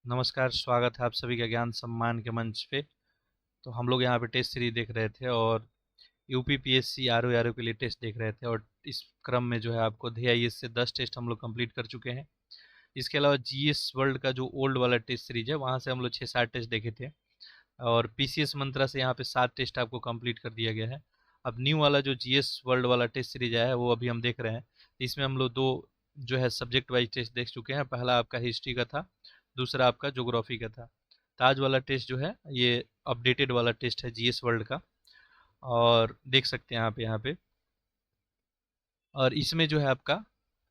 नमस्कार, स्वागत है आप सभी का ज्ञान सम्मान के मंच पे। तो हम लोग यहाँ पे टेस्ट सीरीज देख रहे थे और यूपी पीएससी आरओ के लिए टेस्ट देख रहे थे, और इस क्रम में जो है आपको DIS से 10 टेस्ट हम लोग कंप्लीट कर चुके हैं। इसके अलावा जीएस वर्ल्ड का जो ओल्ड वाला टेस्ट सीरीज है वहाँ से हम लोग 6-7 टेस्ट देखे थे, और पीसीएस मंत्रा से यहाँ पे 7 टेस्ट आपको कंप्लीट कर दिया गया है। अब न्यू वाला जो जीएस वर्ल्ड वाला टेस्ट सीरीज आया है वो अभी हम देख रहे हैं। इसमें हम लोग दो जो है सब्जेक्ट वाइज टेस्ट देख चुके हैं। पहला आपका हिस्ट्री का था, दूसरा आपका ज्योग्राफी का था। ताज वाला टेस्ट जो है ये अपडेटेड वाला टेस्ट है जीएस वर्ल्ड का, और देख सकते हैं आप यहाँ पे। और इसमें जो है आपका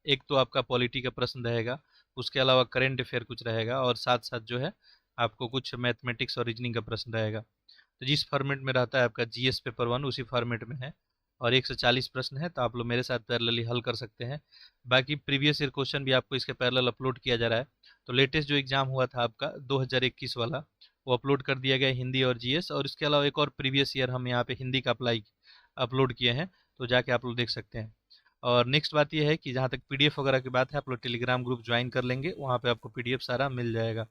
एक तो आपका पॉलिटी का प्रश्न रहेगा, उसके अलावा करंट अफेयर कुछ रहेगा, और साथ साथ जो है आपको कुछ मैथमेटिक्स और रीजनिंग का प्रश्न रहेगा। तो जिस फॉर्मेट में रहता है आपका जीएस पेपर 1 उसी फॉर्मेट में है, और 140 प्रश्न है, तो आप लोग मेरे साथ पैरेलली हल कर सकते हैं। बाकी प्रीवियस ईयर क्वेश्चन भी आपको इसके पैरेलल अपलोड किया जा रहा है। तो लेटेस्ट जो एग्जाम हुआ था आपका 2021 वाला, वो अपलोड कर दिया गया है, हिंदी और जीएस। और इसके अलावा एक और प्रीवियस ईयर हम यहाँ पे हिंदी का अप्लाई अपलोड किए हैं, तो जाके आप लोग देख सकते हैं। और नेक्स्ट बात यह है कि जहाँ तक पीडीएफ वगैरह की बात है, आप लोग टेलीग्राम ग्रुप ज्वाइन कर लेंगे, वहाँ पे आपको पीडीएफ सारा मिल जाएगा।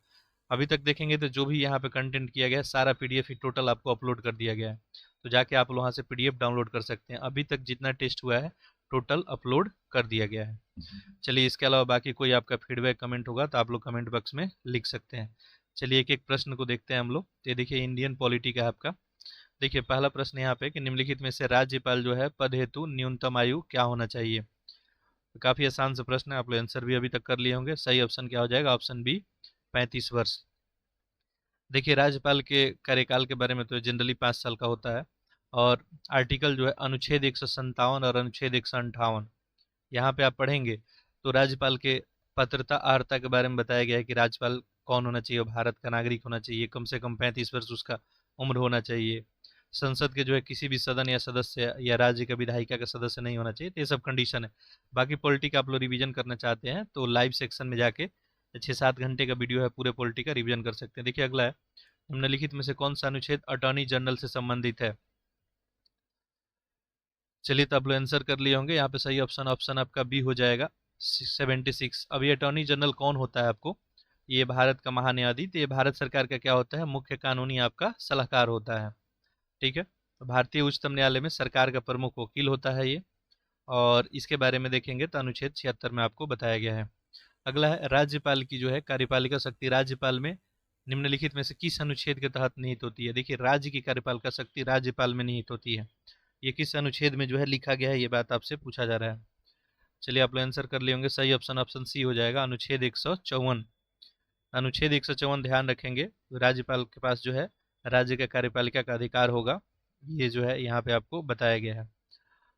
अभी तक देखेंगे तो जो भी यहाँ पे कंटेंट किया गया है सारा पीडीएफ ही टोटल आपको अपलोड कर दिया गया है। तो जाके आप वहाँ से पीडीएफ डाउनलोड कर सकते हैं। अभी तक जितना टेस्ट हुआ है टोटल अपलोड कर दिया गया है। चलिए, इसके अलावा बाकी कोई आपका फीडबैक कमेंट होगा तो आप लोग कमेंट बॉक्स में लिख सकते हैं। चलिए एक एक प्रश्न को देखते हैं हम लोग। ये देखिए इंडियन पॉलिटी का है आपका। देखिए पहला प्रश्न यहाँ पे कि निम्नलिखित में से राज्यपाल जो है पद हेतु न्यूनतम आयु क्या होना चाहिए। तो काफी आसान सा प्रश्न है, आप लोग आंसर भी अभी तक कर लिए होंगे। सही ऑप्शन क्या हो जाएगा? ऑप्शन बी, 35 वर्ष। देखिए राज्यपाल के कार्यकाल के बारे में तो जनरली 5 साल का होता है, और आर्टिकल जो है अनुच्छेद 157 और अनुच्छेद 158 यहाँ पे आप पढ़ेंगे तो राज्यपाल के पात्रता अर्हता के बारे में बताया गया है कि राज्यपाल कौन होना चाहिए, भारत का नागरिक होना चाहिए, कम से कम 35 वर्ष उसका उम्र होना चाहिए, संसद के जो है किसी भी सदन या सदस्य या राज्य का विधायिका का सदस्य नहीं होना चाहिए। तो ये सब कंडीशन है। बाकी पॉलिटी का आप लोग रिवीजन करना चाहते हैं तो लाइव सेक्शन में जाके 6-7 घंटे का वीडियो है, पूरे पॉलिटी का रिवीजन कर सकते हैं। देखिए अगला है, निम्नलिखित में से कौन सा अनुच्छेद अटॉर्नी जनरल से संबंधित है। चलिए तो आप लोग आंसर कर लिए होंगे। यहाँ पे सही ऑप्शन ऑप्शन आपका बी हो जाएगा, 76। अब ये अटॉर्नी जनरल कौन होता है आपको, ये भारत का महान्यायाधीश, ये भारत सरकार का क्या होता है, मुख्य कानूनी आपका सलाहकार होता है। ठीक है, तो भारतीय उच्चतम न्यायालय में सरकार का प्रमुख वकील होता है ये। और इसके बारे में देखेंगे तो अनुच्छेद 76 में आपको बताया गया है। अगला है, राज्यपाल की जो है कार्यपालिका शक्ति राज्यपाल में निम्नलिखित में से किस अनुच्छेद के तहत निहित होती है। देखिए राज्य की कार्यपालिका शक्ति राज्यपाल में निहित होती है, ये किस अनुच्छेद में जो है लिखा गया है, ये बात आपसे पूछा जा रहा है। चलिए आप लोग आंसर कर लिए होंगे। सही ऑप्शन ऑप्शन सी हो जाएगा, अनुच्छेद 154। अनुच्छेद 154 ध्यान रखेंगे, राज्यपाल के पास जो है राज्य का कार्यपालिका का अधिकार होगा, ये जो है यहाँ पे आपको बताया गया है।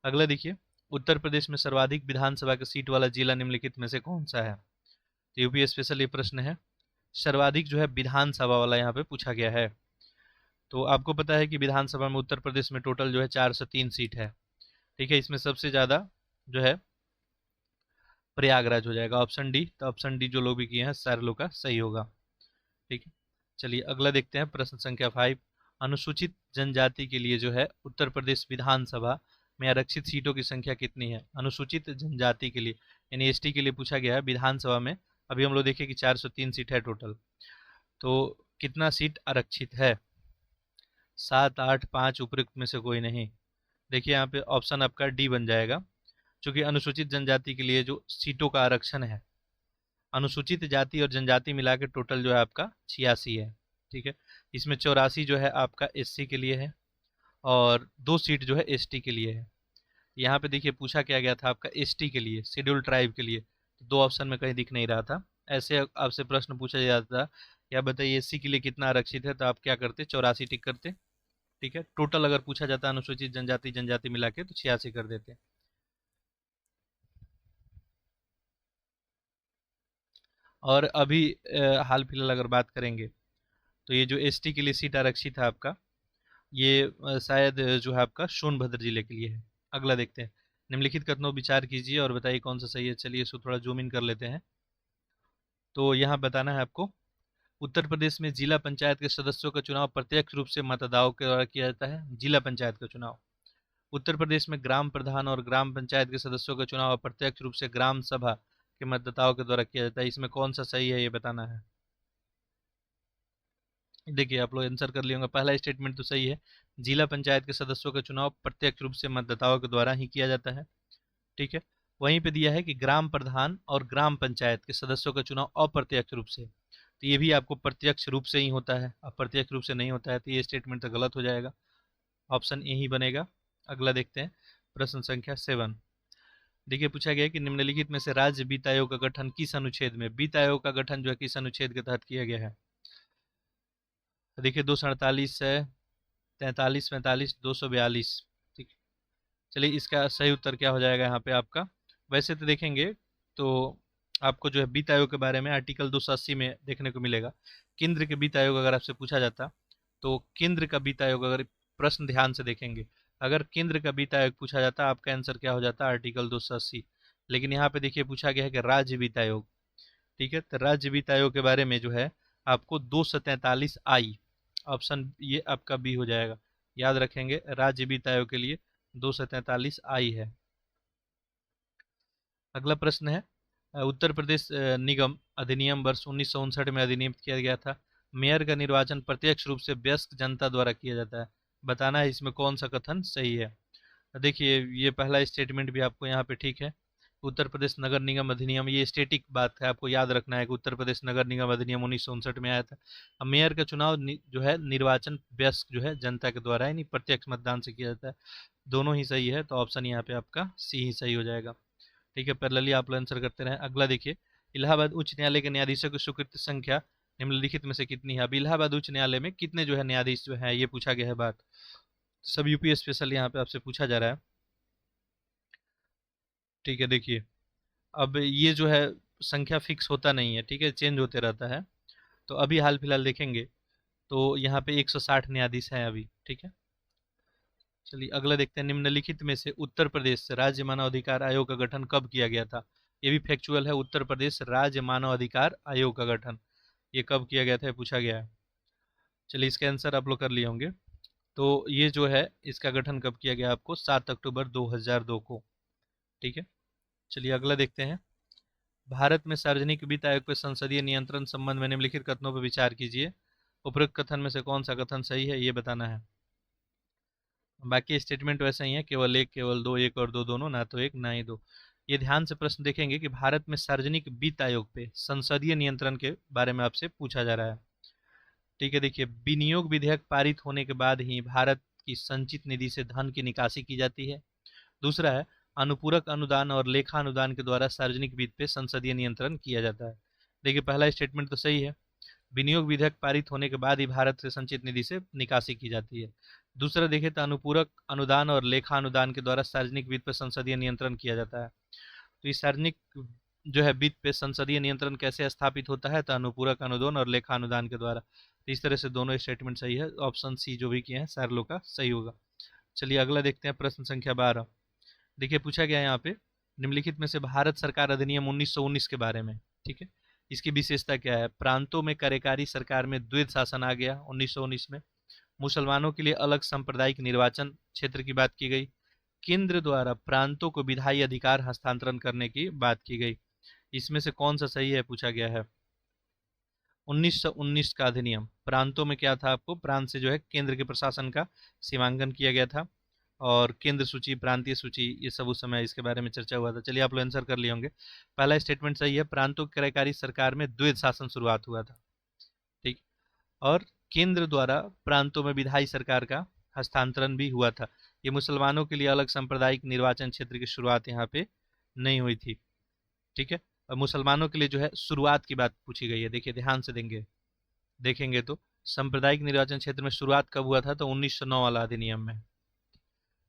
अगला देखिए, उत्तर प्रदेश में सर्वाधिक विधानसभा की सीट वाला जिला निम्नलिखित में से कौन सा है। तो यूपी स्पेशल ये प्रश्न है, सर्वाधिक जो है विधानसभा वाला यहाँ पे पूछा गया है। तो आपको पता है कि विधानसभा में उत्तर प्रदेश में टोटल जो है 403 सीट है। ठीक है, इसमें सबसे ज़्यादा जो है प्रयागराज हो जाएगा, ऑप्शन डी। तो ऑप्शन डी जो लोग भी किए हैं सारे लोग का सही होगा। ठीक है, चलिए अगला देखते हैं, प्रश्न संख्या 5। अनुसूचित जनजाति के लिए जो है उत्तर प्रदेश विधानसभा में आरक्षित सीटों की संख्या कितनी है। अनुसूचित जनजाति के लिए यानी एसटी के लिए पूछा गया है विधानसभा में। अभी हम लोग देखें कि 403 सीट है टोटल, तो कितना सीट आरक्षित है? 7, 8, 5 उपयुक्त में से कोई नहीं। देखिए यहाँ पे ऑप्शन आपका डी बन जाएगा, क्योंकि अनुसूचित जनजाति के लिए जो सीटों का आरक्षण है, अनुसूचित जाति और जनजाति मिला के टोटल जो है आपका 86 है। ठीक है, इसमें 84 जो है आपका एससी के लिए है, और 2 सीट जो है एसटी के लिए है। यहाँ पे देखिए पूछा क्या गया था आपका एसटी के लिए, शेड्यूल ट्राइब के लिए, तो 2 ऑप्शन में कहीं दिख नहीं रहा था। ऐसे आपसे प्रश्न पूछा जाता था, क्या बताइए एससी के लिए कितना आरक्षित है, तो आप क्या करते, 84 टिक करते। ठीक है, टोटल अगर पूछा जाता अनुसूचित जनजाति जनजाति मिला के तो 86 कर देते। और अभी हाल फिलहाल अगर बात करेंगे तो ये जो एसटी के लिए सीट आरक्षित है आपका, ये शायद जो है आपका सोनभद्र जिले के लिए है। अगला देखते हैं, निम्नलिखित कथनों विचार कीजिए और बताइए कौन सा सही है। चलिए इसको थोड़ा जूम इन कर लेते हैं। तो यहाँ बताना है आपको, उत्तर प्रदेश में जिला पंचायत के सदस्यों का चुनाव प्रत्यक्ष रूप से मतदाताओं के द्वारा किया जाता है। जिला पंचायत का चुनाव। उत्तर प्रदेश में ग्राम प्रधान और ग्राम पंचायत के सदस्यों का चुनाव अप्रत्यक्ष रूप से ग्राम सभा के मतदाताओं के द्वारा किया जाता है। इसमें कौन सा सही है ये बताना है। देखिए आप लोग आंसर कर लिए होंगे। पहला स्टेटमेंट तो सही है, जिला पंचायत के सदस्यों का चुनाव प्रत्यक्ष रूप से मतदाताओं के द्वारा ही किया जाता है। ठीक है। वहीं पे दिया है कि ग्राम प्रधान और ग्राम पंचायत के सदस्यों का चुनाव अप्रत्यक्ष रूप से, तो ये भी आपको प्रत्यक्ष रूप से ही होता है, अप्रत्यक्ष रूप से नहीं होता है, तो ये स्टेटमेंट तो गलत हो जाएगा, ऑप्शन ए ही बनेगा। अगला देखते हैं, प्रश्न संख्या 7। देखिए पूछा गया है कि निम्नलिखित में से राज्य वित्त आयोग का गठन किस अनुच्छेद में, वित्त आयोग का गठन जो है किस अनुच्छेद के तहत किया गया है। तो देखिए 248 है, 43, 45, 242। ठीक। चलिए इसका सही उत्तर क्या हो जाएगा यहाँ पे आपका। वैसे तो देखेंगे तो आपको जो है वित्त आयोग के बारे में आर्टिकल 280 में देखने को मिलेगा। केंद्र के वित्त आयोग अगर आपसे पूछा जाता, तो केंद्र का वित्त आयोग, अगर प्रश्न ध्यान से देखेंगे, अगर केंद्र का वित्त आयोग पूछा जाता आपका आंसर क्या हो जाता, आर्टिकल 280। लेकिन यहाँ पे देखिए पूछा गया है कि राज्य वित्त आयोग। ठीक है, तो राज्य वित्त आयोग के बारे में जो है आपको 243 आई, ऑप्शन ये आपका बी हो जाएगा। याद रखेंगे राज्य वित्त आयोग के लिए 243 आई है। अगला प्रश्न है, उत्तर प्रदेश निगम अधिनियम वर्ष 1959 में अधिनियमित किया गया था। मेयर का निर्वाचन प्रत्यक्ष रूप से वयस्क जनता द्वारा किया जाता है। बताना है इसमें कौन सा कथन सही है। देखिए ये पहला स्टेटमेंट भी आपको यहाँ पे ठीक है। उत्तर प्रदेश नगर निगम अधिनियम, ये स्टेटिक बात है, आपको याद रखना है कि उत्तर प्रदेश नगर निगम अधिनियम 1959 में आया था। अब मेयर का चुनाव जो है निर्वाचन वयस्क जो है जनता के द्वारा है, नहीं प्रत्यक्ष मतदान से किया जाता है। दोनों ही सही है, तो ऑप्शन यहाँ पे आपका सी ही सही हो जाएगा। ठीक है, पैरेलली आप लोग आंसर करते रहें। अगला देखिए, इलाहाबाद उच्च न्यायालय के न्यायाधीशों की स्वीकृत संख्या निम्नलिखित में से कितनी है। अब इलाहाबाद उच्च न्यायालय में कितने जो है न्यायाधीश जो है, ये पूछा गया है बात। सब यूपी स्पेशल यहाँ पे आपसे पूछा जा रहा है। ठीक है, देखिए अब ये जो है संख्या फिक्स होता नहीं है, ठीक है, चेंज होते रहता है। तो अभी हाल फिलहाल देखेंगे तो यहाँ पे 160 न्यायाधीश हैं अभी। ठीक है, चलिए अगला देखते हैं, निम्नलिखित में से उत्तर प्रदेश राज्य मानव अधिकार आयोग का गठन कब किया गया था। ये भी फैक्चुअल है, उत्तर प्रदेश राज्य मानव अधिकार आयोग का गठन ये कब किया गया था, ये पूछा गया है। चलिए इसका आंसर आप लोग कर लिए होंगे। तो ये जो है इसका गठन कब किया गया आपको, 7 अक्टूबर 2002 को। ठीक है, चलिए अगला देखते हैं, भारत में सार्वजनिक वित्त आयोग पर संसदीय नियंत्रण संबंध में निम्नलिखित कथनों पर विचार कीजिए। उपरोक्त कथन में से कौन सा कथन सही है, ये बताना है। बाकी स्टेटमेंट वैसे ही है, केवल एक, केवल दो, एक और दो दोनों, ना तो एक ना ही दो। ये ध्यान से प्रश्न देखेंगे कि भारत में सार्वजनिक वित्त आयोग पे संसदीय नियंत्रण के बारे में आपसे पूछा जा रहा है। ठीक है, देखिए विनियोग विधेयक पारित होने के बाद ही भारत की संचित निधि से धन की निकासी की जाती है। दूसरा है, अनुपूरक अनुदान और लेखा अनुदान के द्वारा सार्वजनिक वित्त पे संसदीय नियंत्रण किया जाता है। देखिए पहला स्टेटमेंट तो सही है, विनियोग विधेयक पारित होने के बाद ही भारत से संचित निधि से निकासी की जाती है। दूसरा देखें तो अनुपूरक अनुदान और लेखा अनुदान के द्वारा सार्वजनिक वित्त पर संसदीय नियंत्रण किया जाता है। तो इस सार्वजनिक जो है वित्त पे संसदीय नियंत्रण कैसे स्थापित होता है, तो अनुपूरक अनुदान और लेखा अनुदान के द्वारा। तो इस तरह से दोनों स्टेटमेंट सही है, ऑप्शन सी जो भी किए हैं सारे लोग का सही होगा। चलिए अगला देखते हैं, प्रश्न संख्या 12। देखिए पूछा गया है यहाँ पे, निम्नलिखित में से भारत सरकार अधिनियम 1919 के बारे में। ठीक है, इसकी विशेषता क्या है। प्रांतों में कार्यकारी सरकार में द्वैध शासन आ गया 1919 में। मुसलमानों के लिए अलग सांप्रदायिक निर्वाचन क्षेत्र की बात की गई। केंद्र द्वारा प्रांतों को विधायी अधिकार हस्तांतरण करने की बात की गई। इसमें से कौन सा सही है, पूछा गया है। 1919 का अधिनियम प्रांतों में क्या था, आपको प्रांत से जो है केंद्र के प्रशासन का सीमांकन किया गया था, और केंद्र सूची, प्रांतीय सूची, ये सब उस समय इसके बारे में चर्चा हुआ था। चलिए आप लोग आंसर कर लिए होंगे। पहला स्टेटमेंट सही है, प्रांतों की कार्यकारी सरकार में द्वैध शासन शुरुआत हुआ था। ठीक, और केंद्र द्वारा प्रांतों में विधायी सरकार का हस्तांतरण भी हुआ था। ये मुसलमानों के लिए अलग सांप्रदायिक निर्वाचन क्षेत्र की शुरुआत यहाँ पे नहीं हुई थी। ठीक है, और मुसलमानों के लिए जो है शुरुआत की बात पूछी गई है, देखिए ध्यान से देखेंगे तो सांप्रदायिक निर्वाचन क्षेत्र में शुरुआत कब हुआ था, तो 1909 वाला अधिनियम में।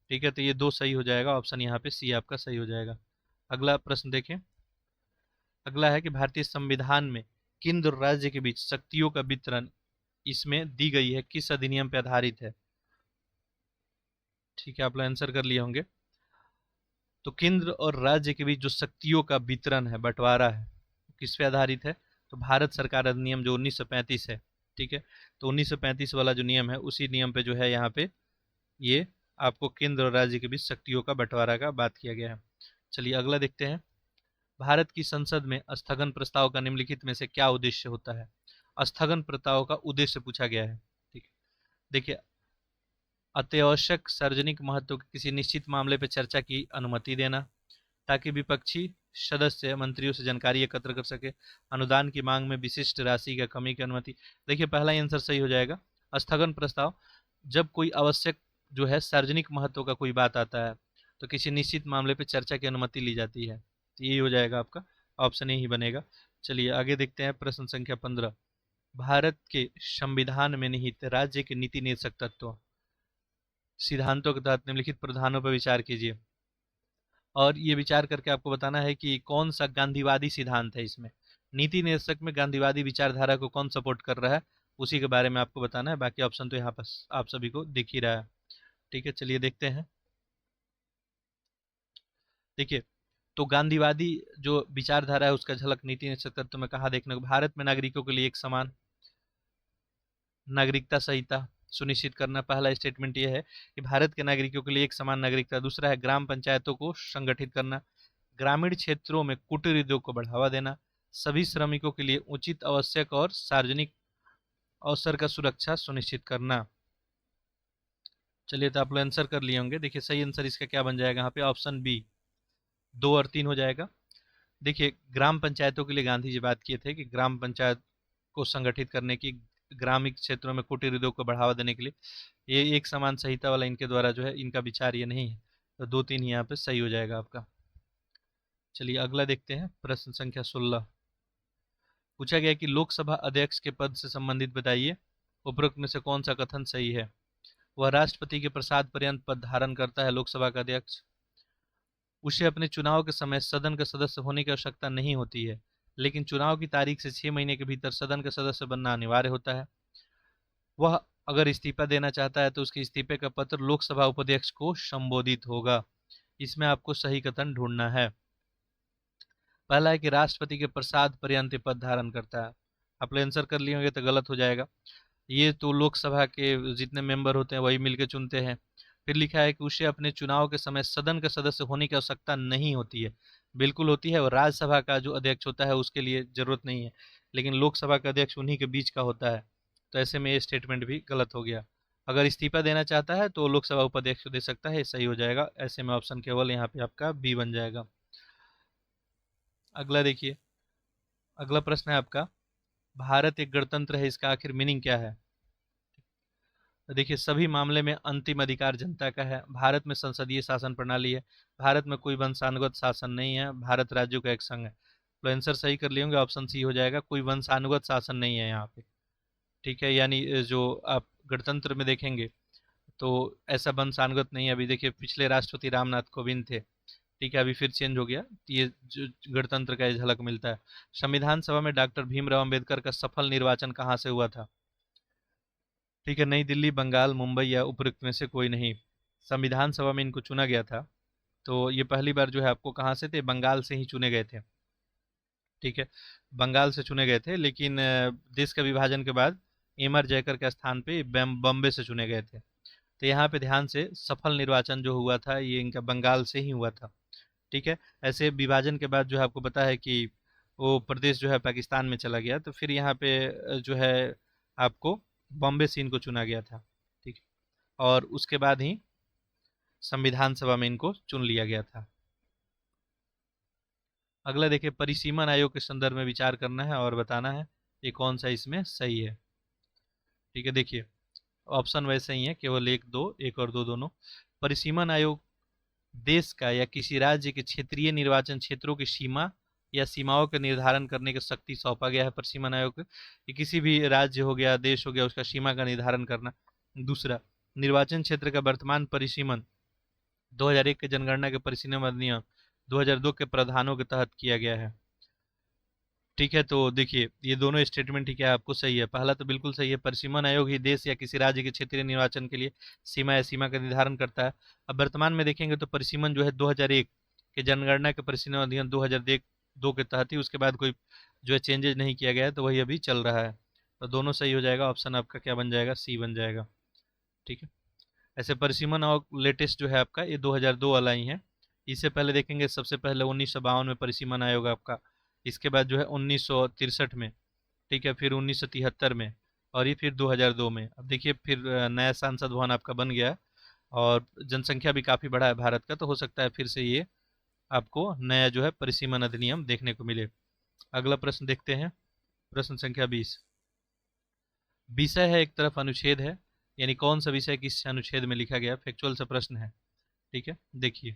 ठीक है, तो ये दो सही हो जाएगा, ऑप्शन यहाँ पे सी आपका सही हो जाएगा। अगला प्रश्न देखें, अगला है कि भारतीय संविधान में केंद्र और राज्य के बीच शक्तियों का वितरण इसमें दी गई है किस अधिनियम पर आधारित है। ठीक है, आप लोग आंसर कर लिए होंगे। तो केंद्र और राज्य के बीच जो शक्तियों का वितरण है, बंटवारा है, किस पे आधारित है, तो भारत सरकार अधिनियम जो 1935 है। ठीक है, तो 1935 वाला जो नियम है उसी नियम पे जो है यहाँ पे ये आपको केंद्र और राज्य के बीच शक्तियों का बंटवारा का बात किया गया है। चलिए अगला देखते हैं, भारत की संसद में स्थगन प्रस्ताव का निम्नलिखित में से क्या उद्देश्य होता है। स्थगन प्रस्ताव का उद्देश्य पूछा गया है। ठीक है, देखिए, अत्यावश्यक सार्वजनिक महत्व के किसी निश्चित मामले पर चर्चा की अनुमति देना, ताकि विपक्षी सदस्य मंत्रियों से जानकारी एकत्र कर सके, अनुदान की मांग में विशिष्ट राशि का कमी की अनुमति। देखिए, पहला आंसर सही हो जाएगा। स्थगन प्रस्ताव, जब कोई आवश्यक जो है सार्वजनिक महत्व का कोई बात आता है तो किसी निश्चित मामले पर चर्चा की अनुमति ली जाती है, तो यही हो जाएगा आपका, ऑप्शन ए ही बनेगा। चलिए आगे देखते हैं प्रश्न संख्या 15। भारत के संविधान में निहित राज्य के नीति निर्देशक तत्व सिद्धांतों के तहत निम्नलिखित प्रावधानों पर विचार कीजिए। और ये विचार करके आपको बताना है कि कौन सा गांधीवादी सिद्धांत है। इसमें नीति निर्देशक में गांधीवादी विचारधारा को कौन सपोर्ट कर रहा है, उसी के बारे में आपको बताना है। बाकी ऑप्शन तो यहाँ पर आप सभी को दिख ही रहा है। ठीक है, चलिए देखते हैं। देखिए, तो गांधीवादी जो विचारधारा है उसका झलक नीति निर्देशक तत्व में कहाँ देखने को, भारत में नागरिकों के लिए एक समान नागरिकता संहिता सुनिश्चित करना। पहला स्टेटमेंट यह है कि भारत के नागरिकों के लिए एक समान नागरिकता। दूसरा है ग्राम पंचायतों को संगठित करना, ग्रामीण क्षेत्रों में कुटीर उद्योग को बढ़ावा देना, सभी श्रमिकों के लिए उचित, आवश्यक और सार्वजनिक अवसर का सुरक्षा सुनिश्चित करना। चलिए, तो आप लोग आंसर कर लिए होंगे। देखिए, सही आंसर इसका क्या बन जाएगा यहाँ पे, ऑप्शन बी 2 और 3 हो जाएगा। देखिए, ग्राम पंचायतों के लिए गांधी जी बात किए थे कि ग्राम पंचायत को संगठित करने की, ग्रामीण क्षेत्रों में कुटीर उद्योग को बढ़ावा देने के लिए, ये एक समान संहिता वाला इनके द्वारा जो है, इनका विचार ये नहीं है। तो 2-3 यहाँ पे सही हो जाएगा आपका। चलिए अगला देखते हैं, प्रश्न संख्या 16। पूछा गया कि लोकसभा अध्यक्ष के पद से संबंधित बताइए, उपरोक्त में से कौन सा कथन सही है। वह राष्ट्रपति के प्रसाद पर्यंत पद धारण करता है। लोकसभा का अध्यक्ष, उसे अपने चुनाव के समय सदन का सदस्य होने की आवश्यकता नहीं होती है, लेकिन चुनाव की तारीख से 6 महीने के भीतर सदन का सदस्य बनना अनिवार्य होता है। वह अगर इस्तीफा देना चाहता है तो उसके इस्तीफे का पत्र लोकसभा उपाध्यक्ष को संबोधित होगा। इसमें आपको सही कथन ढूंढना है। पहला है कि राष्ट्रपति के प्रसाद पर्यंत पद धारण करता है। आप लोग आंसर कर लिए होंगे तो गलत हो जाएगा। ये तो लोकसभा के जितने मेंबर होते हैं वही मिलकर चुनते हैं। फिर लिखा है कि उसे अपने चुनाव के समय सदन का सदस्य होने की आवश्यकता नहीं होती है। बिल्कुल होती है, और राज्यसभा का जो अध्यक्ष होता है उसके लिए जरूरत नहीं है, लेकिन लोकसभा का अध्यक्ष उन्हीं के बीच का होता है। तो ऐसे में ये स्टेटमेंट भी गलत हो गया। अगर इस्तीफा देना चाहता है तो लोकसभा उपाध्यक्ष को दे सकता है, सही हो जाएगा। ऐसे में ऑप्शन केवल यहाँ पे आपका बी बन जाएगा। अगला देखिए, अगला प्रश्न है आपका, भारत एक गणतंत्र है, इसका आखिर मीनिंग क्या है। तो देखिए, सभी मामले में अंतिम अधिकार जनता का है। भारत में संसदीय शासन प्रणाली है। भारत में कोई वंशानुगत शासन नहीं है। भारत राज्यों का एक संघ है। तो आंसर सही कर लिए होंगे, ऑप्शन सी हो जाएगा। कोई वंशानुगत शासन नहीं है यहाँ पे। ठीक है, यानी जो आप गणतंत्र में देखेंगे तो ऐसा वंशानुगत नहीं है। अभी देखिए, पिछले राष्ट्रपति रामनाथ कोविंद थे, ठीक है, अभी फिर चेंज हो गया। ये जो गणतंत्र का झलक मिलता है। संविधान सभा में डॉक्टर भीमराव अंबेडकर का सफल निर्वाचन कहाँ से हुआ था। ठीक है, नई दिल्ली, बंगाल, मुंबई या उपरोक्त में से कोई नहीं। संविधान सभा में इनको चुना गया था, तो ये पहली बार जो है आपको कहाँ से थे, बंगाल से ही चुने गए थे। ठीक है, बंगाल से चुने गए थे, लेकिन देश का विभाजन के बाद एम आर जयकर के स्थान पे बम्बे से चुने गए थे। तो यहाँ पे ध्यान से, सफल निर्वाचन जो हुआ था ये इनका बंगाल से ही हुआ था। ठीक है, ऐसे विभाजन के बाद जो है आपको पता है कि वो प्रदेश जो है पाकिस्तान में चला गया, तो फिर यहाँ पे जो है आपको बॉम्बे से इनको चुना गया था। ठीक है, और उसके बाद ही संविधान सभा में इनको चुन लिया गया था। अगला देखिए, परिसीमन आयोग के संदर्भ में विचार करना है और बताना है ये कौन सा इसमें सही है। ठीक है, देखिए ऑप्शन वैसे ही है, केवल एक दो, एक और दो दोनों। परिसीमन आयोग देश का या किसी राज्य के क्षेत्रीय निर्वाचन क्षेत्रों की सीमा या सीमाओं का निर्धारण करने की शक्ति सौंपा गया है परिसीमन आयोग को, कि किसी भी राज्य हो गया, देश हो गया, उसका सीमा का निर्धारण करना। दूसरा, निर्वाचन क्षेत्र का वर्तमान परिसीमन 2001 के जनगणना के परिसीमन अधिनियम 2002 के प्रावधानों के तहत किया गया है। ठीक है, तो देखिए ये दोनों स्टेटमेंट ही क्या है आपको सही है। पहला तो बिल्कुल सही है, परिसीमन आयोग ही देश या किसी राज्य के क्षेत्रीय निर्वाचन के लिए सीमा या सीमा का निर्धारण करता है। अब वर्तमान में देखेंगे तो परिसीमन जो है 2001 के जनगणना के परिसीमन अधिनियम 2002 के तहत ही, उसके बाद कोई जो है चेंजेज नहीं किया गया है, तो वही अभी चल रहा है। तो दोनों सही हो जाएगा। ऑप्शन आपका क्या बन जाएगा, सी बन जाएगा। ठीक है, ऐसे परिसीमन और लेटेस्ट जो है आपका ये 2002 वाला ही है। इससे पहले देखेंगे, सबसे पहले 1952 में परिसीमन आयोग आपका, इसके बाद जो है 1963 में, ठीक है, फिर 1973 में, और ये फिर 2002 में। अब देखिए फिर नया संसद भवन आपका बन गया, और जनसंख्या भी काफ़ी बढ़ा है भारत का, तो हो सकता है फिर से ये आपको नया जो है परिसीमन अधिनियम देखने को मिले। अगला प्रश्न देखते हैं, प्रश्न संख्या 20। विषय है एक तरफ, अनुच्छेद है, यानी कौन सा विषय किस अनुच्छेद में लिखा गया, फैक्चुअल सा प्रश्न है। ठीक है, देखिए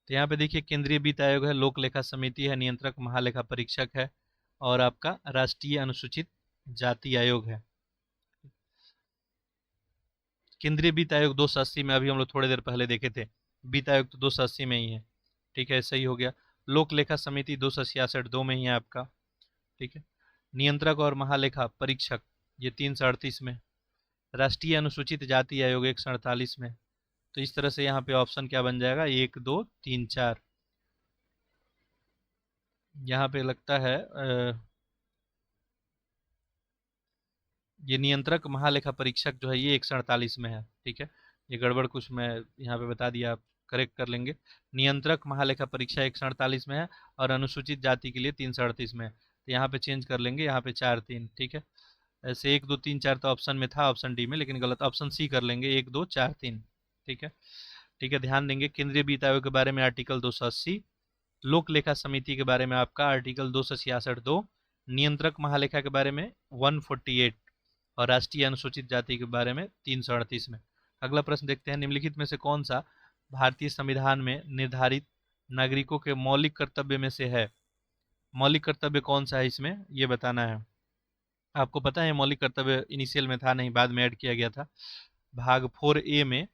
तो यहाँ पे देखिए केंद्रीय वित्त आयोग है, लोक लेखा समिति है, नियंत्रक महालेखा परीक्षक है, और आपका राष्ट्रीय अनुसूचित जाति आयोग है। केंद्रीय वित्त आयोग 280 में, अभी हम लोग थोड़ी देर पहले देखे थे, वित्त आयोग तो 280 में ही है। ठीक है, सही हो गया। लोक लेखा समिति 266 2 में ही है आपका। ठीक है, नियंत्रक और महालेखा परीक्षक ये 338 में, राष्ट्रीय अनुसूचित जाति आयोग 148 में। तो इस तरह से यहाँ पे ऑप्शन क्या बन जाएगा, 1 2 3 4। यहाँ पे लगता है ये नियंत्रक महालेखा परीक्षक जो है ये 148 में है। ठीक है, ये गड़बड़ कुछ मैं यहाँ पे बता दिया, आप करेक्ट कर लेंगे। नियंत्रक महालेखा परीक्षा 148 में है, और अनुसूचित जाति के लिए 338 में है। तो यहाँ पे चेंज कर लेंगे, यहाँ पे 4 3। ठीक है, ऐसे 1 2 3 4 तो ऑप्शन में था, ऑप्शन डी में, लेकिन गलत, ऑप्शन सी कर लेंगे, 1 2 4 3। ठीक है, ठीक है, ध्यान देंगे। केंद्रीय वित्त आयोग के बारे में आर्टिकल 280, लोक लेखा समिति के बारे में आपका आर्टिकल 266 2, नियंत्रक महालेखा के बारे में 148, और राष्ट्रीय अनुसूचित जाति के बारे में 338 में। अगला प्रश्न देखते हैं, निम्नलिखित में से कौन सा भारतीय संविधान में निर्धारित नागरिकों के मौलिक कर्तव्य में से है। मौलिक कर्तव्य कौन सा है इसमें, ये बताना है। आपको पता है मौलिक कर्तव्य इनिशियल में था नहीं, बाद में ऐड किया गया था भाग 4A में,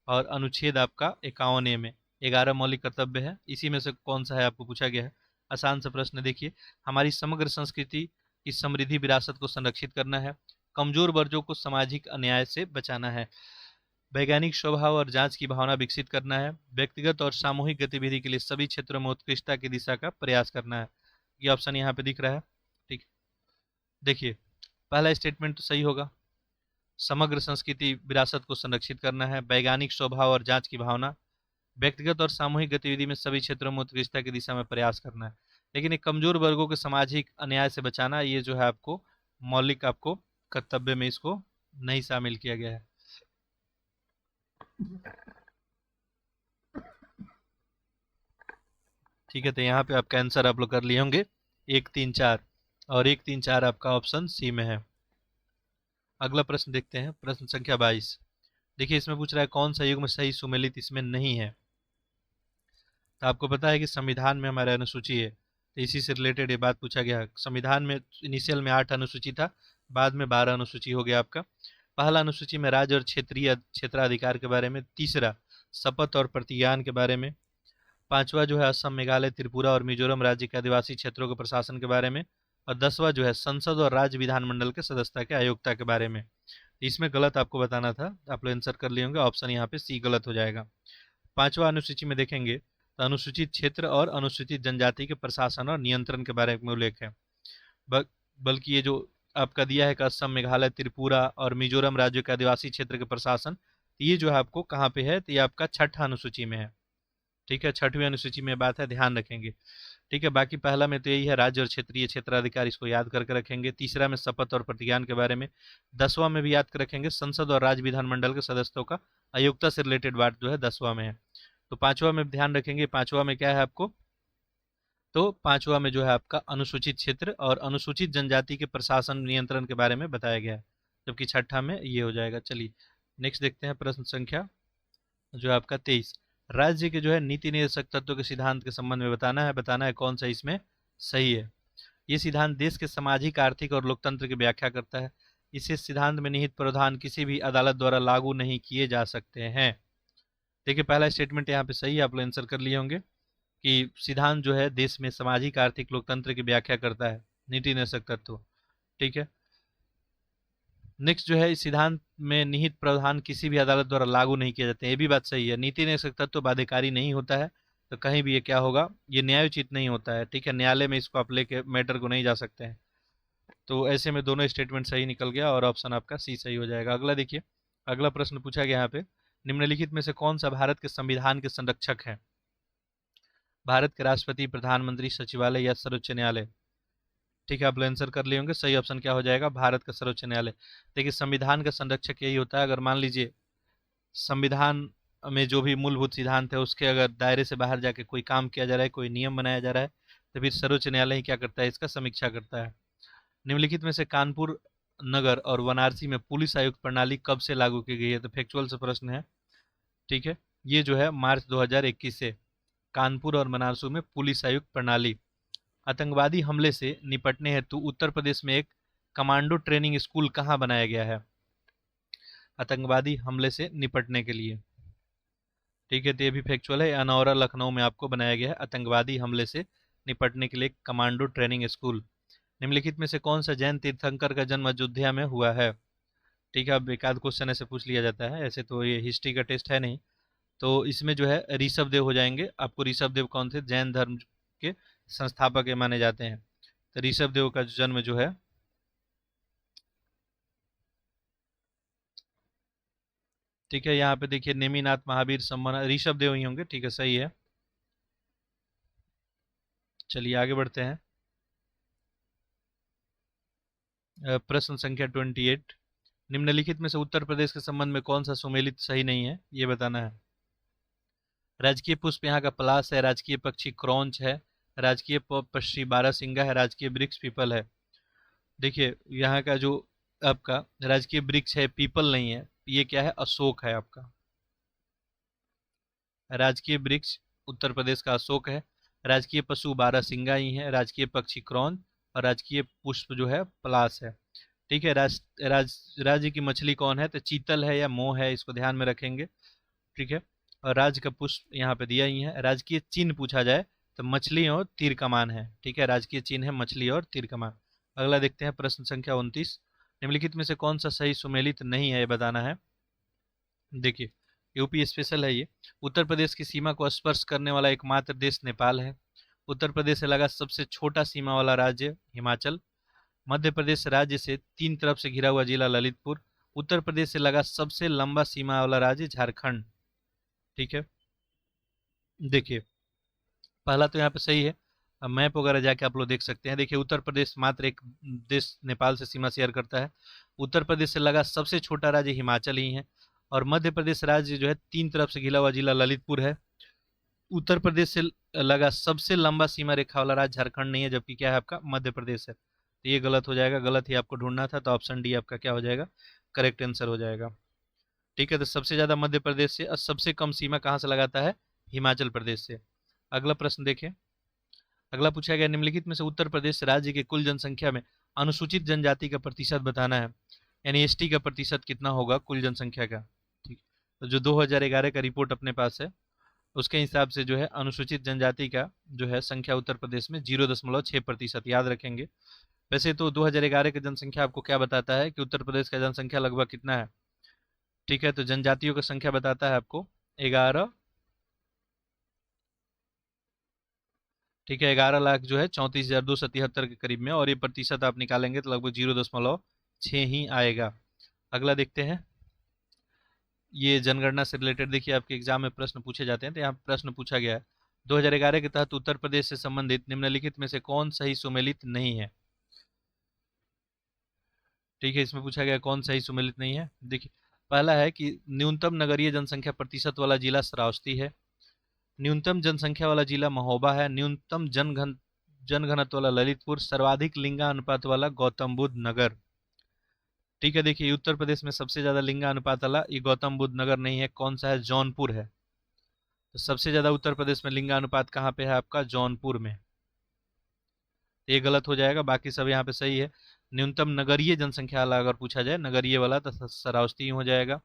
और अनुच्छेद आपका 51A में 11 मौलिक कर्तव्य है। इसी में से कौन सा है आपको पूछा गया है। आसान सा प्रश्न, देखिए, हमारी समग्र संस्कृति की समृद्धि विरासत को संरक्षित करना है, कमजोर वर्गों को सामाजिक अन्याय से बचाना है, वैज्ञानिक स्वभाव और जांच की भावना विकसित करना है, व्यक्तिगत और सामूहिक गतिविधि के लिए सभी क्षेत्रों में उत्कृष्टता की दिशा का प्रयास करना है। ये ऑप्शन यहाँ पे दिख रहा है। ठीक, देखिए पहला स्टेटमेंट तो सही होगा, समग्र संस्कृति विरासत को संरक्षित करना है, वैज्ञानिक स्वभाव और जांच की भावना, व्यक्तिगत और सामूहिक गतिविधि में सभी क्षेत्रों में उत्कृष्टता की दिशा में प्रयास करना है। लेकिन एक कमजोर वर्गों के सामाजिक अन्याय से बचाना, ये जो है आपको मौलिक आपको कर्तव्य में इसको नहीं शामिल किया गया है। ठीक है, तो यहाँ पे आपका आंसर आप लोग कर लिए होंगे 1 3 4, और 1 3 4 आपका ऑप्शन सी में है। अगला प्रश्न देखते हैं, प्रश्न संख्या 22। देखिए इसमें पूछ रहा है कौन सा युग्म सही सुमेलित इसमें नहीं है। तो आपको पता है कि संविधान में हमारा अनुसूची है, तो इसी से रिलेटेड ये बात पूछा गया। संविधान में इनिशियल में 8 अनुसूची था, बाद में 12 अनुसूची हो गया आपका। पहला अनुसूची में राज्य और क्षेत्रीय क्षेत्राधिकार के बारे में, तीसरा शपथ और प्रतिज्ञान के बारे में, पांचवा जो है असम मेघालय त्रिपुरा और मिजोरम राज्य के आदिवासी क्षेत्रों के प्रशासन के बारे में, और 10वां जो है संसद और राज्य विधानमंडल के सदस्यता के आयोक्ता के बारे में। इसमें गलत आपको बताना था, आप लोग आंसर कर लिए होंगे, ऑप्शन यहाँ पे सी गलत हो जाएगा। 5वां अनुसूची में देखेंगे तो अनुसूचित क्षेत्र और अनुसूचित जनजाति के प्रशासन और नियंत्रण के बारे में उल्लेख है। बल्कि ये जो आपका दिया है कि असम मेघालय त्रिपुरा और मिजोरम राज्यों के आदिवासी क्षेत्र के प्रशासन, ये जो है आपको कहाँ पे है, तो ये आपका 6ठा अनुसूची में है। ठीक है, 6वीं अनुसूची में बात है, ध्यान रखेंगे। ठीक है, बाकी पहला में तो यही है राज्य और क्षेत्रीय क्षेत्राधिकार, इसको याद करके रखेंगे। तीसरा में शपथ और प्रतिज्ञान के बारे में, 10वां में भी याद कर रखेंगे संसद और राज्य विधानमंडल के सदस्यों का आयोक्ता से रिलेटेड बात जो है 10वां में है। तो 5वां में ध्यान रखेंगे, 5वां में क्या है आपको, तो 5वां में जो है आपका अनुसूचित क्षेत्र और अनुसूचित जनजाति के प्रशासन नियंत्रण के बारे में बताया गया है, जबकि 6ठा में ये हो जाएगा। चलिए नेक्स्ट देखते हैं, प्रश्न संख्या जो है आपका 23। राज्य के जो है नीति निर्देशक तत्व के सिद्धांत के संबंध में बताना है कौन सा इसमें सही है। ये सिद्धांत देश के सामाजिक आर्थिक और लोकतंत्र की व्याख्या करता है। इसे सिद्धांत में निहित प्रावधान किसी भी अदालत द्वारा लागू नहीं किए जा सकते हैं। देखिए पहला स्टेटमेंट यहाँ पे सही है, आप लोग आंसर कर लिए होंगे कि सिद्धांत जो है देश में सामाजिक आर्थिक लोकतंत्र की व्याख्या करता है, नीति निर्देशक तत्व। ठीक है, नेक्स्ट जो है इस सिद्धांत में निहित प्रावधान किसी भी अदालत द्वारा लागू नहीं किए जाते हैं, ये भी बात सही है। नीति निर्देशक तत्व बाध्यकारी नहीं होता है, तो कहीं भी ये क्या होगा, ये न्यायोचित नहीं होता है। ठीक है, न्यायालय में इसको आप लेके मैटर को नहीं जा सकते हैं। तो ऐसे में दोनों स्टेटमेंट सही निकल गया, और ऑप्शन आपका सी सही हो जाएगा। अगला देखिए, अगला प्रश्न पूछा गया यहाँ पे, निम्नलिखित में से कौन सा भारत के संविधान के संरक्षक है। भारत के राष्ट्रपति, प्रधानमंत्री, सचिवालय या सर्वोच्च न्यायालय। ठीक है, आप आंसर कर लिए होंगे। सही ऑप्शन क्या हो जाएगा? भारत का सर्वोच्च न्यायालय। देखिए, संविधान का संरक्षक यही होता है। अगर मान लीजिए संविधान में जो भी मूलभूत सिद्धांत है उसके अगर दायरे से बाहर जाके कोई काम किया जा रहा है, कोई नियम बनाया जा रहा है, तो फिर सर्वोच्च न्यायालय ही क्या करता है? इसका समीक्षा करता है। निम्नलिखित में से कानपुर नगर और वाराणसी में पुलिस आयुक्त प्रणाली कब से लागू की गई है? तो फैक्चुअल से प्रश्न है। ठीक है, ये जो है मार्च 2021 से कानपुर और बनारस में पुलिस आयुक्त प्रणाली। आतंकवादी हमले से निपटने हेतु उत्तर प्रदेश में एक कमांडो ट्रेनिंग स्कूल कहाँ बनाया गया है? आतंकवादी हमले से निपटने के लिए। ठीक है, तो ये भी फैक्चुअल है। अनौरा लखनऊ में आपको बनाया गया है आतंकवादी हमले से निपटने के लिए कमांडो ट्रेनिंग स्कूल। निम्नलिखित में से कौन सा जैन तीर्थंकर का जन्म अयोध्या में हुआ है? ठीक है, अब एक आध क्वेश्चन ऐसे पूछ लिया जाता है, ऐसे तो ये हिस्ट्री का टेस्ट है नहीं। तो इसमें जो है ऋषभ देव हो जाएंगे। आपको ऋषभ देव कौन थे? जैन धर्म के संस्थापक ये माने जाते हैं। तो ऋषभ देव का जन्म जो है, ठीक है, यहाँ पे देखिए नेमिनाथ महावीर सम्मान ऋषभ देव ही होंगे। ठीक है, सही है। चलिए आगे बढ़ते हैं। प्रश्न संख्या 28। निम्नलिखित में से उत्तर प्रदेश के संबंध में कौन सा सुमेलित सही नहीं है? ये बताना है। राजकीय पुष्प यहाँ का पलाश है, राजकीय पक्षी क्रॉन्च है, राजकीय पक्षी बारहसिंगा है, राजकीय वृक्ष पीपल है। देखिए, यहाँ का जो आपका राजकीय वृक्ष है पीपल नहीं है, ये क्या है? अशोक है आपका। राजकीय वृक्ष उत्तर प्रदेश का अशोक है। राजकीय पशु बारहसिंगा ही है, राजकीय पक्षी क्रॉन्च और राजकीय पुष्प जो है पलाश है। ठीक है, राज्य की मछली कौन है? तो चीतल है या मोह है, इसको ध्यान में रखेंगे। ठीक है, और राज्य का पुष्प यहाँ पे दिया ही है। राजकीय चिन्ह पूछा जाए तो मछली और तीर कमान है। ठीक है, राजकीय चिन्ह है मछली और तीर कमान। अगला देखते हैं, प्रश्न संख्या 29। निम्नलिखित में से कौन सा सही सुमेलित नहीं है, ये बताना है। देखिए, यूपी स्पेशल है ये। उत्तर प्रदेश की सीमा को स्पर्श करने वाला एकमात्र देश नेपाल है। उत्तर प्रदेश से लगा सबसे छोटा सीमा वाला राज्य हिमाचल। मध्य प्रदेश राज्य से तीन तरफ से घिरा हुआ जिला ललितपुर। उत्तर प्रदेश से लगा सबसे लंबा सीमा वाला राज्य झारखंड। ठीक है, देखिए पहला तो यहाँ पे सही है। अब मैप वगैरह जाके आप लोग देख सकते हैं। देखिए, उत्तर प्रदेश मात्र एक देश नेपाल से सीमा शेयर करता है। उत्तर प्रदेश से लगा सबसे छोटा राज्य हिमाचल ही है। और मध्य प्रदेश राज्य जो है तीन तरफ से घिरा हुआ जिला ललितपुर है। उत्तर प्रदेश से लगा सबसे लंबा सीमा रेखा वाला राज्य झारखंड नहीं है, जबकि क्या है आपका? मध्य प्रदेश है। तो ये गलत हो जाएगा, गलत ही आपको ढूंढना था। तो ऑप्शन डी आपका क्या हो जाएगा? करेक्ट आंसर हो जाएगा। ठीक है, तो सबसे ज्यादा मध्य प्रदेश से और सबसे कम सीमा कहाँ से लगाता है? हिमाचल प्रदेश से। अगला प्रश्न देखें। अगला पूछा गया, निम्नलिखित में से उत्तर प्रदेश राज्य की कुल जनसंख्या में अनुसूचित जनजाति का प्रतिशत बताना है। यानी एसटी का प्रतिशत कितना होगा कुल जनसंख्या का? ठीक, तो जो 2011 का रिपोर्ट अपने पास है उसके हिसाब से जो है अनुसूचित जनजाति का जो है संख्या उत्तर प्रदेश में 0.6%। याद रखेंगे। वैसे तो 2011 की जनसंख्या आपको क्या बताता है कि उत्तर प्रदेश का जनसंख्या लगभग कितना है? ठीक है, तो जनजातियों की संख्या बताता है आपको 11। ठीक है, 11,00,000 जो है 34,273 के करीब में, और ये प्रतिशत आप निकालेंगे तो लगभग 0.6 ही आएगा। अगला देखते हैं। ये जनगणना से रिलेटेड देखिए आपके एग्जाम में प्रश्न पूछे जाते हैं। तो यहाँ प्रश्न पूछा गया है, 2011 के तहत उत्तर प्रदेश से संबंधित निम्नलिखित में से कौन सही सुमेलित नहीं है? ठीक है, इसमें पूछा गया कौन सही सुमेलित नहीं है। देखिए, पहला है कि न्यूनतम नगरीय जनसंख्या प्रतिशत वाला जिला श्रावस्ती है। न्यूनतम जनसंख्या वाला जिला महोबा है। न्यूनतम जनघनत्व वाला ललितपुर। सर्वाधिक लिंगानुपात वाला गौतम बुद्ध नगर। ठीक है, देखिए उत्तर प्रदेश में सबसे ज्यादा लिंगानुपात वाला ये गौतम बुद्ध नगर नहीं है। कौन सा है? जौनपुर है। तो सबसे ज्यादा उत्तर प्रदेश में लिंगानुपात कहाँ पे है आपका? जौनपुर में। ये गलत हो जाएगा, बाकी सब यहाँ पे सही है। न्यूनतम नगरीय जनसंख्या वाला अगर पूछा जाए, नगरीय वाला, तो श्रावस्ती हो जाएगा।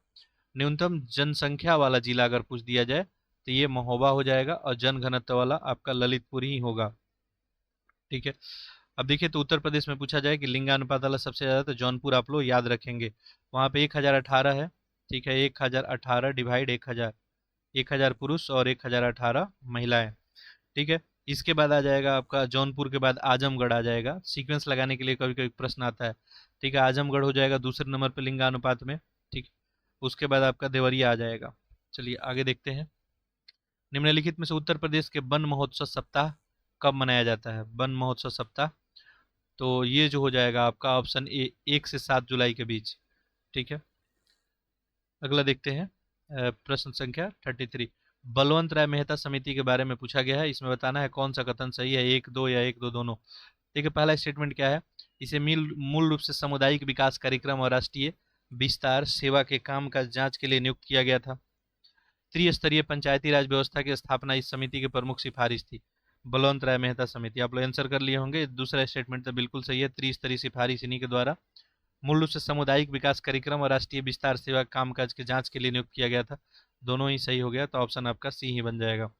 न्यूनतम जनसंख्या वाला जिला अगर पूछ दिया जाए तो ये महोबा हो जाएगा, और जनघनत्व वाला आपका ललितपुर ही होगा। ठीक है, अब देखिए तो उत्तर प्रदेश में पूछा जाए कि लिंगानुपात वाला सबसे ज्यादा, तो जौनपुर आप लोग याद रखेंगे। वहाँ पे 1018 है। ठीक है, 1018 डिवाइड 1000, 1000 पुरुष और 1018 महिलाएं। ठीक है, इसके बाद आ जाएगा आपका जौनपुर के बाद आजमगढ़ आ जाएगा। सीक्वेंस लगाने के लिए कभी कभी प्रश्न आता है। ठीक है, आजमगढ़ हो जाएगा दूसरे नंबर पर लिंगानुपात में। ठीक, उसके बाद आपका देवरिया आ जाएगा। चलिए आगे देखते हैं। निम्नलिखित में से उत्तर प्रदेश के वन महोत्सव सप्ताह कब मनाया जाता है? वन महोत्सव सप्ताह तो ये जो हो जाएगा आपका ऑप्शन ए, 1 से 7 जुलाई के बीच। ठीक है, अगला देखते हैं। प्रश्न संख्या 33, बलवंत राय मेहता समिति के बारे में पूछा गया है। इसमें बताना है कौन सा कथन सही है, 1 2 या 1 2 दोनों। देखिए पहला स्टेटमेंट क्या है, इसे मूल मूल रूप से सामुदायिक विकास कार्यक्रम और राष्ट्रीय विस्तार सेवा के काम का जांच के लिए नियुक्त किया गया था। त्रिस्तरीय पंचायती राज व्यवस्था की स्थापना इस समिति की प्रमुख सिफारिश थी। बलवंत राय मेहता समिति, आप लोग आंसर कर लिए होंगे। दूसरा स्टेटमेंट तो बिल्कुल सही है, त्रिस्तरीय सिफारिश इन्हीं के द्वारा मूल रूप से सामुदायिक विकास कार्यक्रम और राष्ट्रीय विस्तार सेवा कामकाज के जांच के लिए नियुक्त किया गया था। दोनों ही सही हो गया, तो ऑप्शन आपका सी ही बन जाएगा।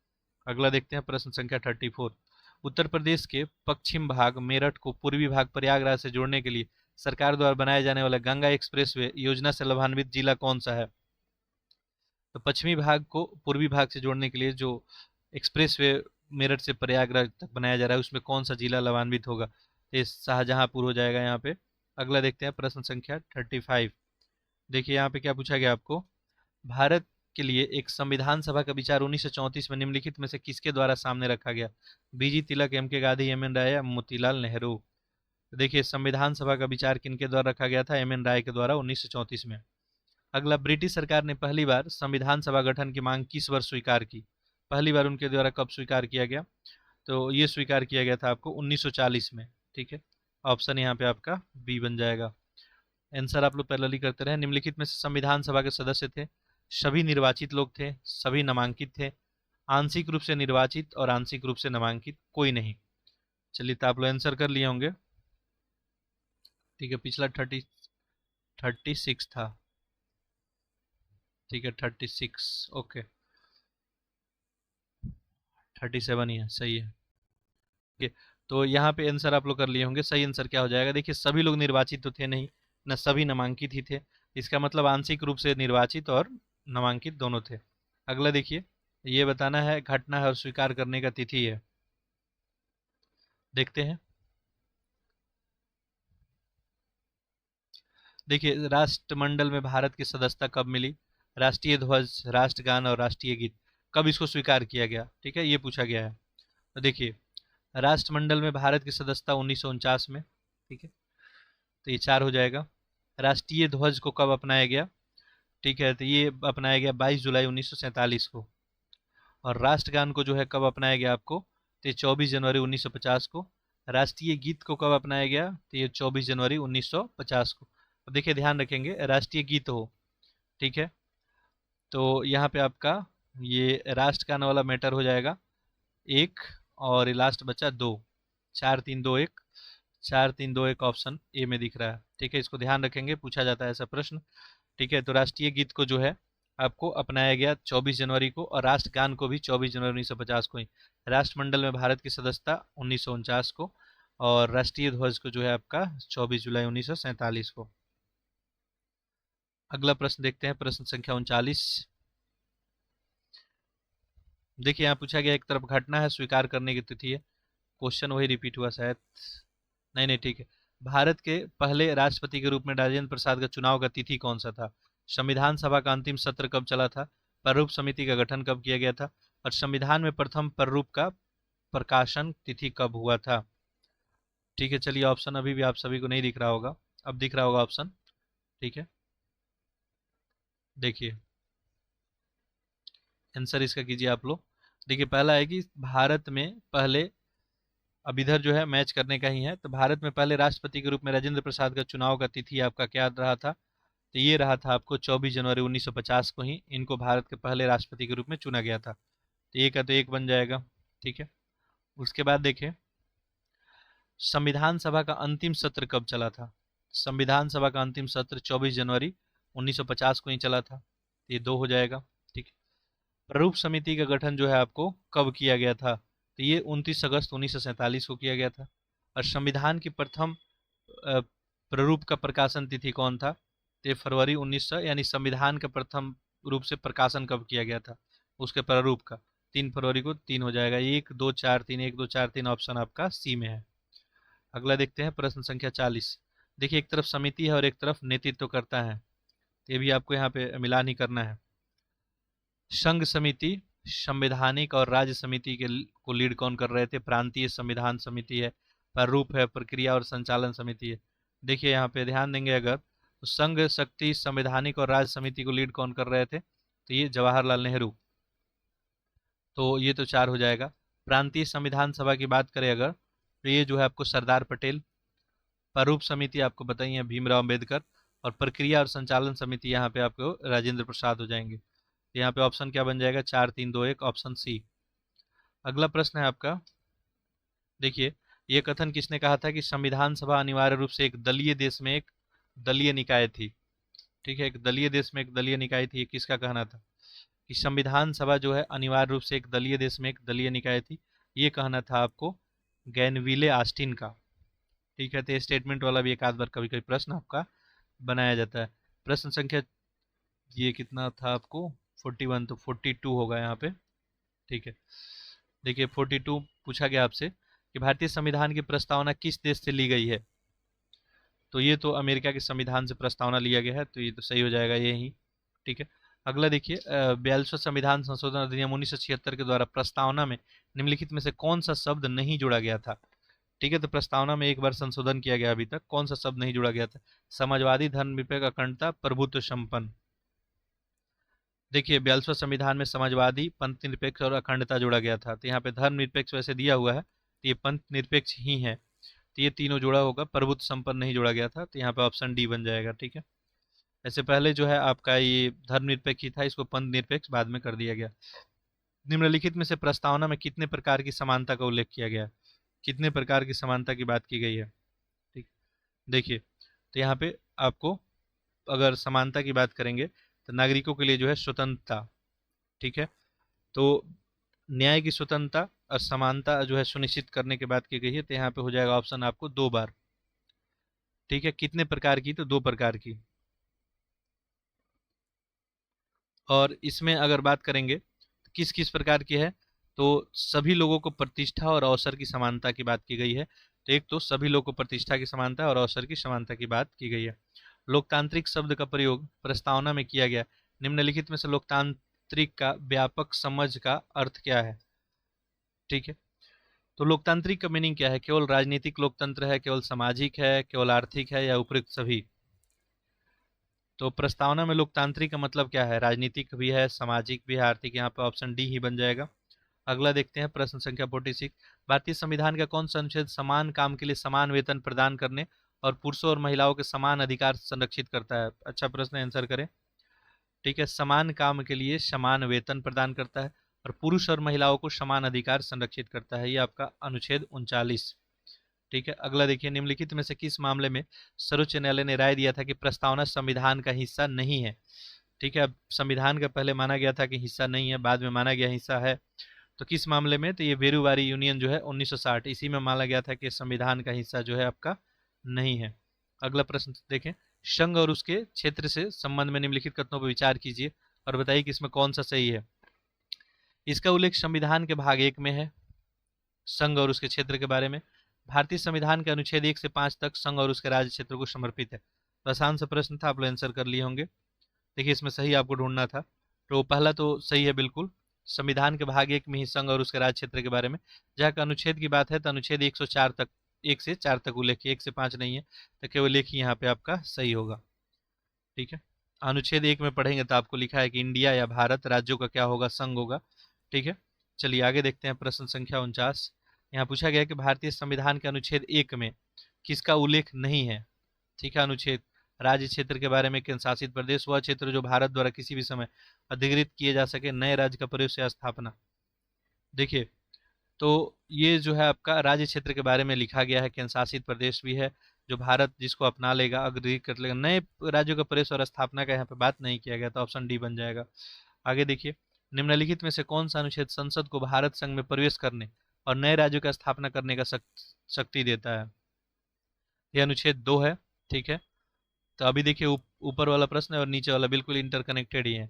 अगला देखते हैं प्रश्न संख्या 34, उत्तर प्रदेश के पश्चिम भाग मेरठ को पूर्वी भाग प्रयागराज से जोड़ने के लिए सरकार द्वारा बनाए जाने वाला गंगा एक्सप्रेसवे योजना से लाभान्वित जिला कौन सा है। तो पश्चिमी भाग को पूर्वी भाग से जोड़ने के लिए जो एक्सप्रेसवे मेरठ से प्रयागराज तक बनाया जा रहा है, उसमें कौन सा जिला लाभान्वित होगा। तो ये शाहजहांपुर हो जाएगा यहाँ पे। अगला देखते हैं प्रश्न संख्या 35, देखिए यहाँ पे क्या पूछा गया आपको, भारत के लिए एक संविधान सभा का विचार 1934 में निम्नलिखित में से किसके द्वारा सामने रखा गया। बीजी तिलक, एम के गांधी, एम एन राय या मोतीलाल नेहरू। तो देखिए संविधान सभा का विचार किनके द्वारा रखा गया था, एम एन राय के द्वारा 1934 में। अगला, ब्रिटिश सरकार ने पहली बार संविधान सभा गठन की मांग किस वर्ष स्वीकार की। पहली बार उनके द्वारा कब स्वीकार किया गया, तो ये स्वीकार किया गया था आपको 1940 में। ठीक है, ऑप्शन यहाँ पे आपका बी बन जाएगा। आंसर आप लोग पैरेलली करते रहे। निम्नलिखित में से संविधान सभा के सदस्य थे, सभी निर्वाचित लोग थे, सभी नामांकित थे, आंशिक रूप से निर्वाचित और आंशिक रूप से नामांकित कोई नहीं। चलिए, तो आप लोग आंसर कर लिए होंगे। ठीक है, पिछला 36 था। ठीक है, 36, ओके, 37 ही है, सही है। ठीक है, तो यहाँ पे आंसर आप लोग कर लिए होंगे। सही आंसर क्या हो जाएगा, देखिए सभी लोग निर्वाचित तो थे नहीं, न सभी नामांकित ही थे। इसका मतलब आंशिक रूप से निर्वाचित और नामांकित दोनों थे। अगला देखिए, ये बताना है घटना है और स्वीकार करने का तिथि है। देखते हैं। देखिए, राष्ट्रमंडल में भारत की सदस्यता कब मिली, राष्ट्रीय ध्वज, राष्ट्रगान और राष्ट्रीय गीत कब इसको स्वीकार किया गया। ठीक है, ये पूछा गया है। तो देखिए, राष्ट्रमंडल में भारत की सदस्यता 1949 में। ठीक है, तो ये 4 हो जाएगा। राष्ट्रीय ध्वज को कब अपनाया गया, ठीक है, तो ये अपनाया गया 22 जुलाई 1947 को। और राष्ट्रगान को जो है कब अपनाया गया आपको, तो ये 24 जनवरी 1950 को। राष्ट्रीय गीत को कब अपनाया गया, तो ये 24 जनवरी 1950 को। अब देखिए ध्यान रखेंगे, राष्ट्रीय गीत हो, ठीक है, तो यहाँ पे आपका ये राष्ट्रगान वाला मैटर हो जाएगा 1, और लास्ट बचा 2, 4 3 2 1, 4 3 2 1 ऑप्शन ए में दिख रहा है। ठीक है, इसको ध्यान रखेंगे, पूछा जाता है ऐसा प्रश्न। ठीक है, तो राष्ट्रीय गीत को जो है आपको अपनाया गया 24 जनवरी को, और राष्ट्रगान को भी 24 जनवरी 1950 को ही। राष्ट्रमंडल में भारत की सदस्यता 1949 को, और राष्ट्रीय ध्वज को जो है आपका 24 जुलाई 1947 को। अगला प्रश्न देखते हैं, प्रश्न संख्या 39। देखिए यहाँ पूछा गया, एक तरफ घटना है, स्वीकार करने की तिथि है। क्वेश्चन वही रिपीट हुआ शायद, नहीं नहीं, ठीक है। भारत के पहले राष्ट्रपति के रूप में राजेंद्र प्रसाद का चुनाव का तिथि कौन सा था। संविधान सभा का अंतिम सत्र कब चला था, प्रारूप समिति का गठन कब किया गया था, और संविधान में प्रथम प्रारूप का प्रकाशन तिथि कब हुआ था। ठीक है, चलिए ऑप्शन अभी भी आप सभी को नहीं दिख रहा होगा, अब दिख रहा होगा ऑप्शन। ठीक है, देखिए आंसर इसका कीजिए आप लोग। देखिए पहला है कि भारत में पहले, अब इधर जो है मैच करने का ही है, तो भारत में पहले राष्ट्रपति के रूप में राजेंद्र प्रसाद का चुनाव का तिथि आपका क्या रहा था, तो ये रहा था आपको 24 जनवरी 1950 को ही इनको भारत के पहले राष्ट्रपति के रूप में चुना गया था। तो एक का तो एक बन जाएगा। ठीक है, उसके बाद देखें, संविधान सभा का अंतिम सत्र कब चला था। संविधान सभा का अंतिम सत्र 24 जनवरी 1950 को ही चला था, तो ये 2 हो जाएगा। ठीक है, प्रारूप समिति का गठन जो है आपको कब किया गया था, तो ये 29 अगस्त 1947 को किया गया था। और संविधान की प्रथम प्रारूप का प्रकाशन तिथि कौन था, तो फरवरी 1900, यानी संविधान का प्रथम रूप से प्रकाशन कब किया गया था उसके प्रारूप का, 3 फरवरी को। 3 हो जाएगा, 1 2 4 3, 1 2 4 3 ऑप्शन आपका सी में है। अगला देखते हैं, प्रश्न संख्या 40। देखिए एक तरफ समिति है और एक तरफ नेतृत्व करता है, ये भी आपको यहाँ पे मिलान ही करना है। संघ समिति, संवैधानिक और राज्य समिति को लीड कौन कर रहे थे, प्रांतीय संविधान समिति है, प्रारूप है, प्रक्रिया और संचालन समिति है। देखिए यहाँ पे ध्यान देंगे अगर, तो संघ शक्ति संवैधानिक और राज्य समिति को लीड कौन कर रहे थे, तो ये जवाहरलाल नेहरू। तो ये तो 4 हो जाएगा। प्रांतीय संविधान सभा की बात करें अगर, तो ये जो है आपको सरदार पटेल। प्रारूप समिति आपको बताइए भीमराव अम्बेडकर, और प्रक्रिया और संचालन समिति यहाँ पे आपको राजेंद्र प्रसाद हो जाएंगे। तो यहाँ पे ऑप्शन क्या बन जाएगा, 4 3 2 1, ऑप्शन सी। अगला प्रश्न है आपका, देखिए ये कथन किसने कहा था कि संविधान सभा अनिवार्य रूप से एक दलीय देश में एक दलीय निकाय थी। ठीक है, एक दलीय देश में एक दलीय निकाय थी, ये किसका कहना था कि संविधान सभा जो है अनिवार्य रूप से एक दलीय देश में एक दलीय निकाय थी, ये कहना था आपको गैनविले ऑस्टिन का। ठीक है, तो ये स्टेटमेंट वाला भी एक आध बार कभी कभी प्रश्न आपका बनाया जाता है। प्रश्न संख्या ये कितना था आपको, 41, तो 42 होगा यहाँ पे। ठीक है, देखिए 42 पूछा गया आपसे कि भारतीय संविधान की प्रस्तावना किस देश से ली गई है, तो ये तो अमेरिका के संविधान से प्रस्तावना लिया गया है, तो ये तो सही हो जाएगा यही। ठीक है, अगला देखिए 42वां संविधान संशोधन अधिनियम 1976 के द्वारा प्रस्तावना में निम्नलिखित में से कौन सा शब्द नहीं जोड़ा गया था। ठीक है, तो प्रस्तावना में एक बार संशोधन किया गया, अभी तक कौन सा शब्द नहीं जोड़ा गया था, समाजवादी, धर्मनिरपेक्ष, अखंडता, प्रभुत्व संपन्न। देखिए 42वां संविधान में समाजवादी, पंथ निरपेक्ष और अखंडता जोड़ा गया था, तो यहाँ पे धर्मनिरपेक्ष वैसे दिया हुआ है, तो ये पंथ निरपेक्ष ही है, तो ये तीनों जोड़ा होगा। प्रभुत्व संपन्न नहीं जोड़ा गया था, तो यहाँ पे ऑप्शन डी बन जाएगा। ठीक है, ऐसे पहले जो है आपका ये धर्मनिरपेक्ष ही था, इसको पंथ निरपेक्ष बाद में कर दिया गया। निम्नलिखित में से प्रस्तावना में कितने प्रकार की समानता का उल्लेख किया गया है, कितने प्रकार की समानता की बात की गई है। ठीक, देखिए तो यहाँ पे आपको अगर समानता की बात करेंगे तो नागरिकों के लिए जो है स्वतंत्रता, ठीक है, तो न्याय की स्वतंत्रता और समानता जो है सुनिश्चित करने की बात की गई है, तो यहाँ पे हो जाएगा ऑप्शन आपको 2 बार। ठीक है, कितने प्रकार की, तो 2 प्रकार की। और इसमें अगर बात करेंगे तो किस किस प्रकार की है, तो सभी लोगों को प्रतिष्ठा और अवसर की समानता की बात की गई है। तो एक तो सभी लोगों को प्रतिष्ठा की समानता और अवसर की समानता की बात की गई है। लोकतांत्रिक शब्द का प्रयोग प्रस्तावना में किया गया, निम्नलिखित में से लोकतांत्रिक का व्यापक समझ का अर्थ क्या है। ठीक है, तो लोकतांत्रिक का मीनिंग क्या है, केवल राजनीतिक लोकतंत्र है, केवल सामाजिक है, केवल आर्थिक है, या उपयुक्त सभी। तो प्रस्तावना में लोकतांत्रिक का मतलब क्या है, राजनीतिक भी है, सामाजिक भी है, आर्थिक, यहाँ पे ऑप्शन डी ही बन जाएगा। अगला देखते हैं प्रश्न संख्या 46, भारतीय संविधान का कौन सा अनुच्छेद समान काम के लिए समान वेतन प्रदान करने और पुरुषों और महिलाओं के समान अधिकार संरक्षित करता है। अच्छा प्रश्न, आंसर करें। ठीक है, समान काम के लिए समान वेतन प्रदान करता है और पुरुष और महिलाओं को समान अधिकार संरक्षित करता है, ये आपका अनुच्छेद 39। ठीक है, अगला देखिए, निम्नलिखित में से किस मामले में सर्वोच्च न्यायालय ने राय दिया था कि प्रस्तावना संविधान का हिस्सा नहीं है। ठीक है, अब संविधान का पहले माना गया था कि हिस्सा नहीं है, बाद में माना गया हिस्सा है, तो किस मामले में, तो ये वेरुवारी यूनियन जो है 1960, इसी में माना गया था कि संविधान का हिस्सा जो है आपका नहीं है। अगला प्रश्न देखें, संघ और उसके क्षेत्र से संबंध में निम्नलिखित कथनों पर विचार कीजिए और बताइए कि इसमें कौन सा सही है। इसका उल्लेख संविधान के भाग 1 में है, संघ और उसके क्षेत्र के बारे में। भारतीय संविधान के अनुच्छेद 1 से 5 तक संघ और उसके राज्य क्षेत्र को समर्पित है। तो आसान सा प्रश्न था, आप लोग आंसर कर लिए होंगे। देखिए इसमें सही आपको ढूंढना था, तो पहला तो सही है बिल्कुल, संविधान के भाग 1 में ही संघ और उसके राज्य क्षेत्र के बारे में। जहाँ का अनुच्छेद की बात है तो अनुच्छेद 104 तक, 1 से 4 तक उल्लेख है, 1 से 5 नहीं है, तो केवल एक ही यहाँ पे आपका सही होगा। ठीक है, अनुच्छेद 1 में पढ़ेंगे तो आपको लिखा है कि इंडिया या भारत राज्यों का क्या होगा, संघ होगा। ठीक है, चलिए आगे देखते हैं प्रश्न संख्या 49। यहाँ पूछा गया कि भारतीय संविधान के अनुच्छेद 1 में किसका उल्लेख नहीं है। ठीक है, अनुच्छेद राज्य क्षेत्र के बारे में, केंद्र शासित प्रदेश वह क्षेत्र जो भारत द्वारा किसी भी समय अधिकृत किए जा सके, नए राज्य का प्रवेश या स्थापना। देखिए तो ये जो है आपका राज्य क्षेत्र के बारे में लिखा गया है, केंद्र शासित प्रदेश भी है जो भारत जिसको अपना लेगा, अग्री कर लेगा, नए राज्यों का प्रवेश और स्थापना का यहाँ पे बात नहीं किया गया, तो ऑप्शन डी बन जाएगा। आगे देखिए, निम्नलिखित में से कौन सा अनुच्छेद संसद को भारत संघ में प्रवेश करने और नए राज्यों का स्थापना करने का शक्ति देता है। यह अनुच्छेद 2 है। ठीक है, तो अभी देखिए ऊपर वाला प्रश्न है और नीचे वाला बिल्कुल इंटरकनेक्टेड ही है।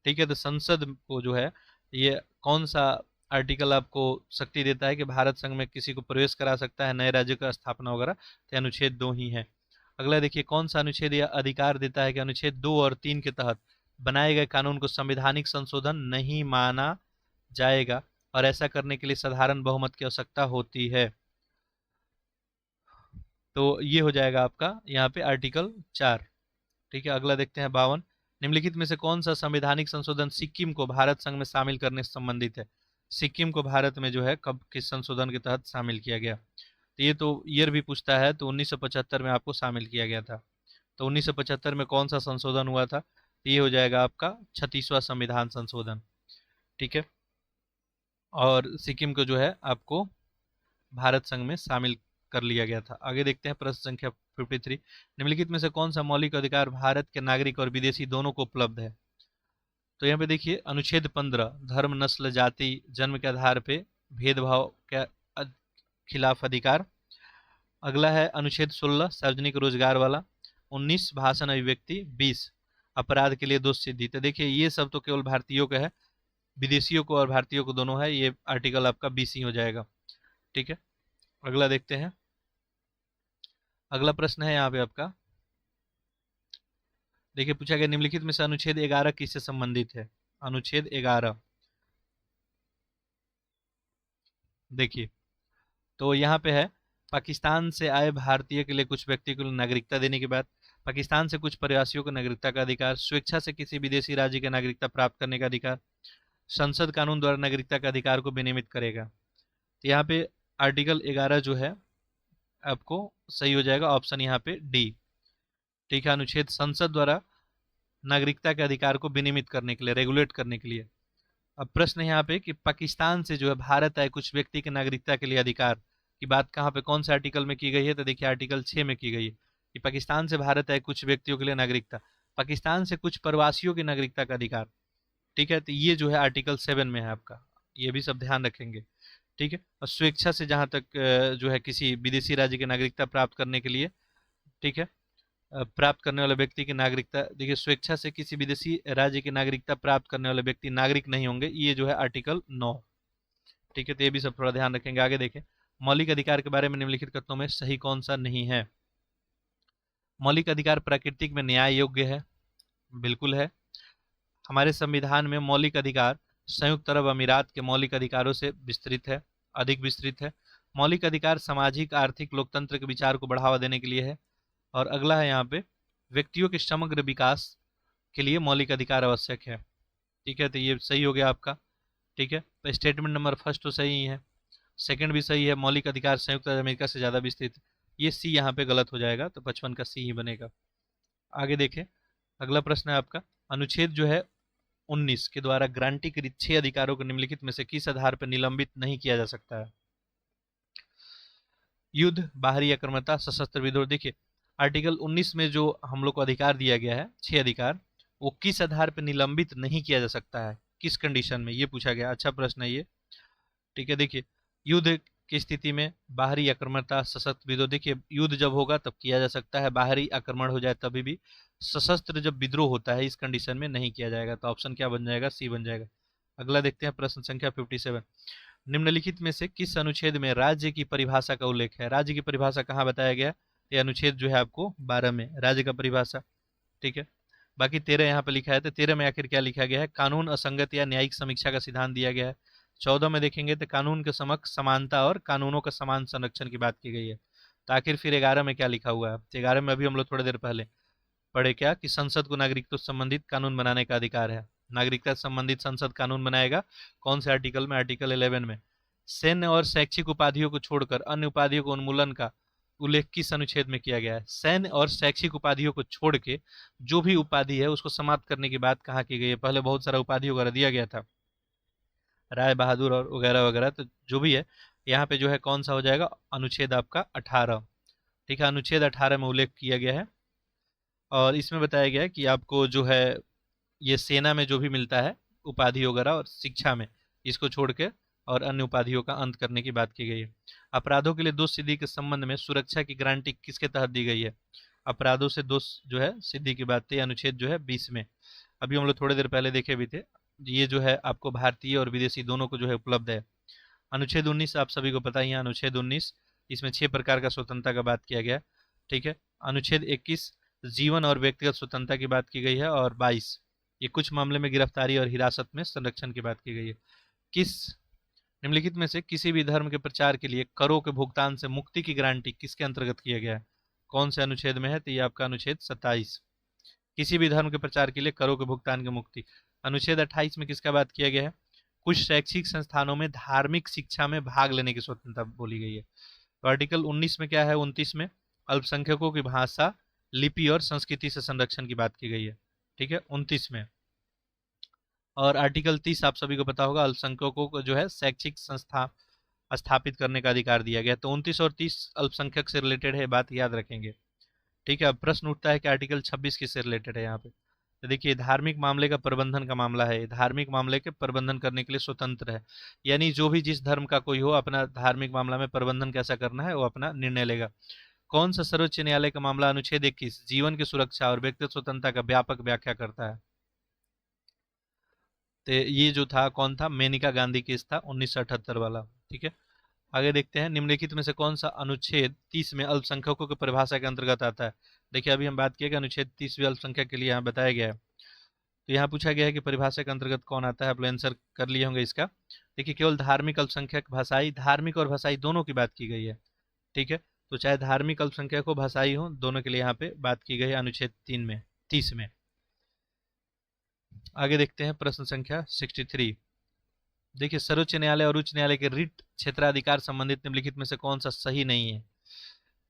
ठीक है, तो संसद को जो है ये कौन सा आर्टिकल आपको शक्ति देता है कि भारत संघ में किसी को प्रवेश करा सकता है, नए राज्य का स्थापना वगैरह, तो अनुच्छेद 2 ही है। अगला देखिए, कौन सा अनुच्छेद यह अधिकार देता है कि अनुच्छेद 2 और 3 के तहत बनाए गए कानून को संवैधानिक संशोधन नहीं माना जाएगा और ऐसा करने के लिए साधारण बहुमत की आवश्यकता होती है। तो ये हो जाएगा आपका यहाँ पे आर्टिकल 4। ठीक है, अगला देखते हैं 52। निम्नलिखित में से कौन सा संवैधानिक संशोधन सिक्किम को भारत संघ में शामिल करने से संबंधित है? सिक्किम को भारत में जो है कब किस संशोधन के तहत शामिल किया गया? तो ये तो ईयर भी पूछता है, तो 1975 में आपको शामिल किया गया था। तो 1975 में कौन सा संशोधन हुआ था? तो ये हो जाएगा आपका 36वां संविधान संशोधन। ठीक है, और सिक्किम को जो है आपको भारत संघ में शामिल कर लिया गया था। आगे देखते हैं प्रश्न संख्या 53। निम्नलिखित में से कौन सा मौलिक अधिकार भारत के नागरिक और विदेशी दोनों को उपलब्ध है? तो यहाँ पे देखिए अनुच्छेद 15 धर्म नस्ल जाति जन्म के आधार पे भेदभाव के खिलाफ अधिकार। अगला है अनुच्छेद 16 सार्वजनिक रोजगार वाला। 19 भाषण अभिव्यक्ति। 20 अपराध के लिए दोष सिद्धि। तो देखिए ये सब तो केवल भारतीयों का है, विदेशियों को और भारतीयों को दोनों है, ये आर्टिकल आपका 20 ही हो जाएगा। ठीक है, अगला देखते हैं। अगला प्रश्न है यहाँ पे आपका, देखिए पूछा गया निम्नलिखित में से अनुच्छेद 11 किससे संबंधित है? अनुच्छेद 11 देखिए, तो यहाँ पे है पाकिस्तान से आए भारतीय के लिए कुछ व्यक्ति को नागरिकता देने के बाद, पाकिस्तान से कुछ प्रवासियों को नागरिकता का अधिकार, स्वेच्छा से किसी विदेशी राज्य की नागरिकता प्राप्त करने का अधिकार, संसद कानून द्वारा नागरिकता का अधिकार को विनियमित करेगा। तो यहाँ पे आर्टिकल 11 जो है आपको सही हो जाएगा, ऑप्शन यहाँ पे डी। ठीक है, अनुच्छेद संसद द्वारा नागरिकता के अधिकार को विनियमित करने के लिए, रेगुलेट करने के लिए। अब प्रश्न यहाँ पे कि पाकिस्तान से जो है भारत आए कुछ व्यक्ति की नागरिकता के लिए अधिकार की बात कहाँ पे कौन से आर्टिकल में की गई है? तो देखिए आर्टिकल 6 में की गई है कि पाकिस्तान से भारत आए कुछ व्यक्तियों के लिए नागरिकता, पाकिस्तान से कुछ प्रवासियों की नागरिकता का अधिकार। ठीक है, तो ये जो है आर्टिकल 7 में है आपका, ये भी सब ध्यान रखेंगे। ठीक है, और स्वेच्छा से जहाँ तक जो है किसी विदेशी राज्य की नागरिकता प्राप्त करने के लिए, ठीक है, प्राप्त करने वाले व्यक्ति की नागरिकता, देखिए स्वेच्छा से किसी विदेशी राज्य की नागरिकता प्राप्त करने वाले व्यक्ति नागरिक नहीं होंगे, ये जो है आर्टिकल 9। ठीक है, तो ये भी सब थोड़ा ध्यान रखेंगे। आगे देखें, मौलिक अधिकार के बारे में निम्नलिखित कथनों में सही कौन सा नहीं है? मौलिक अधिकार प्राकृतिक में न्याय योग्य है, बिल्कुल है। हमारे संविधान में मौलिक अधिकार संयुक्त अरब अमीरात के मौलिक अधिकारों से विस्तृत है, अधिक विस्तृत है। मौलिक अधिकार सामाजिक आर्थिक लोकतंत्र के विचार को बढ़ावा देने के लिए है। और अगला है यहाँ पे व्यक्तियों के समग्र विकास के लिए मौलिक अधिकार आवश्यक है। ठीक है, तो ये सही हो गया आपका। ठीक है, तो स्टेटमेंट नंबर फर्स्ट तो सही ही है, सेकंड भी सही है, मौलिक अधिकार संयुक्त राज्य अमेरिका से ज़्यादा विस्तृत। ये सी यहाँ पे गलत हो जाएगा, तो 55 का सी ही बनेगा। आगे देखें, अगला प्रश्न है आपका, अनुच्छेद जो है 19 के द्वारा ग्रांटीकृत 6 अधिकारों को निम्नलिखित में से किस आधार पर निलंबित नहीं किया जा सकता है? युद्ध, बाहरी आक्रमणता, सशस्त्र विद्रोह। देखिए आर्टिकल 19 में जो हम लोग को अधिकार दिया गया है 6 अधिकार, वो किस आधार पर निलंबित नहीं किया जा सकता है, किस कंडीशन में, ये पूछा गया। अच्छा प्रश्न है ये। ठीक है, देखिए युद्ध की स्थिति में, बाहरी आक्रमणता, सशस्त्र विद्रोह। देखिए युद्ध जब होगा तब किया जा सकता है, बाहरी आक्रमण हो जाए तभी भी। सशस्त्र जब विद्रोह होता है इस कंडीशन में नहीं किया जाएगा। तो ऑप्शन क्या बन जाएगा? सी बन जाएगा। अगला देखते हैं प्रश्न संख्या 57। निम्नलिखित में से किस अनुच्छेद में राज्य की परिभाषा का उल्लेख है? राज्य की परिभाषा कहाँ बताया गया? ये अनुच्छेद जो है आपको 12 में, राज्य का परिभाषा। ठीक है, बाकी 13 यहाँ पे लिखा है, तो 13 में आखिर क्या लिखा गया है? कानून असंगत या न्यायिक समीक्षा का सिद्धांत दिया गया है। 14 में देखेंगे तो कानून के समक्ष समानता और कानूनों का समान संरक्षण की बात की गई है। तो आखिर फिर 11 में क्या लिखा हुआ है? 11 में अभी हम लोग थोड़ी देर पहले पढ़े क्या कि संसद को नागरिकता से संबंधित कानून बनाने का अधिकार है। नागरिकता से संबंधित संसद कानून बनाएगा, कौन से आर्टिकल में? आर्टिकल 11 में। सैन्य और शैक्षिक उपाधियों को छोड़कर अन्य उपाधियों को उन्मूलन का उल्लेख किस अनुच्छेद में किया गया है? सैन्य और शैक्षिक उपाधियों को छोड़ के जो भी उपाधि है उसको समाप्त करने की बात कहाँ की गई है? पहले बहुत सारा उपाधि वगैरह दिया गया था, राय बहादुर और वगैरह वगैरह, तो जो भी है यहाँ पे जो है कौन सा हो जाएगा? अनुच्छेद आपका 18। ठीक है, अनुच्छेद 18 में उल्लेख किया गया है और इसमें बताया गया है कि आपको जो है ये सेना में जो भी मिलता है उपाधि वगैरह और शिक्षा में, इसको छोड़ के और अन्य उपाधियों का अंत करने की बात की गई है। अपराधों के लिए दोष सिद्धि के संबंध में सुरक्षा की गारंटी किसके तहत दी गई है? अपराधों से दोष जो है सिद्धि की बात थी, अनुच्छेद जो है 20 में। अभी हम लोग थोड़ी देर पहले देखे भी थे, ये जो है आपको भारतीय और विदेशी दोनों को जो है उपलब्ध है। अनुच्छेद 19 आप सभी को पता ही है, अनुच्छेद 19 इसमें 6 प्रकार का स्वतंत्रता का बात किया गया। ठीक है, अनुच्छेद 21 जीवन और व्यक्तिगत स्वतंत्रता की बात की गई है और 22 ये कुछ मामले में गिरफ्तारी और हिरासत में संरक्षण की बात की गई है। किस निम्नलिखित में से किसी भी धर्म के प्रचार के लिए करों के भुगतान से मुक्ति की गारंटी किसके अंतर्गत किया गया है? कौन से अनुच्छेद में है? तो ये आपका अनुच्छेद 27। किसी भी धर्म के प्रचार के लिए करों के भुगतान की मुक्ति। अनुच्छेद 28 में किसका बात किया गया है? कुछ शैक्षिक संस्थानों में धार्मिक शिक्षा में भाग लेने की स्वतंत्रता बोली गई है। तो आर्टिकल 19 में क्या है? 29 में अल्पसंख्यकों की भाषा, लिपि और संस्कृति से संरक्षण की बात की गई है। ठीक है, 29 में। और आर्टिकल 30 आप सभी को पता होगा, अल्पसंख्यकों को जो है शैक्षिक संस्था स्थापित करने का अधिकार दिया गया। तो 29 और 30 अल्पसंख्यक से रिलेटेड है, बात याद रखेंगे। ठीक है, अब प्रश्न उठता है कि आर्टिकल 26 किससे रिलेटेड है यहाँ पे? तो देखिए, धार्मिक मामले का प्रबंधन का मामला है। धार्मिक मामले के प्रबंधन करने के लिए स्वतंत्र है, यानी जो भी जिस धर्म का कोई हो, अपना धार्मिक मामला में प्रबंधन कैसा करना है वो अपना निर्णय लेगा। कौन सा सर्वोच्च न्यायालय का मामला अनुच्छेद 21 जीवन की सुरक्षा और व्यक्तिगत स्वतंत्रता का व्यापक व्याख्या करता है? तो ये जो था कौन था? मेनका गांधी केस था, 1978 वाला। ठीक है, आगे देखते हैं, निम्नलिखित में से कौन सा अनुच्छेद 30 में अल्पसंख्यकों की परिभाषा के अंतर्गत आता है? देखिए, अभी हम बात किए कि अनुच्छेद 30 भी अल्पसंख्यक के लिए यहाँ बताया गया है। तो यहाँ पूछा गया है कि परिभाषा के अंतर्गत कौन आता है। आप लोग आंसर कर लिए होंगे इसका। देखिए, केवल धार्मिक अल्पसंख्यक, भाषाई, धार्मिक और भाषाई दोनों की बात की गई है। ठीक है, तो चाहे धार्मिक अल्पसंख्यक हो, भाषाई हो, दोनों के लिए यहाँ पे बात की गई है अनुच्छेद 30 में। आगे देखते हैं प्रश्न संख्या 63। देखिए, सर्वोच्च न्यायालय और उच्च न्यायालय के रिट क्षेत्राधिकार संबंधित निम्नलिखित में से कौन सा सही नहीं है?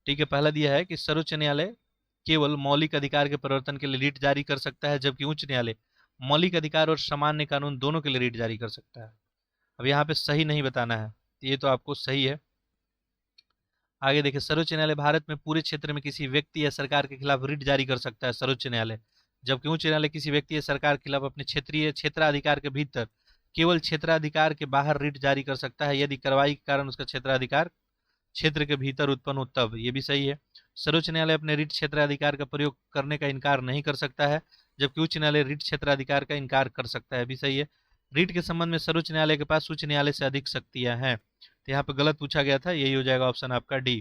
ठीक है, पहला दिया है कि सर्वोच्च न्यायालय केवल मौलिक अधिकार के परिवर्तन के लिए रिट जारी कर सकता है, जबकि उच्च न्यायालय मौलिक अधिकार और सामान्य कानून दोनों के लिए रिट जारी कर सकता है। अब यहाँ पे सही नहीं बताना है, ये तो आपको सही है। आगे देखिए, सर्वोच्च न्यायालय भारत में पूरे क्षेत्र में किसी व्यक्ति या सरकार के खिलाफ रिट जारी कर सकता है, सर्वोच्च न्यायालय, जबकि उच्च न्यायालय किसी व्यक्ति या सरकार के खिलाफ अपने क्षेत्रीय क्षेत्राधिकार के भीतर केवल क्षेत्राधिकार के बाहर रिट जारी कर सकता है, यदि कार्रवाई के कारण उसका क्षेत्राधिकार क्षेत्र के भीतर उत्पन्न हो तब। ये भी सही है। सर्वोच्च न्यायालय अपने रिट क्षेत्राधिकार का प्रयोग करने का इनकार नहीं कर सकता है, जबकि उच्च न्यायालय रिट क्षेत्राधिकार का इनकार कर सकता है, भी सही है। रिट के संबंध में सर्वोच्च न्यायालय के पास उच्च न्यायालय से अधिक शक्तियां हैं। तो यहाँ पे गलत पूछा गया था, यही हो जाएगा ऑप्शन आपका डी।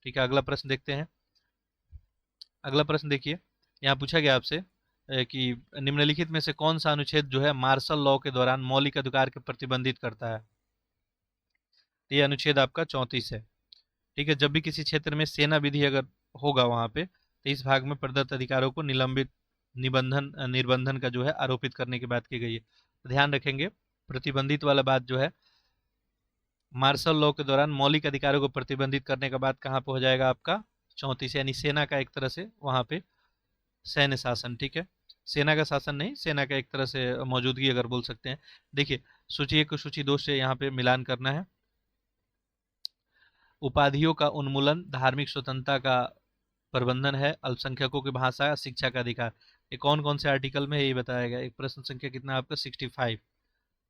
ठीक है, अगला प्रश्न देखते हैं। अगला प्रश्न देखिए, यहाँ पूछा गया आपसे कि निम्नलिखित में से कौन सा अनुच्छेद जो है मार्शल लॉ के दौरान मौलिक अधिकार के प्रतिबंधित करता है? तो ये अनुच्छेद आपका 34 है। ठीक है, जब भी किसी क्षेत्र में सेना विधि अगर होगा वहां पे, तो इस भाग में प्रदत्त अधिकारों को निलंबित, निबंधन, निर्बंधन का जो है आरोपित करने की बात की गई है। तो ध्यान रखेंगे, प्रतिबंधित वाला बात जो है मार्शल लॉ के दौरान मौलिक अधिकारों को प्रतिबंधित करने का बात कहाँ पे हो जाएगा आपका? 34, यानी सेना का एक तरह से वहां पे सैन्य शासन। ठीक है, सेना का शासन नहीं, सेना का एक तरह से मौजूदगी अगर बोल सकते हैं। देखिए, सूची 1 को सूची 2 से यहाँ पे मिलान करना है। उपाधियों का उन्मूलन, धार्मिक स्वतंत्रता का प्रबंधन है, अल्पसंख्यकों की भाषा, शिक्षा का अधिकार। ये कौन कौन से आर्टिकल में है ये बताया गया। एक प्रश्न संख्या कितना आपका? 65।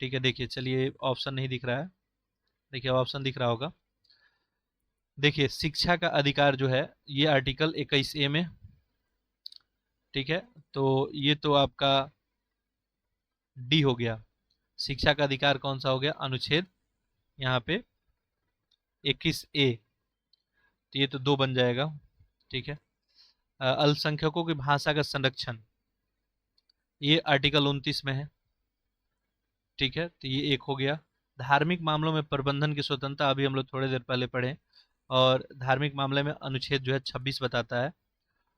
ठीक है, देखिए, चलिए ऑप्शन नहीं दिख रहा है, देखिए ऑप्शन दिख रहा होगा। देखिए, शिक्षा का अधिकार जो है ये आर्टिकल 21A में। ठीक है, तो ये तो आपका डी हो गया। शिक्षा का अधिकार कौन सा हो गया? अनुच्छेद यहाँ पे 21A, तो ये तो 2 बन जाएगा। ठीक है, अल्पसंख्यकों की भाषा का संरक्षण, ये आर्टिकल 29 में है। ठीक है, तो ये एक हो गया। धार्मिक मामलों में प्रबंधन की स्वतंत्रता, अभी हम लोग थोड़ी देर पहले पढ़े, और धार्मिक मामले में अनुच्छेद जो है 26 बताता है।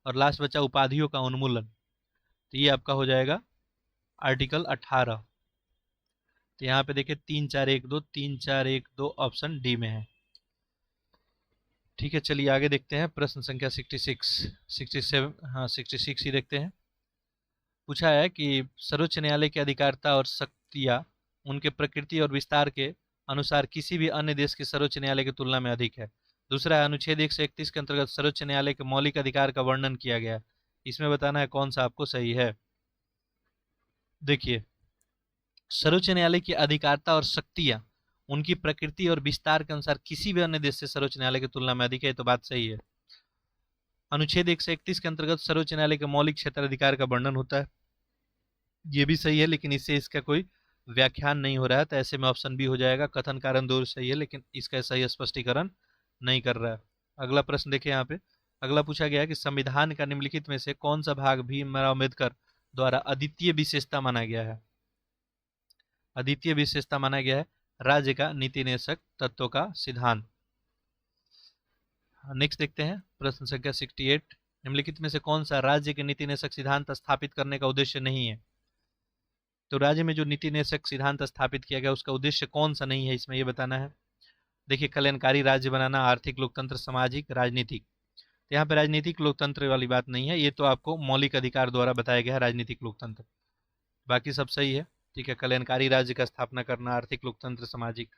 और लास्ट बचा उपाधियों का उन्मूलन, तो ये आपका हो जाएगा आर्टिकल 18। तो यहाँ पे देखिए 3-4-1-2, 3-4-1-2 ऑप्शन डी में है। ठीक है, चलिए आगे देखते हैं प्रश्न संख्या 66, 67, हाँ 66 ही देखते हैं। पूछा है कि सर्वोच्च न्यायालय की अधिकारिता और शक्तियां उनके प्रकृति और विस्तार के अनुसार किसी भी अन्य देश के सर्वोच्च न्यायालय की तुलना में अधिक है। दूसरा है, अनुच्छेद 131 के अंतर्गत सर्वोच्च न्यायालय के मौलिक अधिकार का वर्णन किया गया है। इसमें बताना है कौन सा आपको सही है। देखिए, सर्वोच्च न्यायालय की अधिकारिता और शक्तियां उनकी प्रकृति और विस्तार के अनुसार किसी भी अन्य देश से सर्वोच्च न्यायालय की तुलना में अधिक है, तो बात सही है। अनुच्छेद 131 के अंतर्गत सर्वोच्च न्यायालय के मौलिक क्षेत्राधिकार का वर्णन होता है, ये भी सही है, लेकिन इससे इसका कोई व्याख्यान नहीं हो रहा है, तो ऐसे में ऑप्शन बी हो जाएगा। कथन कारण दोष सही है, लेकिन इसका सही स्पष्टीकरण नहीं कर रहा है। अगला प्रश्न देखिए, यहाँ पे अगला पूछा गया है कि संविधान का निम्नलिखित में से कौन सा भाग भीमराव अम्बेडकर द्वारा अद्वितीय विशेषता माना गया है? अद्वितीय विशेषता माना गया है, राज्य का नीति निर्देशक तत्वों का सिद्धांत। नेक्स्ट देखते हैं प्रश्न संख्या 68। निम्नलिखित में से कौन सा राज्य के नीति निर्देशक सिद्धांत स्थापित करने का उद्देश्य नहीं है? तो राज्य में जो नीति निर्देशक सिद्धांत स्थापित किया गया उसका उद्देश्य कौन सा नहीं है, इसमें ये बताना है। देखिए, कल्याणकारी राज्य बनाना, आर्थिक लोकतंत्र, सामाजिक, राजनीतिक। तो यहाँ पे राजनीतिक लोकतंत्र वाली बात नहीं है, ये तो आपको मौलिक अधिकार द्वारा बताया गया है राजनीतिक लोकतंत्र, बाकी सब सही है। ठीक है, कल्याणकारी राज्य का स्थापना करना, आर्थिक लोकतंत्र, सामाजिक।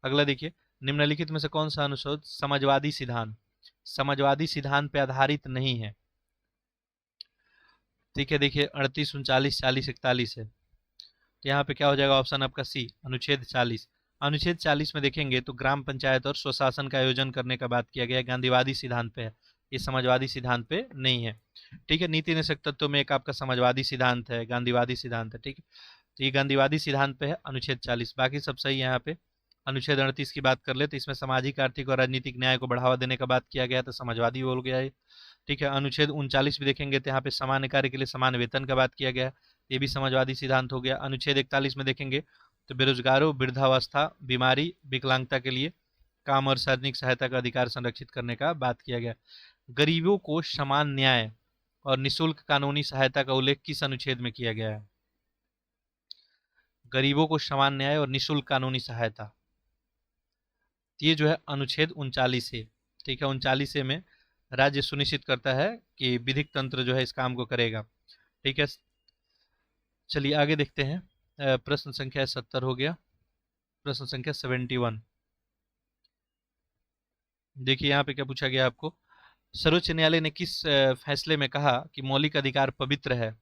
अगला देखिए, निम्नलिखित में से कौन सा अनुच्छेद समाजवादी सिद्धांत समाजवादी सिद्धांत पे आधारित नहीं है? ठीक है, देखिए 38, 39, 40, 41 है। तो यहाँ पे क्या हो जाएगा? ऑप्शन आपका सी, अनुच्छेद 40। अनुच्छेद 40 में देखेंगे तो ग्राम पंचायत और स्वशासन का आयोजन करने का बात किया गया है, गांधीवादी सिद्धांत पे है, ये समाजवादी सिद्धांत पे नहीं है। ठीक है, नीति निषेध तत्व में एक आपका समाजवादी सिद्धांत है, गांधीवादी सिद्धांत है। ठीक है, तो ये गांधीवादी सिद्धांत पे है अनुच्छेद 40, बाकी सब सही है। यहाँ पे अनुच्छेद 38 की बात कर ले तो इसमें सामाजिक, आर्थिक और राजनीतिक न्याय को बढ़ावा देने का बात किया गया, तो समाजवादी बोल गया है। ठीक है, अनुच्छेद 39 भी देखेंगे तो यहाँ पे सामान्य कार्य के लिए समान वेतन का बात किया गया है, ये भी समाजवादी सिद्धांत हो गया। अनुच्छेद 41 में देखेंगे तो बेरोजगारों, वृद्धावस्था, बीमारी, विकलांगता के लिए काम और सार्वजनिक सहायता का अधिकार संरक्षित करने का बात किया गया। गरीबों को समान न्याय और निःशुल्क कानूनी सहायता का उल्लेख किस अनुच्छेद में किया गया है? गरीबों को समान न्याय और निःशुल्क कानूनी सहायता, ये जो है अनुच्छेद 39 है। ठीक है, 39 में राज्य सुनिश्चित करता है कि विधिक तंत्र जो है इस काम को करेगा। ठीक है, चलिए आगे देखते हैं। प्रश्न संख्या 70 हो गया। प्रश्न संख्या 71, देखिए यहाँ पे क्या पूछा गया आपको। सर्वोच्च न्यायालय ने किस फैसले में कहा कि मौलिक अधिकार पवित्र है?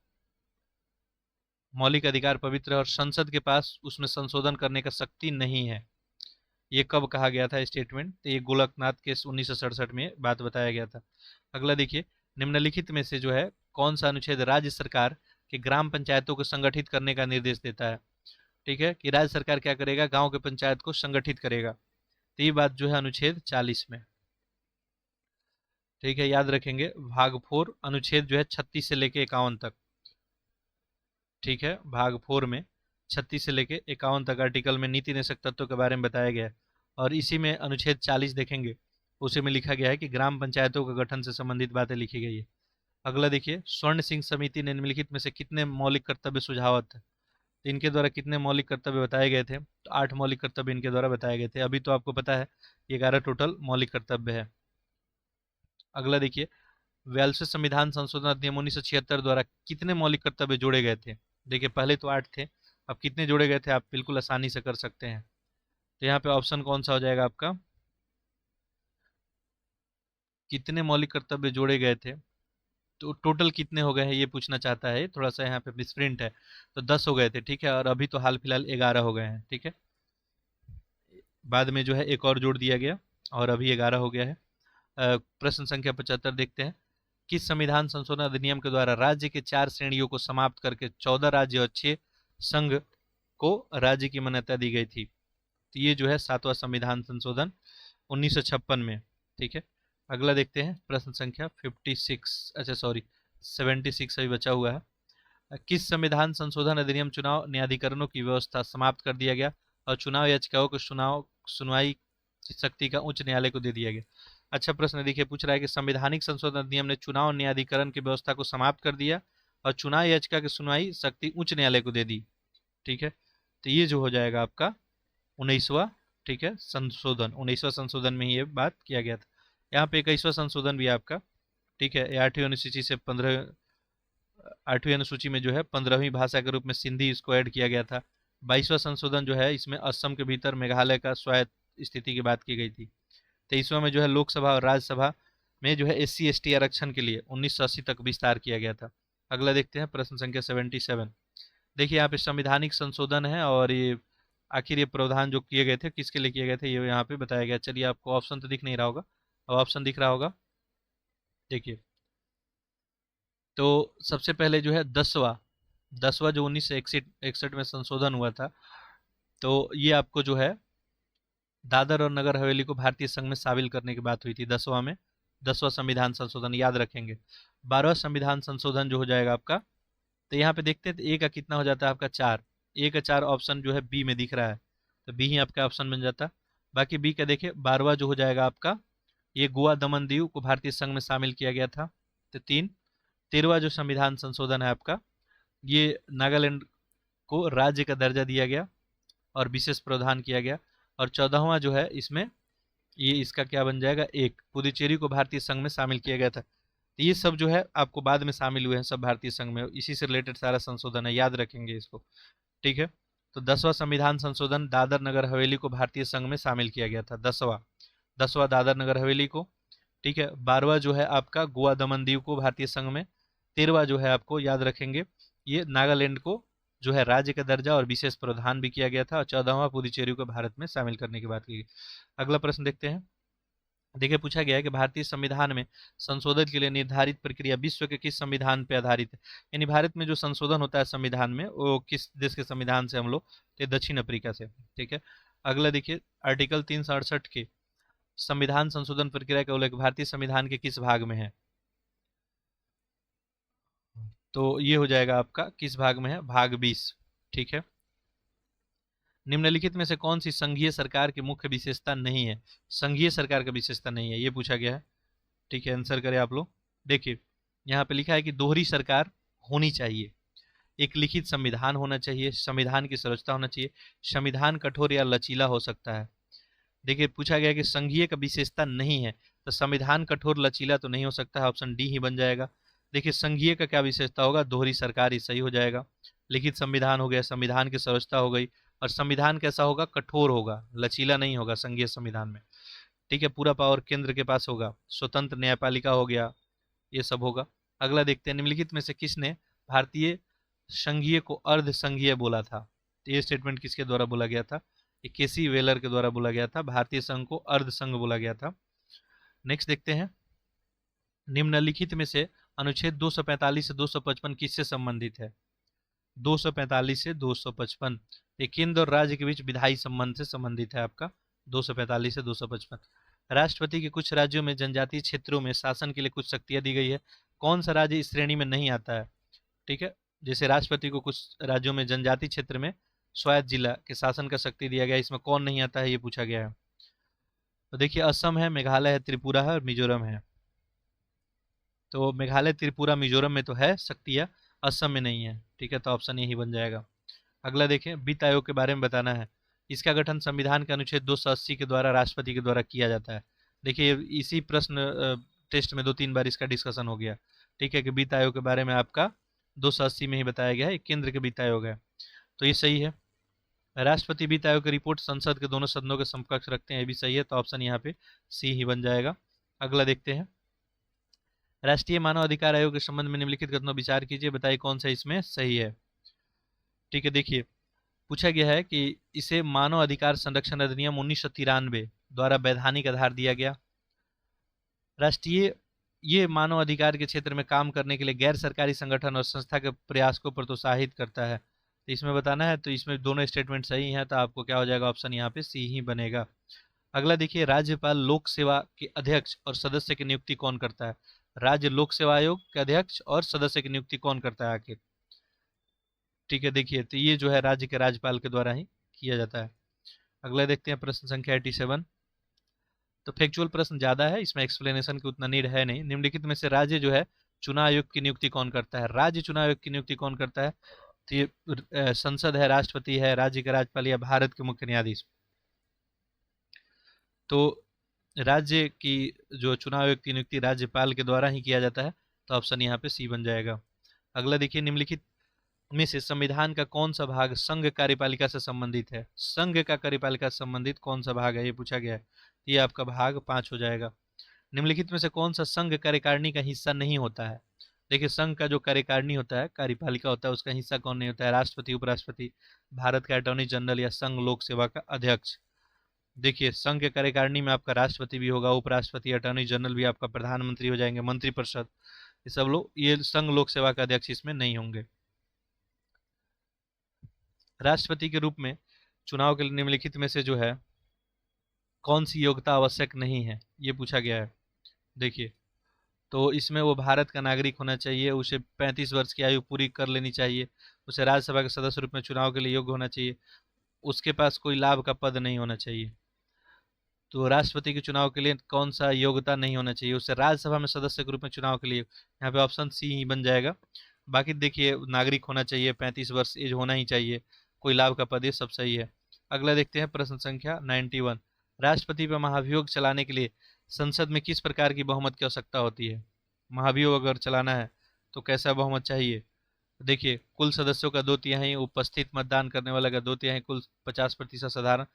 मौलिक अधिकार पवित्र है और संसद के पास उसमें संशोधन करने का शक्ति नहीं है। ये कब कहा गया था स्टेटमेंट? तो ये गोलकनाथ केस 1967 में बात बताया गया था। अगला देखिए, निम्नलिखित में से जो है कौन सा अनुच्छेद राज्य सरकार के ग्राम पंचायतों को संगठित करने का निर्देश देता है? ठीक है, कि राज्य सरकार क्या करेगा? गांव के पंचायत को संगठित करेगा। तो ये बात जो है अनुच्छेद 40 में। ठीक है, याद रखेंगे। भाग 4 अनुच्छेद जो है 36 से लेके 51 तक। ठीक है, भाग 4 में 36 से लेके 51 तक आर्टिकल में नीति निषेध तत्वों के बारे में बताया गया है, और इसी में अनुच्छेद 40 देखेंगे, उसी में लिखा गया है कि ग्राम पंचायतों का गठन से संबंधित बातें लिखी गई है। अगला देखिए, स्वर्ण सिंह समिति ने निम्नलिखित में से कितने मौलिक कर्तव्य सुझावत है? तो इनके द्वारा कितने मौलिक कर्तव्य बताए गए थे? तो 8 मौलिक कर्तव्य इनके द्वारा बताए गए थे। अभी तो आपको पता है 11 टोटल मौलिक कर्तव्य है। अगला देखिए, 42वें संविधान संशोधन अधिनियम 1976 द्वारा कितने मौलिक कर्तव्य जोड़े गए थे? देखिए, पहले तो 8 थे, अब कितने जोड़े गए थे आप बिल्कुल आसानी से कर सकते हैं। तो यहाँ पे ऑप्शन कौन सा हो जाएगा आपका? कितने मौलिक कर्तव्य जोड़े गए थे, तो टोटल कितने हो गए हैं ये पूछना चाहता है, थोड़ा सा यहाँ पे मिसप्रिंट है। तो 10 हो गए थे। ठीक है, और अभी तो हाल फिलहाल 11 हो गए हैं। ठीक है, बाद में जो है एक और जोड़ दिया गया और अभी 11 हो गया है। प्रश्न संख्या 75 देखते हैं। किस संविधान संशोधन अधिनियम के द्वारा राज्य के 4 श्रेणियों को समाप्त करके 14 राज्य और 6 संघ को राज्य की मान्यता दी गई थी? तो ये जो है 7वां संविधान संशोधन 1956 में। ठीक है, अगला देखते हैं प्रश्न संख्या 56, अच्छा सॉरी 76 अभी बचा हुआ है। किस संविधान संशोधन अधिनियम चुनाव न्यायाधिकरणों की व्यवस्था समाप्त कर दिया गया और चुनाव याचिकाओं को सुनवाई की शक्ति का उच्च न्यायालय को दे दिया गया? अच्छा प्रश्न देखिए, पूछ रहा है कि संवैधानिक संशोधन अधिनियम ने चुनाव न्यायाधिकरण की व्यवस्था को समाप्त कर दिया और चुनाव याचिका की सुनवाई शक्ति उच्च न्यायालय को दे दी। ठीक है, तो ये जो हो जाएगा आपका 19वां, ठीक है, संशोधन, 19वां संशोधन में ही ये बात किया गया था। यहाँ पे 21वां संशोधन भी आपका, ठीक है, 8वीं अनुसूची से 8वीं अनुसूची में जो है 15वीं भाषा के रूप में सिंधी इसको ऐड किया गया था। 22वां संशोधन जो है इसमें असम के भीतर मेघालय का स्वायत्त स्थिति की बात की गई थी। 23वां में जो है लोकसभा और राज्यसभा में जो है SC ST आरक्षण के लिए 1980 तक विस्तार किया गया था। अगला देखते हैं प्रश्न संख्या 77। देखिए, यहाँ पे संवैधानिक संशोधन है और ये आखिर ये प्रावधान जो किए गए थे किसके लिए किए गए थे ये यहाँ पे बताया गया। चलिए, आपको ऑप्शन तो दिख नहीं रहा होगा, अब ऑप्शन दिख रहा होगा। देखिए, तो सबसे पहले जो है 10वां जो 1961 में संशोधन हुआ था, तो ये आपको जो है दादर और नगर हवेली को भारतीय संघ में शामिल करने की बात हुई थी 10वां में, 10वां संविधान संशोधन याद रखेंगे। 12वां संविधान संशोधन जो हो जाएगा आपका, तो यहाँ पे देखते हैं तो ए का कितना हो जाता है आपका 4, ए का 4 ऑप्शन जो है बी में दिख रहा है। तो बी ही आपका ऑप्शन बन जाता। बाकी बी का देखिए 12वां जो हो जाएगा आपका, ये गोवा दमन दीव को भारतीय संघ में शामिल किया गया था। तो 3। 13वां जो संविधान संशोधन है आपका, ये नागालैंड को राज्य का दर्जा दिया गया और विशेष प्रावधान किया गया। और 14वां जो है इसमें, ये इसका क्या बन जाएगा, एक पुदुचेरी को भारतीय संघ में शामिल किया गया था। तो ये सब जो है आपको बाद में शामिल हुए हैं सब भारतीय संघ में, इसी से रिलेटेड सारा संशोधन है, याद रखेंगे इसको, ठीक है। तो 10वां संविधान संशोधन, दादर नगर हवेली को भारतीय संघ में शामिल किया गया था, 10वां दादर नगर हवेली को, ठीक है। 12वां जो है आपका गोवा दमन दीव को भारतीय संघ में। 13वां जो है आपको याद रखेंगे, ये नागालैंड को जो है राज्य का दर्जा और विशेष प्रावधान भी किया गया था। और 14वां पुदुचेरी को भारत में शामिल करने की बात की गई। अगला प्रश्न देखते हैं। देखिए पूछा गया है कि भारतीय संविधान में संशोधन के लिए निर्धारित प्रक्रिया विश्व के किस संविधान पर आधारित है। यानी भारत में जो संशोधन होता है संविधान में, वो किस देश के संविधान से हम लोग, तो दक्षिण अफ्रीका से, ठीक है। अगला देखिए, आर्टिकल 368 के संविधान संशोधन प्रक्रिया का उल्लेख भारतीय संविधान के किस भाग में है। तो ये हो जाएगा आपका किस भाग में है, भाग 20, ठीक है। निम्नलिखित में से कौन सी संघीय सरकार की मुख्य विशेषता नहीं है। संघीय सरकार का विशेषता नहीं है, ये पूछा गया है, ठीक है। आंसर करें आप लोग। देखिए यहाँ पे लिखा है कि दोहरी सरकार होनी चाहिए, एक लिखित संविधान होना चाहिए, संविधान की संरचना होना चाहिए, संविधान कठोर या लचीला हो सकता है। देखिए पूछा गया कि संघीय का विशेषता नहीं है, तो संविधान कठोर लचीला तो नहीं हो सकता है, ऑप्शन डी ही बन जाएगा। देखिए संघीय का क्या विशेषता होगा, दोहरी सरकार, ही सही हो जाएगा। लिखित संविधान हो गया, संविधान की संरचना हो गई, और संविधान कैसा होगा, कठोर होगा, लचीला नहीं होगा संघीय संविधान में, ठीक है। पूरा पावर केंद्र के पास होगा, स्वतंत्र न्यायपालिका हो गया, ये सब होगा। अगला देखते हैं, निम्नलिखित में से किसने भारतीय संघीय को अर्ध संघीय बोला था। तो ये स्टेटमेंट किसके द्वारा बोला गया था, केसी वेलर के द्वारा बोला गया था, भारतीय संघ को अर्ध संघ बोला गया था। नेक्स्ट देखते हैं, निम्नलिखित में से अनुच्छेद 245 से 255 किससे संबंधित है। 245 से 255 ये केंद्र और राज्य के बीच विधायी संबंध से संबंधित है आपका, 245 से 255। राष्ट्रपति के कुछ राज्यों में जनजातीय क्षेत्रों में शासन के लिए कुछ शक्तियां दी गई है, कौन सा राज्य इस श्रेणी में नहीं आता है, ठीक है। जैसे राष्ट्रपति को कुछ राज्यों में जनजातीय क्षेत्र में स्वायत्त जिला के शासन का शक्ति दिया गया, इसमें कौन नहीं आता है, ये पूछा गया है। तो देखिए असम है, मेघालय है, त्रिपुरा है और मिजोरम है। तो मेघालय, त्रिपुरा, मिजोरम में तो है शक्तियाँ, असम में नहीं है, ठीक है। तो ऑप्शन यही बन जाएगा। अगला देखें, वित्त आयोग के बारे में बताना है। इसका गठन संविधान के अनुच्छेद 280 के द्वारा राष्ट्रपति के द्वारा किया जाता है। देखिए इसी प्रश्न टेस्ट में 2-3 बार इसका डिस्कशन हो गया, ठीक है, कि वित्त आयोग के बारे में आपका 280 में ही बताया गया है, केंद्र के वित्त आयोग है, तो ये सही है। राष्ट्रपति वित्त आयोग की रिपोर्ट संसद के दोनों सदनों के समकक्ष रखते हैं, ये भी सही है, तो ऑप्शन यहाँ पे सी ही बन जाएगा। अगला देखते हैं, राष्ट्रीय मानव अधिकार आयोग के संबंध में निम्नलिखित कथनों विचार कीजिए, बताइए कौन सा इसमें सही है, ठीक है। देखिए पूछा गया है कि इसे मानव अधिकार संरक्षण अधिनियम 1993 द्वारा वैधानिक आधार दिया गया। राष्ट्रीय ये मानव अधिकार के क्षेत्र में काम करने के लिए गैर सरकारी संगठन और संस्था के प्रयास को प्रोत्साहित करता है, तो इसमें बताना है। तो इसमें दोनों स्टेटमेंट सही हैं, तो आपको क्या हो जाएगा, ऑप्शन यहाँ पे सी ही बनेगा। अगला देखिए, राज्यपाल लोक सेवा के अध्यक्ष और सदस्य की नियुक्ति कौन करता है। राज्य लोक सेवा आयोग के अध्यक्ष और सदस्य की नियुक्ति कौन करता है आखिर, ठीक है। देखिए तो ये जो है राज्य के राज्यपाल के द्वारा ही किया जाता है। अगला देखते हैं, प्रश्न संख्या 87। तो फैक्चुअल प्रश्न ज्यादा है, इसमें एक्सप्लेनेशन की उतना नीड है नहीं। निम्नलिखित में से राज्य जो है चुनाव आयोग की नियुक्ति कौन करता है। राज्य चुनाव आयोग की नियुक्ति कौन करता है, तो ये संसद है, राष्ट्रपति है, राज्य के राज्यपाल या भारत के मुख्य न्यायाधीश। तो राज्य की जो चुनाव आयोग की नियुक्ति राज्यपाल के द्वारा ही किया जाता है, तो ऑप्शन यहाँ पे सी बन जाएगा। अगला देखिए, निम्नलिखित में से संविधान का कौन सा भाग संघ कार्यपालिका से संबंधित है। संघ का कार्यपालिका से संबंधित कौन सा भाग है, ये पूछा गया है, ये आपका भाग 5 हो जाएगा। निम्नलिखित में से कौन सा संघ कार्यकारिणी का हिस्सा नहीं होता है। देखिए संघ का जो कार्यकारिणी होता है, कार्यपालिका होता है, उसका हिस्सा कौन नहीं होता है, राष्ट्रपति, उपराष्ट्रपति, भारत का अटॉर्नी जनरल या संघ लोक सेवा का अध्यक्ष। देखिए संघ के कार्यकारिणी में आपका राष्ट्रपति भी होगा, उपराष्ट्रपति, अटॉर्नी जनरल भी आपका प्रधानमंत्री हो जाएंगे, मंत्रिपरिषद, ये सब लोग, ये संघ लोक सेवा का अध्यक्ष इसमें नहीं होंगे। राष्ट्रपति के रूप में चुनाव के लिए निम्नलिखित में से जो है कौन सी योग्यता आवश्यक नहीं है, ये पूछा गया है। देखिए तो इसमें वो भारत का नागरिक होना चाहिए, उसे 35 वर्ष की आयु पूरी कर लेनी चाहिए, उसे राज्यसभा के सदस्य रूप में चुनाव के लिए योग्य होना चाहिए, उसके पास कोई लाभ का पद नहीं होना चाहिए। तो राष्ट्रपति के चुनाव के लिए कौन सा योग्यता नहीं होना चाहिए, उसे राज्यसभा में सदस्य के रूप में चुनाव के लिए, यहाँ पे ऑप्शन सी ही बन जाएगा। बाकी देखिए, नागरिक होना चाहिए, 35 वर्ष एज होना ही चाहिए, कोई लाभ का पद, ये सब सही है। अगला देखते हैं प्रश्न संख्या 91। राष्ट्रपति पर महाभियोग चलाने के लिए संसद में किस प्रकार की बहुमत की आवश्यकता होती है? महाभियोग अगर चलाना है तो कैसा बहुमत चाहिए? देखिए, कुल सदस्यों का 2/3, उपस्थित मतदान करने वाला का 2/3, कुल 50% साधारण।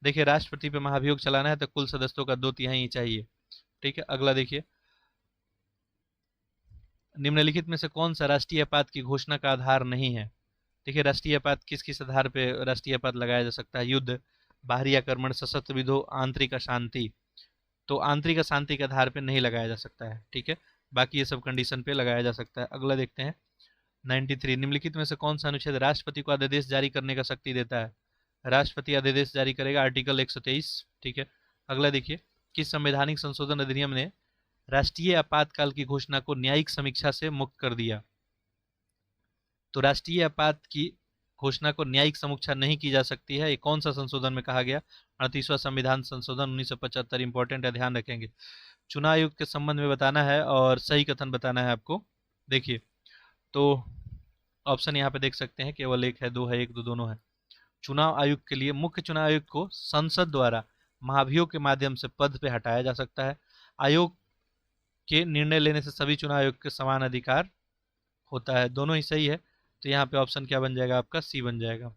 देखिए, राष्ट्रपति पे महाभियोग चलाना है तो कुल सदस्यों का 2/3 ही चाहिए। ठीक है, अगला देखिए, निम्नलिखित में से कौन सा राष्ट्रीय आपात की घोषणा का आधार नहीं है? देखिए, राष्ट्रीय आपात किस किस आधार पे राष्ट्रीय आपात लगाया जा सकता है? युद्ध, बाहरी आक्रमण, सशस्त्र विद्रोह, आंतरिक अशांति। तो आंतरिक अशांति के आधार पे नहीं लगाया जा सकता है। ठीक है, बाकी ये सब कंडीशन पे लगाया जा सकता है। अगला देखते हैं 93। निम्नलिखित में से कौन सा अनुच्छेद राष्ट्रपति को अध्यादेश जारी करने का शक्ति देता है? राष्ट्रपति अध्यादेश जारी करेगा, आर्टिकल 123। ठीक है, अगला देखिए, किस संवैधानिक संशोधन अधिनियम ने राष्ट्रीय आपातकाल की घोषणा को न्यायिक समीक्षा से मुक्त कर दिया? तो राष्ट्रीय आपात की घोषणा को न्यायिक समीक्षा नहीं की जा सकती है, ये कौन सा संशोधन में कहा गया? 38वां संविधान संशोधन 1975। इंपॉर्टेंट है, ध्यान रखेंगे। चुनाव आयुक्त के संबंध में बताना है और सही कथन बताना है आपको। देखिए, तो ऑप्शन यहाँ पे देख सकते हैं, केवल एक है, दो है, एक दो दोनों है। चुनाव आयुक्त के लिए मुख्य चुनाव आयुक्त को संसद द्वारा महाभियोग के माध्यम से पद पे हटाया जा सकता है। आयोग के निर्णय लेने से सभी चुनाव आयुक्त के समान अधिकार होता है। दोनों ही सही है, तो यहाँ पे ऑप्शन क्या बन जाएगा आपका? सी बन जाएगा।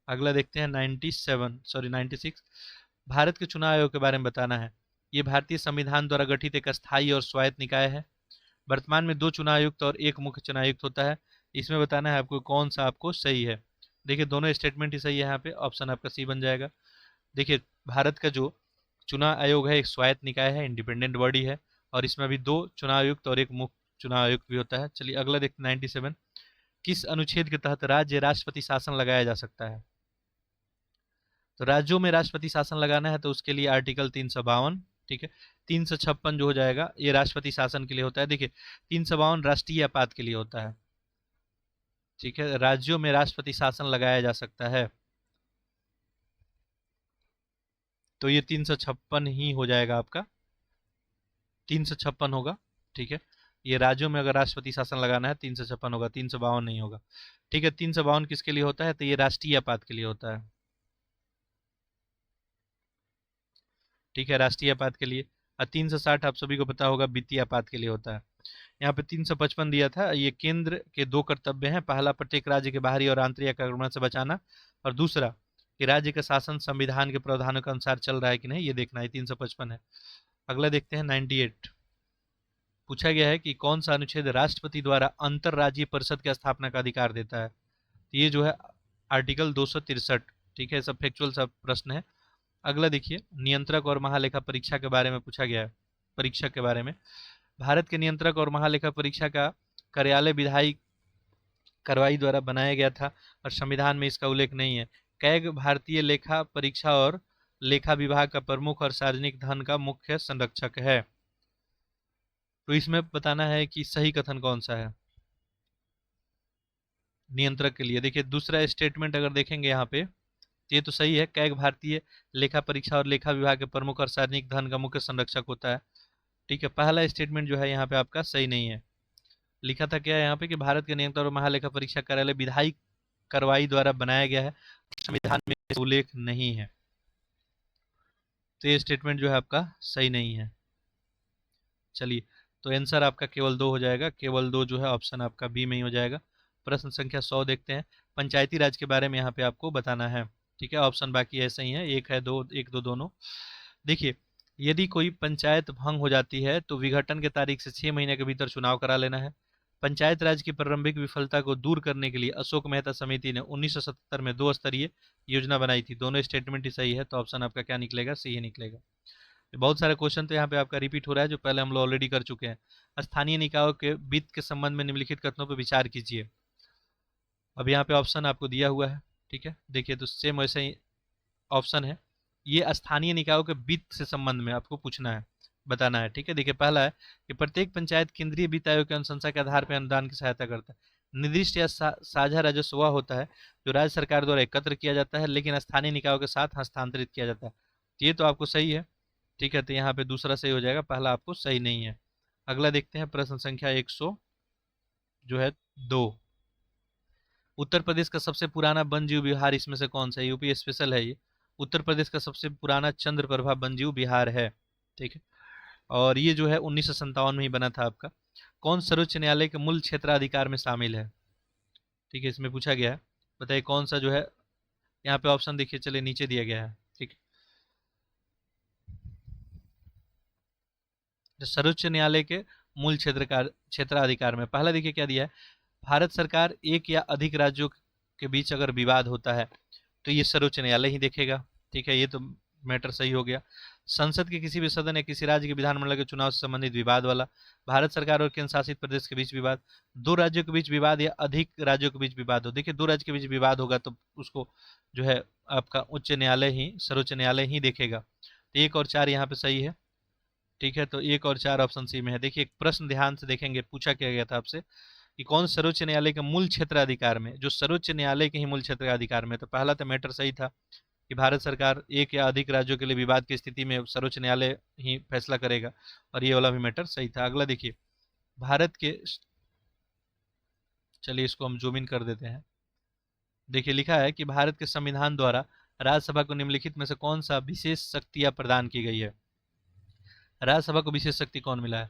अगला देखते हैं 96। भारत के चुनाव आयोग के बारे में बताना है। ये भारतीय संविधान द्वारा गठित एक अस्थायी और स्वायत्त निकाय है। वर्तमान में 2 चुनाव आयुक्त और 1 मुख्य चुनाव आयुक्त होता है। इसमें बताना है आपको कौन सा आपको सही है। देखिए, दोनों स्टेटमेंट ही सही है, यहाँ पे ऑप्शन आपका सी बन जाएगा। देखिए, भारत का जो चुनाव आयोग है एक स्वायत्त निकाय है, इंडिपेंडेंट बॉडी है, और इसमें भी 2 चुनाव आयुक्त और 1 मुख्य चुनाव आयुक्त भी होता है। चलिए अगला देखते हैं 97। किस अनुच्छेद के तहत राज्य राष्ट्रपति शासन लगाया जा सकता है? तो राज्यों में राष्ट्रपति शासन लगाना है तो उसके लिए आर्टिकल 352। ठीक है, 356 जो हो जाएगा ये राष्ट्रपति शासन के लिए होता है। देखिए, 352 राष्ट्रीय आपात के लिए होता है। ठीक है, राज्यों में राष्ट्रपति शासन लगाया जा सकता है, तो ये 356 ही हो जाएगा आपका, 356 होगा। ठीक है, ये राज्यों में अगर राष्ट्रपति शासन लगाना है 356 होगा, 352 नहीं होगा। ठीक है, 352 किसके लिए होता है? तो ये राष्ट्रीय आपात के लिए होता है। ठीक है, राष्ट्रीय आपात के लिए। और 360 आप सभी को पता होगा वित्तीय आपात के लिए होता है। यहाँ पे 355 दिया था, ये केंद्र के 2 कर्तव्य हैं। पहला, प्रत्येक राज्य के बाहरी और आंतरिक आक्रमण से बचाना, और दूसरा कि राज्य का शासन संविधान के प्रावधानों के अनुसार चल रहा है कि नहीं, ये देखना है। 355 है। अगला देखते हैं 98। पूछा गया है कि कौन सा अनुच्छेद राष्ट्रपति द्वारा अंतरराज्यीय परिषद की स्थापना का अधिकार देता है? तो ये जो है आर्टिकल 263। ठीक है, सब फैक्चुअल सब प्रश्न है। अगला देखिए, नियंत्रक और महालेखा परीक्षा के बारे में पूछा गया है। परीक्षा के बारे में, भारत के नियंत्रक और महालेखा परीक्षा का कार्यालय विधायी कार्रवाई द्वारा बनाया गया था और संविधान में इसका उल्लेख नहीं है। कैग भारतीय लेखा परीक्षा और लेखा विभाग का प्रमुख और सार्वजनिक धन का मुख्य संरक्षक है। तो इसमें बताना है कि सही कथन कौन सा है नियंत्रक के लिए। देखिए, दूसरा स्टेटमेंट अगर देखेंगे यहाँ पे, ये तो सही है, कैग भारतीय लेखा परीक्षा और लेखा विभाग के प्रमुख और सार्वजनिक धन का मुख्य संरक्षक होता है। ठीक है, पहला स्टेटमेंट जो है यहाँ पे आपका सही नहीं है। लिखा था क्या यहाँ पे कि भारत के नियंत्रक और महालेखा परीक्षा कार्यालय विधायी कार्रवाई द्वारा बनाया गया है, संविधान में उल्लेख नहीं है। तो ये स्टेटमेंट जो है आपका सही नहीं है। चलिए, तो आंसर आपका केवल 2 हो जाएगा, केवल 2 जो है ऑप्शन आपका बी में ही हो जाएगा। प्रश्न संख्या 100 देखते हैं। पंचायती राज के बारे में यहाँ पे आपको बताना है। ठीक है, ऑप्शन बाकी ऐसे ही है, एक है, दो, एक दो दोनों। देखिए, यदि कोई पंचायत भंग हो जाती है तो विघटन के तारीख से 6 महीने के भीतर चुनाव करा लेना है। पंचायत राज की प्रारंभिक विफलता को दूर करने के लिए अशोक मेहता समिति ने 1977 में 2 स्तरीय योजना बनाई थी। दोनों स्टेटमेंट ही सही है, तो ऑप्शन आपका क्या निकलेगा? सी ही निकलेगा। बहुत सारे क्वेश्चन तो यहाँ पे आपका रिपीट हो रहा है, जो पहले हम लोग ऑलरेडी कर चुके हैं। स्थानीय निकायों के वित्त के संबंध में निम्नलिखित कथनों पर विचार कीजिए। अब यहाँ पे ऑप्शन आपको दिया हुआ है। ठीक है, देखिए, तो सेम वैसे ही ऑप्शन है। ये स्थानीय निकायों के वित्त से संबंध में आपको पूछना है, बताना है। ठीक है, देखिए, पहला है कि प्रत्येक पंचायत केंद्रीय वित्त आयोग की अनुशंसा के आधार पर अनुदान की सहायता करता है। निर्दिष्ट या साझा राजस्व वह होता है जो राज्य सरकार द्वारा एकत्र किया जाता है लेकिन स्थानीय निकायों के साथ हस्तांतरित किया जाता है। तो ये तो आपको सही है, ठीक है, तो यहाँ पे दूसरा सही हो जाएगा, पहला आपको सही नहीं है। अगला देखते हैं प्रश्न संख्या 100 जो है 2। उत्तर प्रदेश का सबसे पुराना वन्यजीव विहार इसमें से कौन सा है? यूपी स्पेशल है ये। उत्तर प्रदेश का सबसे पुराना चंद्रप्रभा वन्यजीव विहार है, ठीक है, और ये जो है 1957 में ही बना था आपका। कौन सर्वोच्च न्यायालय के मूल क्षेत्राधिकार में शामिल है? ठीक है, इसमें पूछा गया है, बताइए कौन सा जो है, यहाँ पे ऑप्शन देखिए, चलिए नीचे दिया गया है, ठीक है। जो सर्वोच्च न्यायालय के मूल क्षेत्राधिकार में पहला देखिए क्या दिया है, भारत सरकार एक या अधिक राज्यों के बीच अगर विवाद होता है तो ये सर्वोच्च न्यायालय ही देखेगा, ठीक है, ये तो मैटर सही हो गया। संसद के किसी भी सदन या किसी राज्य के विधानमंडल के चुनाव से संबंधित विवाद वाला, भारत सरकार और केंद्र शासित प्रदेश के बीच विवाद, दो राज्यों के बीच विवाद या अधिक राज्यों के बीच विवाद हो। देखिए दो राज्य के बीच विवाद होगा तो उसको जो है आपका उच्च न्यायालय ही, सर्वोच्च न्यायालय ही देखेगा। तो 1 और 4 यहाँ पे सही है, ठीक है, तो 1 और 4 ऑप्शन सी में है। देखिए एक प्रश्न ध्यान से देखेंगे, पूछा क्या गया था आपसे कि कौन सर्वोच्च न्यायालय के मूल क्षेत्राधिकार में, जो सर्वोच्च न्यायालय के ही मूल क्षेत्राधिकार में, तो पहला तो मैटर सही था कि भारत सरकार एक या अधिक राज्यों के लिए विवाद की स्थिति में सर्वोच्च न्यायालय ही फैसला करेगा, और ये वाला भी मैटर सही था। अगला देखिए, भारत के, चलिए इसको हम जूम इन कर देते हैं। देखिए लिखा है कि भारत के संविधान द्वारा राज्यसभा को निम्नलिखित में से कौन सा विशेष शक्तियां प्रदान की गई है? राज्यसभा को विशेष शक्ति कौन मिला है?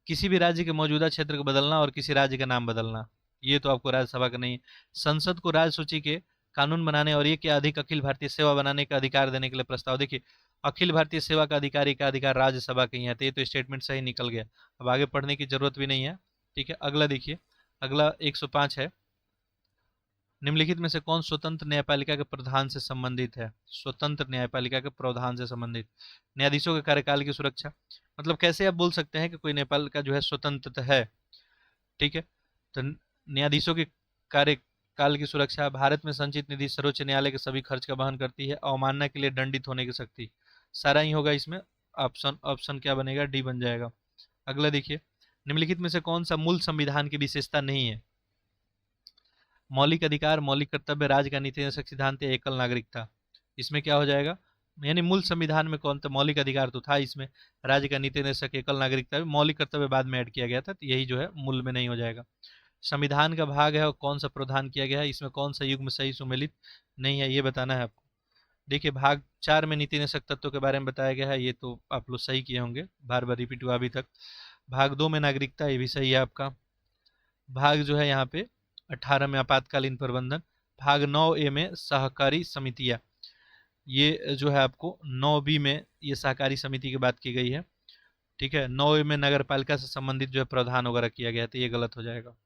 किसी भी राज्य के मौजूदा क्षेत्र को बदलना और किसी राज्य का नाम बदलना, ये तो आपको राज्यसभा का नहीं है। संसद को राज्य सूची के कानून बनाने और एक या अधिक अखिल भारतीय सेवा बनाने का अधिकार देने के लिए प्रस्ताव। देखिए अखिल भारतीय सेवा का अधिकारी का अधिकार राज्यसभा के ही है, तो ये तो स्टेटमेंट सही निकल गया, अब आगे पढ़ने की जरूरत भी नहीं है, ठीक है। अगला देखिए, अगला 105 है, निम्नलिखित में से कौन स्वतंत्र न्यायपालिका के प्रधान से संबंधित है? स्वतंत्र न्यायपालिका के प्रधान से संबंधित, न्यायाधीशों के कार्यकाल की सुरक्षा, मतलब कैसे आप बोल सकते हैं कि कोई न्यायपालिका जो है स्वतंत्र है, ठीक है, तो न्यायाधीशों के कार्यकाल की सुरक्षा, भारत में संचित निधि सर्वोच्च न्यायालय के सभी खर्च का वहन करती है, अवमानना के लिए दंडित होने की शक्ति, सारा ही होगा इसमें, ऑप्शन ऑप्शन क्या बनेगा, डी बन जाएगा। अगला देखिए, निम्नलिखित में से कौन सा मूल संविधान की विशेषता नहीं है? मौलिक अधिकार, मौलिक कर्तव्य, राज्य का नीति निर्देशक सिद्धांत या एकल नागरिकता, इसमें क्या हो जाएगा? यानी मूल संविधान में कौन था? मौलिक अधिकार तो था इसमें, राज्य का नीति निर्देशक, एकल नागरिकता, मौलिक कर्तव्य बाद में ऐड किया गया था, तो यही जो है मूल में नहीं हो जाएगा। संविधान का भाग है और कौन सा प्रावधान किया गया है, इसमें कौन सा युग्म सही सुमेलित नहीं है, ये बताना है आपको। देखिए भाग 4 में नीति निर्देशक तत्वों के बारे में बताया गया है, ये तो आप लोग सही किए होंगे, बार बार रिपीट हुआ अभी तक। भाग 2 में नागरिकता, ये भी सही है आपका। भाग जो है यहाँ पे 18 में आपातकालीन प्रबंधन, भाग 9 ए में सहकारी समितियाँ, ये जो है आपको 9 बी में ये सहकारी समिति की बात की गई है, ठीक है। 9 ए में नगर पालिका से संबंधित जो है प्रावधान वगैरह किया गया, तो ये गलत हो जाएगा।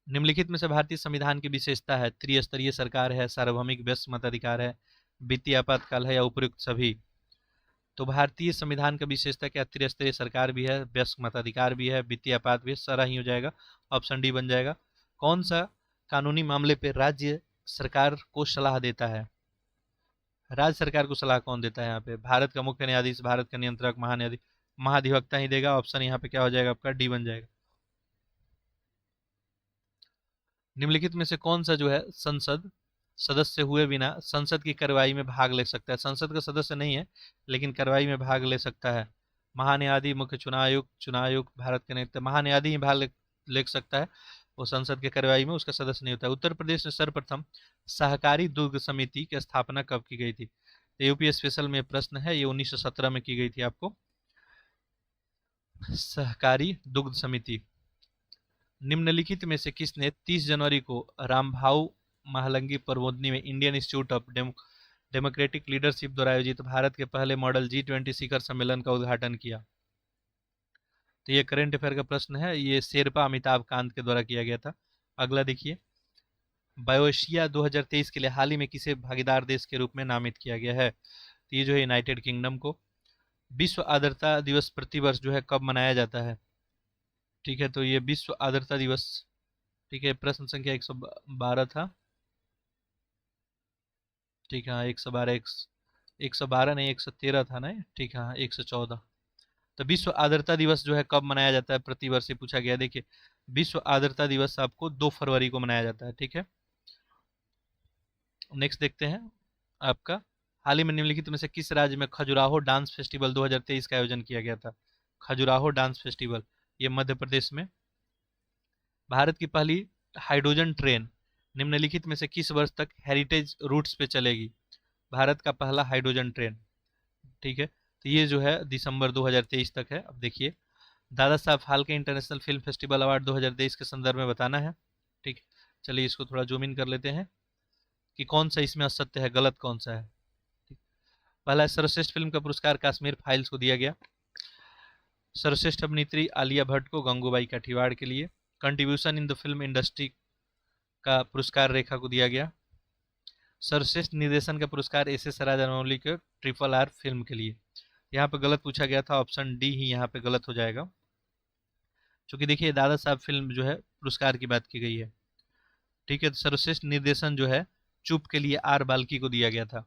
निम्नलिखित में से भारतीय संविधान की विशेषता है? त्रिस्तरीय सरकार है, सार्वभौमिक व्यस्क मताधिकार है, वित्तीय आपातकाल है, या उपयुक्त सभी। तो भारतीय संविधान का विशेषता क्या? त्रिस्तरीय सरकार भी है, व्यस्क मताधिकार भी है, वित्तीय आपात भी है, सारा ही हो जाएगा, ऑप्शन डी बन जाएगा। कौन सा कानूनी मामले पे राज्य सरकार को सलाह देता है? राज्य सरकार को सलाह कौन देता है यहाँ पे? भारत का मुख्य न्यायाधीश, भारत का नियंत्रक, महाधिवक्ता ही देगा, ऑप्शन यहाँ पे क्या हो जाएगा आपका? डी बन जाएगा। निम्नलिखित में से कौन सा जो है संसद सदस्य हुए बिना संसद की कार्यवाही में भाग ले सकता है? संसद का सदस्य नहीं है लेकिन कार्यवाही में भाग ले सकता है। महान्यायाधीश, मुख्य चुनाव आयुक्त, चुनाव आयुक्त, भारत के नेता, महान्यायाधीश ही भाग ले सकता है, वो संसद के कार्यवाही में उसका सदस्य नहीं होता है। उत्तर प्रदेश में सर्वप्रथम सहकारी दुग्ध समिति की स्थापना कब की गई थी? यूपी स्पेशल में प्रश्न है, ये 1917 में की गई थी आपको, सहकारी दुग्ध समिति। निम्नलिखित में से किसने 30 जनवरी को रामभाऊ महालंगी प्रबोधनी में Indian institute of democratic leadership द्वारा आयोजित भारत के पहले मॉडल G20 शिखर सम्मेलन का उद्घाटन किया? तो ये करंट अफेयर का प्रश्न है, ये शेरपा अमिताभ कांत के द्वारा किया गया था। अगला देखिए, बायोएशिया 2023 के लिए हाल ही में किसे भागीदार देश के रूप में नामित किया गया है? तो ये जो है यूनाइटेड किंगडम को। विश्व आर्द्रता दिवस प्रतिवर्ष जो है कब मनाया जाता है? ठीक है, तो ये विश्व आर्द्रता दिवस, ठीक है, प्रश्न संख्या 112 था, ठीक है, 112 नहीं 113 था ना, ठीक है, 114। तो विश्व आर्द्रता दिवस जो है कब मनाया जाता है प्रति वर्ष, ये पूछा गया है। देखिए विश्व आर्द्रता दिवस आपको 2 फरवरी को मनाया जाता है, ठीक है। नेक्स्ट देखते हैं आपका, हाल ही में निम्नलिखित में से किस राज्य में खजुराहो डांस फेस्टिवल 2023 का आयोजन किया गया था। खजुराहो डांस फेस्टिवल, ये मध्य प्रदेश में। भारत की पहली हाइड्रोजन ट्रेन निम्नलिखित में से किस वर्ष तक हेरिटेज रूट्स पे चलेगी। भारत का पहला हाइड्रोजन ट्रेन, ठीक है, तो ये जो है दिसंबर 2023 तक है। अब देखिए, Dada Saheb Phalke international film festival award 2023 के संदर्भ में बताना है, ठीक है। चलिए इसको थोड़ा जूम इन कर लेते हैं कि कौन सा इसमें असत्य है, गलत कौन सा है। पहला है, सर्वश्रेष्ठ फिल्म का पुरस्कार कश्मीर फाइल्स को दिया गया। सर्वश्रेष्ठ अभिनेत्री आलिया भट्ट को गंगूबाई काठियावाड़ के लिए। Contribution in the film industry का पुरस्कार रेखा को दिया गया। सर्वश्रेष्ठ निर्देशन का पुरस्कार एस एस राजामौली के RRR फिल्म के लिए। यहाँ पे गलत पूछा गया था, ऑप्शन डी ही यहाँ पे गलत हो जाएगा, क्योंकि देखिए दादा साहब फिल्म जो है पुरस्कार की बात की गई है, ठीक है। तो सर्वश्रेष्ठ निर्देशन जो है चुप के लिए R बाल्की को दिया गया था।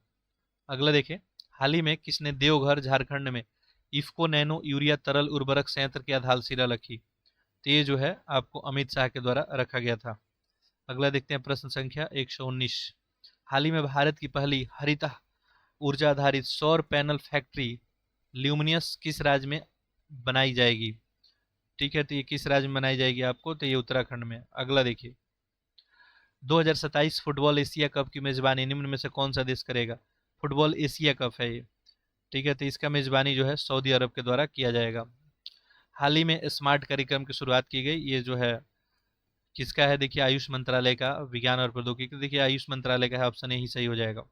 अगला देखें, हाल ही में किसने देवघर झारखंड में इफ्को नैनो यूरिया तरल उर्वरक संयंत्र की आधारशिला रखी। तो ये जो है आपको अमित शाह के द्वारा रखा गया था। अगला देखते हैं प्रश्न संख्या 119, हाल ही में भारत की पहली हरित ऊर्जा आधारित सौर पैनल फैक्ट्री ल्यूमिनियस किस राज्य में बनाई जाएगी, ठीक है। तो ये किस राज्य में बनाई जाएगी आपको, तो ये उत्तराखंड में। अगला देखिए, 2027 फुटबॉल एशिया कप की मेजबानी निम्न में से कौन सा देश करेगा। फुटबॉल एशिया कप है ये, ठीक है, तो इसका मेजबानी जो है सऊदी अरब के द्वारा किया जाएगा। हाल ही में स्मार्ट कार्यक्रम की शुरुआत की गई, ये जो है किसका है, देखिए आयुष मंत्रालय का, विज्ञान और प्रौद्योगिकी, देखिए आयुष मंत्रालय का है, ऑप्शन यही सही हो जाएगा।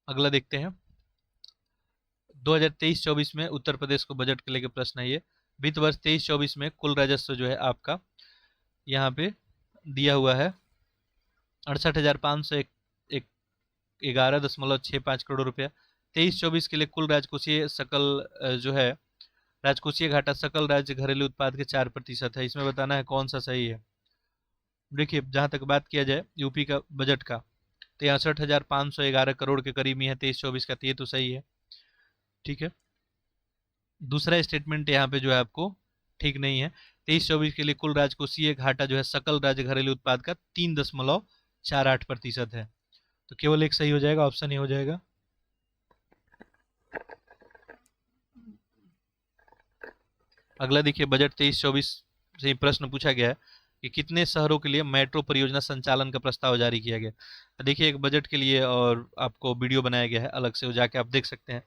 अगला देखते हैं, 2023-24 में उत्तर प्रदेश को बजट के लेकर प्रश्न है ये। वित्त वर्ष 23-24 में कुल राजस्व जो है आपका यहाँ पे दिया हुआ है 68,511.65 करोड़ रुपया। 23-24 के लिए कुल राजकोषीय सकल जो है राजकोषीय घाटा सकल राज्य घरेलू उत्पाद के 4% है। इसमें बताना है कौन सा सही है। देखिए जहाँ तक बात किया जाए यूपी का बजट का, तो 63,511 करोड़ के करीब ही है 23-24 का, तो ये तो सही है, ठीक है। दूसरा स्टेटमेंट यहाँ पे जो है आपको ठीक नहीं है। 23-24 के लिए कुल राजकोषीय घाटा जो है सकल राज्य घरेलू उत्पाद का 3.48% है, तो केवल एक सही हो जाएगा, ऑप्शन ए हो जाएगा। अगला देखिए, बजट 23-24 से प्रश्न पूछा गया है कि कितने शहरों के लिए मेट्रो परियोजना संचालन का प्रस्ताव जारी किया गया। तो देखिए एक बजट के लिए और आपको वीडियो बनाया गया है अलग से, वो जाके आप देख सकते हैं,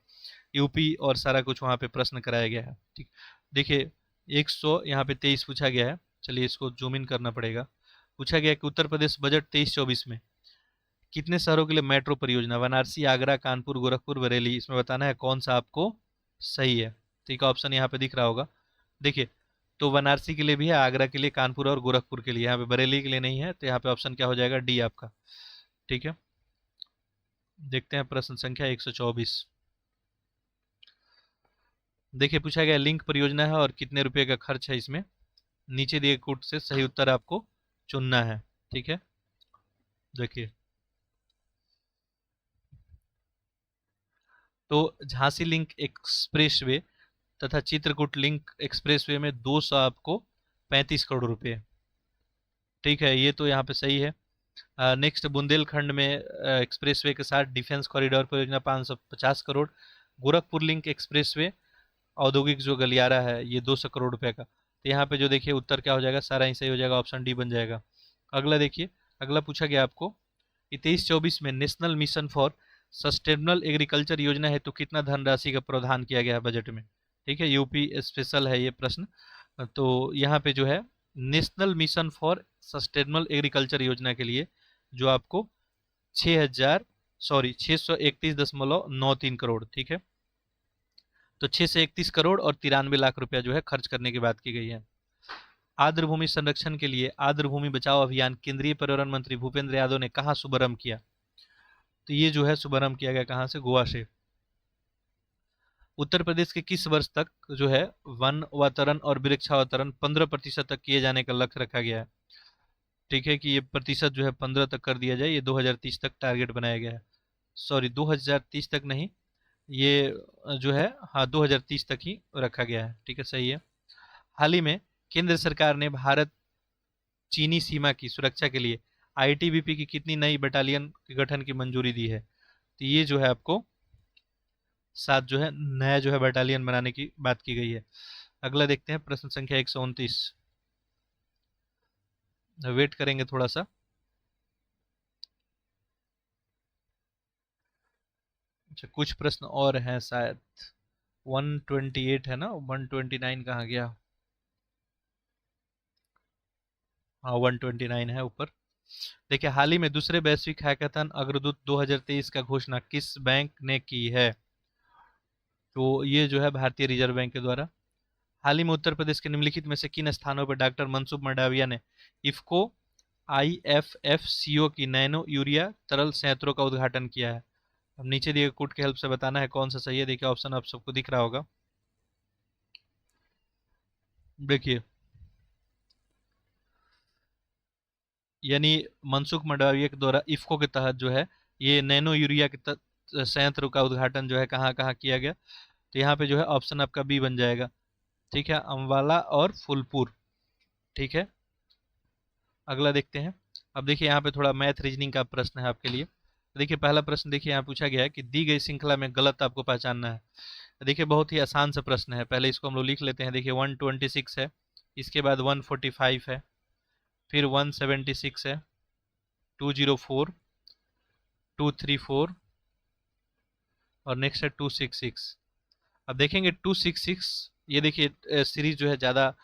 यूपी और सारा कुछ वहाँ पे प्रश्न कराया गया है, ठीक। देखिए 100 यहाँ पे 23 पूछा गया है, चलिए इसको जूम इन करना पड़ेगा। पूछा गया कि उत्तर प्रदेश बजट 23-24 में कितने शहरों के लिए मेट्रो परियोजना, वाराणसी, आगरा, कानपुर, गोरखपुर, बरेली, इसमें बताना है कौन सा आपको सही है। ठीक है, ऑप्शन यहाँ पे दिख रहा होगा, देखिए तो वाराणसी के लिए भी है, आगरा के लिए, कानपुर और गोरखपुर के लिए, यहाँ पे बरेली के लिए नहीं है, तो यहाँ पे ऑप्शन क्या हो जाएगा, डी आपका, ठीक है। देखते हैं प्रश्न संख्या 124। देखिए पूछा गया लिंक परियोजना है और कितने रुपए का खर्च है इसमें, नीचे दिए कूट से सही उत्तर आपको चुनना है, ठीक है। देखिए तो झांसी लिंक एक्सप्रेसवे तथा चित्रकूट लिंक एक्सप्रेसवे में 200 आपको 35 करोड़ रुपए, ठीक है, ये तो यहाँ पे सही है। नेक्स्ट बुंदेलखंड में एक्सप्रेसवे के साथ डिफेंस कॉरिडोर परियोजना 550 करोड़। गोरखपुर लिंक एक्सप्रेसवे औद्योगिक जो गलियारा है ये 200 करोड़ रुपए का, तो यहाँ पे जो देखिए उत्तर क्या हो जाएगा, सारा ही सही हो जाएगा, ऑप्शन डी बन जाएगा। अगला देखिए, अगला पूछा गया आपको कि 23-24 में national mission for sustainable agriculture योजना है तो कितना धनराशि का प्रावधान किया गया है बजट में, ठीक है, यूपी स्पेशल है ये प्रश्न। तो यहाँ पे जो है national mission for sustainable agriculture योजना के लिए जो आपको 631.93 करोड़, ठीक है, तो 631 करोड़ और 93 लाख रुपया जो है खर्च करने की बात की गई है। आर्द्र भूमि संरक्षण के लिए आर्द्र भूमि बचाओ अभियान केंद्रीय पर्यावरण मंत्री भूपेंद्र यादव ने कहाँ शुभारंभ किया, तो ये जो है शुभारंभ किया गया कहाँ से, गोवा से। उत्तर प्रदेश के किस वर्ष तक जो है वन अवतरण और वृक्षावतरण 15% तक किए जाने का लक्ष्य रखा गया है, ठीक है, कि ये प्रतिशत जो है 15 तक कर दिया जाए, ये 2030 तक टारगेट बनाया गया है। सॉरी 2030 तक नहीं, ये जो है हाँ 2030 तक ही रखा गया है। ठीक है, सही है। हाल ही में केंद्र सरकार ने भारत चीनी सीमा की सुरक्षा के लिए आईटीबीपी की कितनी नई बटालियन के गठन की मंजूरी दी है? तो ये जो है आपको 7 जो है नया जो है बटालियन बनाने की बात की गई है। अगला देखते हैं प्रश्न संख्या 129। वेट करेंगे थोड़ा सा। अच्छा, कुछ प्रश्न और हैं शायद। 128 है ना, 129 कहाँ गया? हाँ 129 है ऊपर। देखिए, हाल ही में दूसरे वैश्विक हैकाथन अग्रदूत 2023 का घोषणा किस बैंक ने की है? तो ये जो है भारतीय रिजर्व बैंक के द्वारा। हाल ही में उत्तर प्रदेश के निम्नलिखित में से किन स्थानों पर डॉक्टर मनसुख मंडाविया ने इफ्को IFFCO की नैनो यूरिया तरल संयंत्रों का उद्घाटन किया है? अब नीचे दिए कोड के हेल्प से बताना है कौन सा सही है। देखिए ऑप्शन आप सबको दिख रहा होगा। देखिए, यानी मनसुख मंडाविया के द्वारा इफ्को के तहत जो है ये नैनो यूरिया के संयंत्र का उद्घाटन जो है कहाँ कहाँ किया गया? तो यहाँ पे जो है ऑप्शन आपका बी बन जाएगा। ठीक है, अम्बाला और फूलपुर। ठीक है, अगला देखते हैं। अब देखिए यहाँ पे थोड़ा मैथ रीजनिंग का प्रश्न है आपके लिए। तो देखिए पहला प्रश्न देखिए यहाँ पूछा गया है कि दी गई श्रृंखला में गलत आपको पहचानना है। तो देखिए बहुत ही आसान सा प्रश्न है, पहले इसको हम लोग लिख लेते हैं। देखिए 126 है, इसके बाद 145 है, फिर 176 है, 204, 234 और नेक्स्ट है 266। अब देखेंगे 266, ये देखिए सीरीज जो है ज़्यादा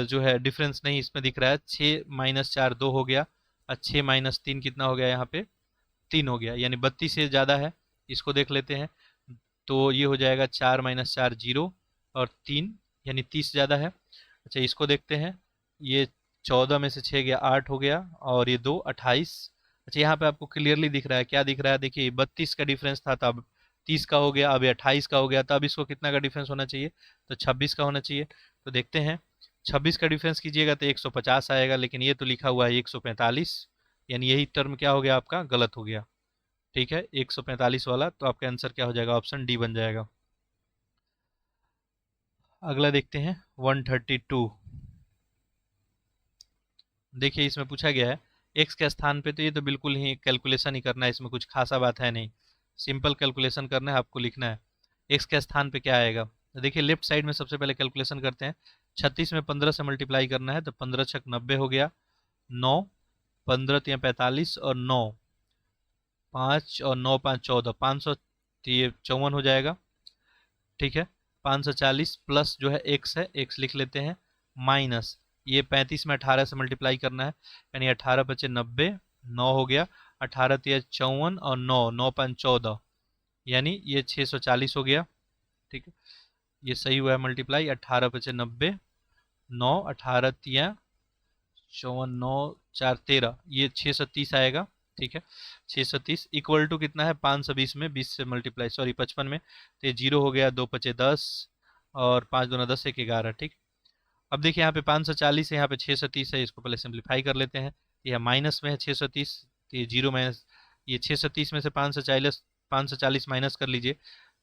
जो है डिफरेंस नहीं इसमें दिख रहा है। 6 - 4 2 हो गया, और 6 - 3 कितना हो गया यहाँ पे? 3 हो गया, यानी 32 से ज़्यादा है। इसको देख लेते हैं। तो ये हो जाएगा 4 - 4 0 और 3, यानी 30 ज़्यादा है। अच्छा, इसको देखते हैं। ये 14 में से 6 गया 8 हो गया, और ये 2 28। अच्छा, यहाँ पे आपको क्लियरली दिख रहा है, क्या दिख रहा है? देखिए 32 का डिफरेंस था, तब 30 का हो गया, अब ये 28 का हो गया, तब इसको कितना का डिफरेंस होना चाहिए? तो 26 का होना चाहिए। तो देखते हैं, 26 का डिफरेंस कीजिएगा तो 150 आएगा, लेकिन ये तो लिखा हुआ है 145, यानी यही टर्म क्या हो गया आपका? गलत हो गया। ठीक है, 145 वाला, तो आपका आंसर क्या हो जाएगा? ऑप्शन डी बन जाएगा। अगला देखते हैं 132। देखिए इसमें पूछा गया है एक्स के स्थान पे, तो ये तो बिल्कुल ही कैलकुलेशन ही करना है, इसमें कुछ खासा बात है नहीं। सिंपल कैलकुलेशन करना है, आपको लिखना है एक्स के स्थान पे क्या आएगा। तो देखिए लेफ्ट साइड में सबसे पहले कैलकुलेशन करते हैं। 36 में 15 से मल्टीप्लाई करना है, तो 15 छक 90 हो गया, 9, 15 तिया 45 और 9, 5 और 9 5 14, 500, तो ये 54 हो जाएगा। ठीक है, 540 प्लस जो है एक्स है, एक्स लिख लेते हैं, माइनस ये 35 में 18 से मल्टीप्लाई करना है, यानी 18 पचे 90, 9 हो गया, 18 तिया 54 और 9, 9 5 14, यानी ये 640 हो गया। ठीक है, ये सही हुआ है मल्टीप्लाई। 18 पचे 90, 9, 18 तिया 54, 9 4 13, ये 630 आएगा। ठीक है, 630 इक्वल टू कितना है? 520 में 20 से मल्टीप्लाई, सॉरी 55 में, तो ये 0 हो गया, 2 पचे 10 और 5 दूना 10, 1 11। ठीक, अब देखिए यहाँ पे 540 है, यहाँ पे 630 है, इसको पहले सिंप्लीफाई कर लेते हैं। यह माइनस में है 630, तो ये 0 माइनस, ये 630 में से 540 माइनस कर लीजिए।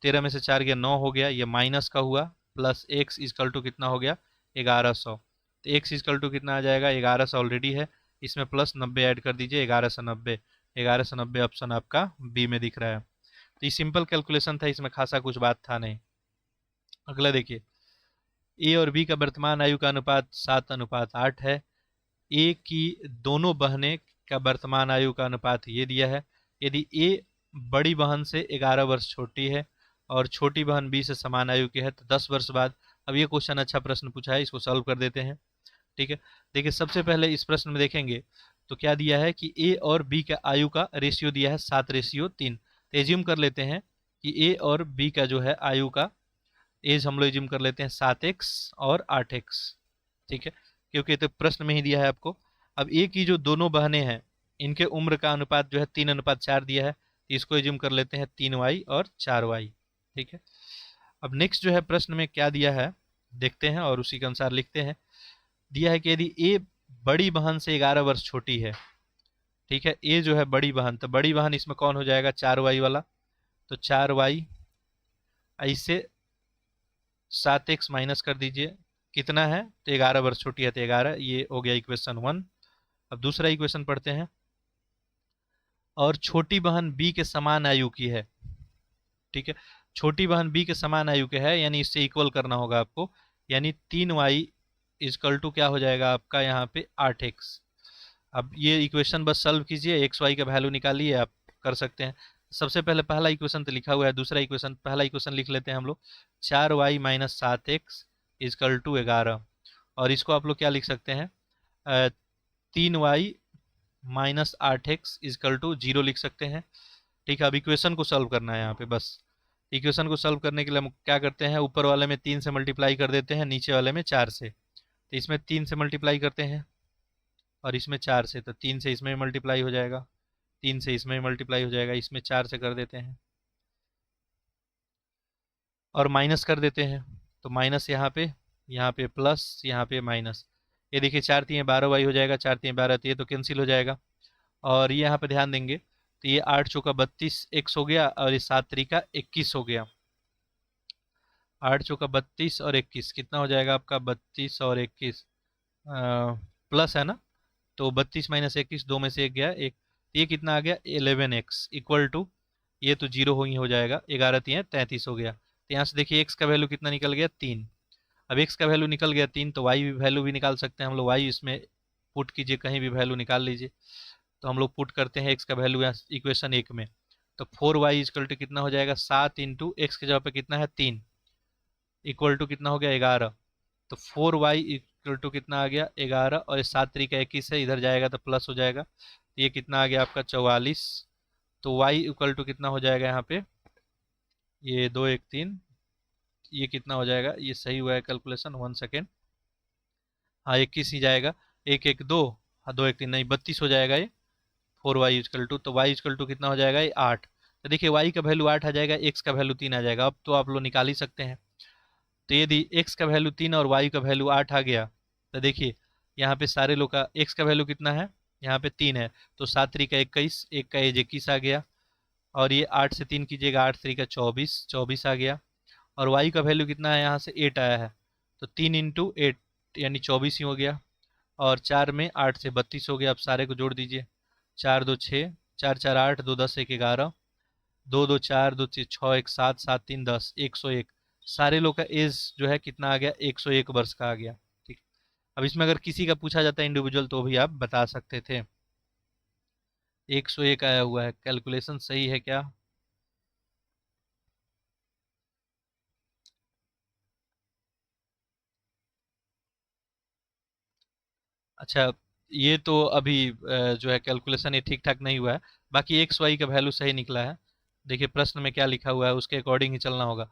13 में से 4 गया 9 हो गया, ये माइनस का हुआ, प्लस एक्स इजकल टू कितना हो गया? 1100। तो एक्स इजकल टू कितना आ जाएगा? 1100 ऑलरेडी है, इसमें प्लस 90 ऐड कर दीजिए, 1190। 1190 ऑप्शन आपका बी में दिख रहा है। तो ये सिंपल कैलकुलेशन था, इसमें खासा कुछ बात था नहीं। अगला देखिए, ए और बी का वर्तमान आयु का अनुपात 7:8 है। ए की दोनों बहनें का वर्तमान आयु का अनुपात ये दिया है। यदि ए बड़ी बहन से 11 वर्ष छोटी है और छोटी बहन बी से समान आयु की है, तो 10 वर्ष बाद। अब ये क्वेश्चन अच्छा प्रश्न पूछा है, इसको सॉल्व कर देते हैं। ठीक है, देखिए सबसे पहले इस प्रश्न में देखेंगे तो क्या दिया है कि ए और बी का आयु का रेशियो दिया है 7:3। तो एज्यूम कर लेते हैं कि ए और बी का जो है आयु का एज हम लोग एज्यूम कर लेते हैं 7x और 8x। ठीक है, क्योंकि तो प्रश्न में ही दिया है आपको। अब ए की जो दोनों बहनें हैं, इनके उम्र का अनुपात जो है 3:4 दिया है, तो इसको एज्यूम कर लेते हैं 3y और 4y। ठीक है, अब नेक्स्ट जो है प्रश्न में क्या दिया है देखते हैं और उसी के अनुसार लिखते हैं। दिया है कि यदि ए बड़ी बहन से 11 वर्ष छोटी है। ठीक है, ए जो है बड़ी बहन, तो बड़ी बहन इसमें कौन हो जाएगा? 4y वाला। तो 4y इससे 7x माइनस कर दीजिए, कितना है तो 11 वर्ष छोटी है तो 11, ये हो गया इक्वेशन 1। अब दूसरा इक्वेशन पढ़ते हैं। और छोटी बहन बी के समान आयु की है, ठीक है, छोटी बहन बी के समान आयु के है, यानी इससे इक्वल करना होगा आपको, यानी 3y इजकल टू क्या हो जाएगा आपका यहाँ पे 8x। अब ये इक्वेशन बस सॉल्व कीजिए, एक्स वाई का वैल्यू निकालिए, आप कर सकते हैं। सबसे पहले पहला इक्वेशन तो लिखा हुआ है, दूसरा इक्वेशन, पहला इक्वेशन लिख लेते हैं हम लोग, 4y minus 7x is equal to 11। और इसको आप लोग क्या लिख सकते हैं, 3y minus 8x is equal to 0 लिख सकते हैं। ठीक है, अब इक्वेशन को सॉल्व करना है यहाँ पे बस। इक्वेशन को सॉल्व करने के लिए हम क्या करते हैं, ऊपर वाले में 3 से मल्टीप्लाई कर देते हैं, नीचे वाले में 4 से। तो इसमें 3 से मल्टीप्लाई करते हैं और इसमें 4 से, तो 3 से इसमें मल्टीप्लाई हो जाएगा, 3 से इसमें मल्टीप्लाई हो जाएगा, इसमें 4 से कर देते हैं और माइनस कर देते हैं। तो माइनस यहाँ पे प्लस, यहाँ पे माइनस। ये देखिए 4 3 12y हो जाएगा, 4 3 12, तो ये तो कैंसिल हो जाएगा। और ये यहाँ पे ध्यान देंगे तो ये 8 चौका 32 x हो गया, और ये 7 तरीका 21 हो गया। 8 चौका 32 और 21 कितना हो जाएगा आपका, 32 और 21 प्लस है ना, तो 32 माइनस 21, 2 में से 1 गया, एक, ये कितना आ गया 11x इक्वल टू, ये तो 0 हो ही हो जाएगा, 11 3 33 हो गया। तो यहाँ से देखिए x का वैल्यू कितना निकल गया 3। अब x का वैल्यू निकल गया 3, तो y भी वैल्यू भी निकाल सकते हैं हम लोग, y इसमें पुट कीजिए, कहीं भी वैल्यू निकाल लीजिए। तो हम लोग पुट करते हैं x का वैल्यू यहाँ इक्वेशन 1 में, तो 4y इक्वल टू कितना हो जाएगा 7 इंटू एक्स के जगह पे कितना है 3, इक्वल टू कितना हो गया 11। तो 4y इक्वल टू कितना आ गया 11, और ये 7 तरीका 21 है, इधर जाएगा तो प्लस हो जाएगा, तो ये कितना आ गया आपका 44। तो y इक्वल टू कितना हो जाएगा यहाँ पे, ये 2 1 3, ये कितना हो जाएगा, ये सही हुआ है कैलकुलेशन, 1 सेकेंड, हाँ 21 ही जाएगा, 1 1 2, हाँ 2 1 3 नहीं 32 हो जाएगा ये, 4y इक्वल टू, तो y इक्वल टू कितना हो जाएगा ये 8। तो देखिए y का वैल्यू 8 आ जाएगा, x का वैल्यू 3 आ जाएगा, अब तो आप लोग निकाल ही सकते हैं। तो यदि x का वैल्यू 3 और y का वैल्यू 8 आ गया, तो देखिए यहाँ पे सारे लोग का x का वैल्यू कितना है, यहाँ पे 3 है, तो 7 तरीका 21, एक का एज 21 आ गया, और ये 8 से 3 कीजिएगा, 8 तरीका 24, 24 आ गया, और y का वैल्यू कितना है यहाँ से 8 आया है, तो 3 इंटू 8 यानी 24 ही हो गया, और 4 में 8 से 32 हो गया। अब सारे को जोड़ दीजिए, 4 2 6, 4 4 8, 2 10 1 11, 2 2 4, 2 6 1 7, 7 3 10, 101। सारे लोग का एज जो है कितना आ गया 101 वर्ष का आ गया। ठीक, अब इसमें अगर किसी का पूछा जाता है इंडिविजुअल तो भी आप बता सकते थे। 101 आया हुआ है, कैलकुलेशन सही है क्या? अच्छा, ये तो अभी जो है कैलकुलेशन ये ठीक ठाक नहीं हुआ है, बाकी एक्स वाई का वैल्यू सही निकला है। देखिए प्रश्न में क्या लिखा हुआ है उसके अकॉर्डिंग ही चलना होगा।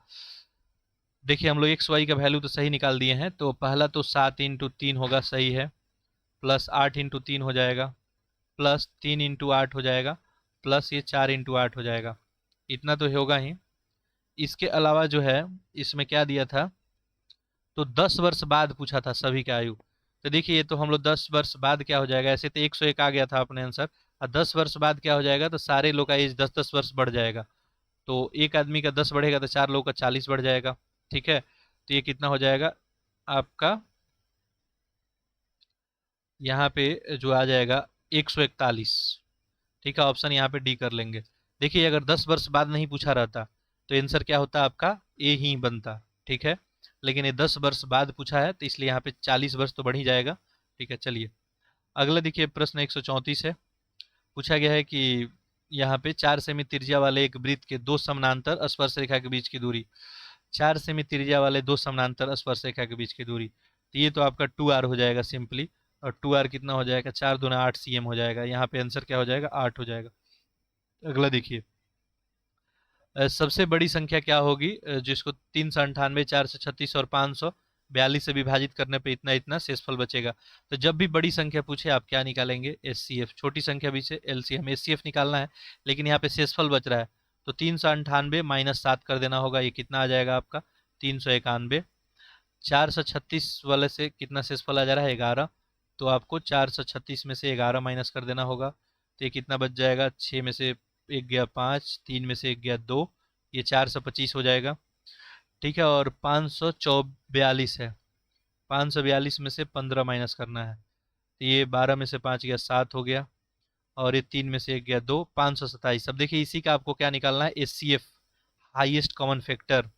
देखिए हम लोग एक्स वाई का वैल्यू तो सही निकाल दिए हैं, तो पहला तो 7 इंटू 3 होगा, सही है, प्लस 8 इंटू 3 हो जाएगा, प्लस 3 इंटू 8 हो जाएगा, प्लस ये 4 इंटू 8 हो जाएगा, इतना तो होगा ही। इसके अलावा जो है इसमें क्या दिया था, तो 10 वर्ष बाद पूछा था सभी का आयु। तो देखिए ये तो हम लोग 10 वर्ष बाद क्या हो जाएगा, ऐसे तो 101 आ गया था अपने आंसर, और 10 वर्ष बाद क्या हो जाएगा, तो सारे लोग का एज 10 10 वर्ष बढ़ जाएगा, तो एक आदमी का 10 बढ़ेगा तो 4 लोग का 40 बढ़ जाएगा। ठीक है, तो ये कितना हो जाएगा आपका, यहाँ पे जो आ जाएगा 141। ठीक है, ऑप्शन यहाँ पे डी कर लेंगे। देखिए अगर 10 वर्ष बाद नहीं पूछा रहता तो आंसर क्या होता आपका, ए ही बनता। ठीक है, लेकिन ये 10 वर्ष बाद पूछा है तो इसलिए यहाँ पे 40 वर्ष तो बढ़ ही जाएगा। ठीक है, चलिए अगला देखिए, प्रश्न 134 है। पूछा गया है कि यहाँ पे 4 सेमी त्रिज्या वाले एक वृत्त के दो समानांतर स्पर्श रेखा के बीच की दूरी, 4 सेमी त्रिज्या वाले दो समानांतर स्पर्श रेखा के बीच की दूरी, तो ये तो आपका 2r हो जाएगा सिंपली, और 2r कितना हो जाएगा, 4 दूना 8 cm हो जाएगा, यहाँ पे आंसर क्या हो जाएगा 8 हो जाएगा। अगला देखिए, सबसे बड़ी संख्या क्या होगी जिसको 398, 436 और 542 से विभाजित करने पे इतना इतना शेषफल बचेगा। तो जब भी बड़ी संख्या पूछे आप क्या निकालेंगे, एचसीएफ, छोटी संख्या भी से एलसीएम, एचसीएफ निकालना है, लेकिन यहाँ पे शेषफल बच रहा है, तो 398 माइनस 7 कर देना होगा, ये कितना आ जाएगा आपका 391। 436 वाले से कितना शेषफल आ जा रहा है 11, तो आपको 436 में से 11 माइनस कर देना होगा, तो ये कितना बच जाएगा, 6 में से एक गया 5, 3 में से एक गया 2, ये 425 हो जाएगा। ठीक है, और 542 है। 542 में से 15 माइनस करना है, तो ये 12 में से 5 गया 7 हो गया, और ये 3 में से 1 गया 2, 527। अब देखिए इसी का आपको क्या निकालना है, एचसीएफ, हाईएस्ट कॉमन फैक्टर।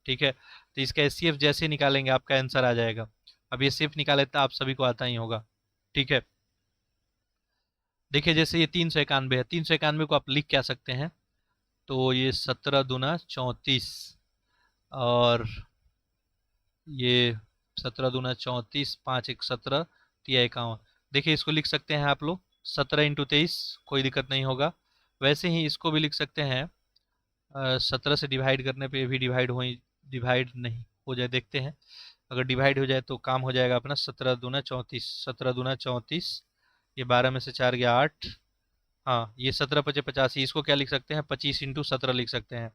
ठीक है, तो इसका एचसीएफ जैसे निकालेंगे आपका आंसर आ जाएगा। अब ये सिर्फ निकाले तो आप सभी को आता ही होगा। ठीक है, देखिए जैसे ये 391 है, 391 को आप लिख क्या सकते हैं, तो ये 17 दूना 34, और ये 17 दूना 34, 5 1 17, 3 51। देखिए इसको लिख सकते हैं आप लोग 17 × 23, कोई दिक्कत नहीं होगा। वैसे ही इसको भी लिख सकते हैं 17 से डिवाइड करने पे भी डिवाइड नहीं हो जाए, देखते हैं। अगर डिवाइड हो जाए तो काम हो जाएगा अपना। 17 दूना 34, 17 दूना 34, ये 12 में से 4 गया 8। हाँ, ये 17 × 5 = 85, इसको क्या लिख सकते हैं, 25 × 17 लिख सकते हैं।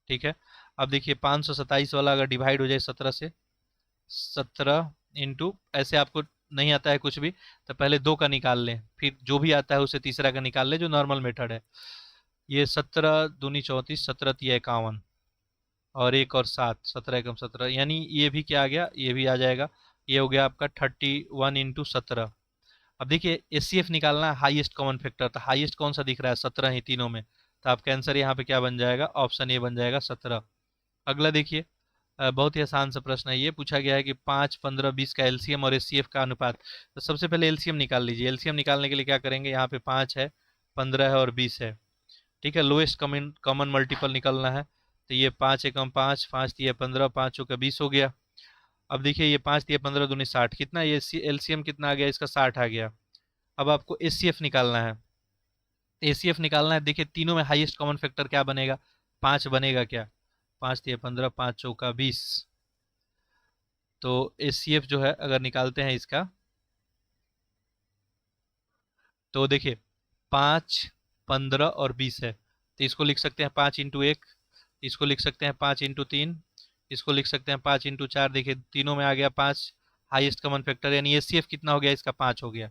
ठीक है, अब देखिए 527 वाला अगर डिवाइड हो जाए 17 से, 17 इंटू, ऐसे आपको नहीं आता है कुछ भी तो पहले 2 का निकाल लें, फिर जो भी आता है उसे तीसरा का निकाल लें, जो नॉर्मल मेथड है। ये 17 दूनी 34, 17 × 3 = 51, और 1 और 7, 17 × 17, यानी ये भी क्या आ गया, ये भी आ जाएगा। ये हो गया आपका 31 × 17। अब देखिए एचसीएफ निकालना है, हाईएस्ट कॉमन फैक्टर, तो हाईएस्ट कौन सा दिख रहा है, 17 ही तीनों में, तो आपका आंसर यहाँ पे क्या बन जाएगा, ऑप्शन ए बन जाएगा 17। अगला देखिए, बहुत ही आसान सा प्रश्न है, ये पूछा गया है कि 5, 15, 20 का एलसीएम और एचसीएफ का अनुपात। तो सबसे पहले एलसीएम निकाल लीजिए। एलसीएम निकालने के लिए क्या करेंगे, यहाँ पे 5 है, 15 है और 20 है। ठीक है, लोएस्ट कॉमन कॉमन मल्टीपल निकलना है, तो ये 5 एकम 5, 5 तिया 15, 5 चौका 20 हो गया। अब देखिए ये 5 तिया 15 दूनी 60, कितना ये एलसीएम कितना आ गया इसका, 60 आ गया। अब आपको एचसीएफ निकालना है। एचसीएफ निकालना है, देखिए तीनों में हाईएस्ट कॉमन फैक्टर क्या बनेगा, 5 बनेगा क्या, 5 तिया 15, 5 चौका 20। तो एचसीएफ जो है अगर निकालते हैं इसका, तो देखिए 5, 15 और 20 है, तो इसको लिख सकते हैं 5 × 1, इसको लिख सकते हैं 5 × 3, इसको लिख सकते हैं 5 × 4। देखिए तीनों में आ गया 5, हाईएस्ट कॉमन फैक्टर, यानी एचसीएफ कितना हो गया इसका, 5 हो गया।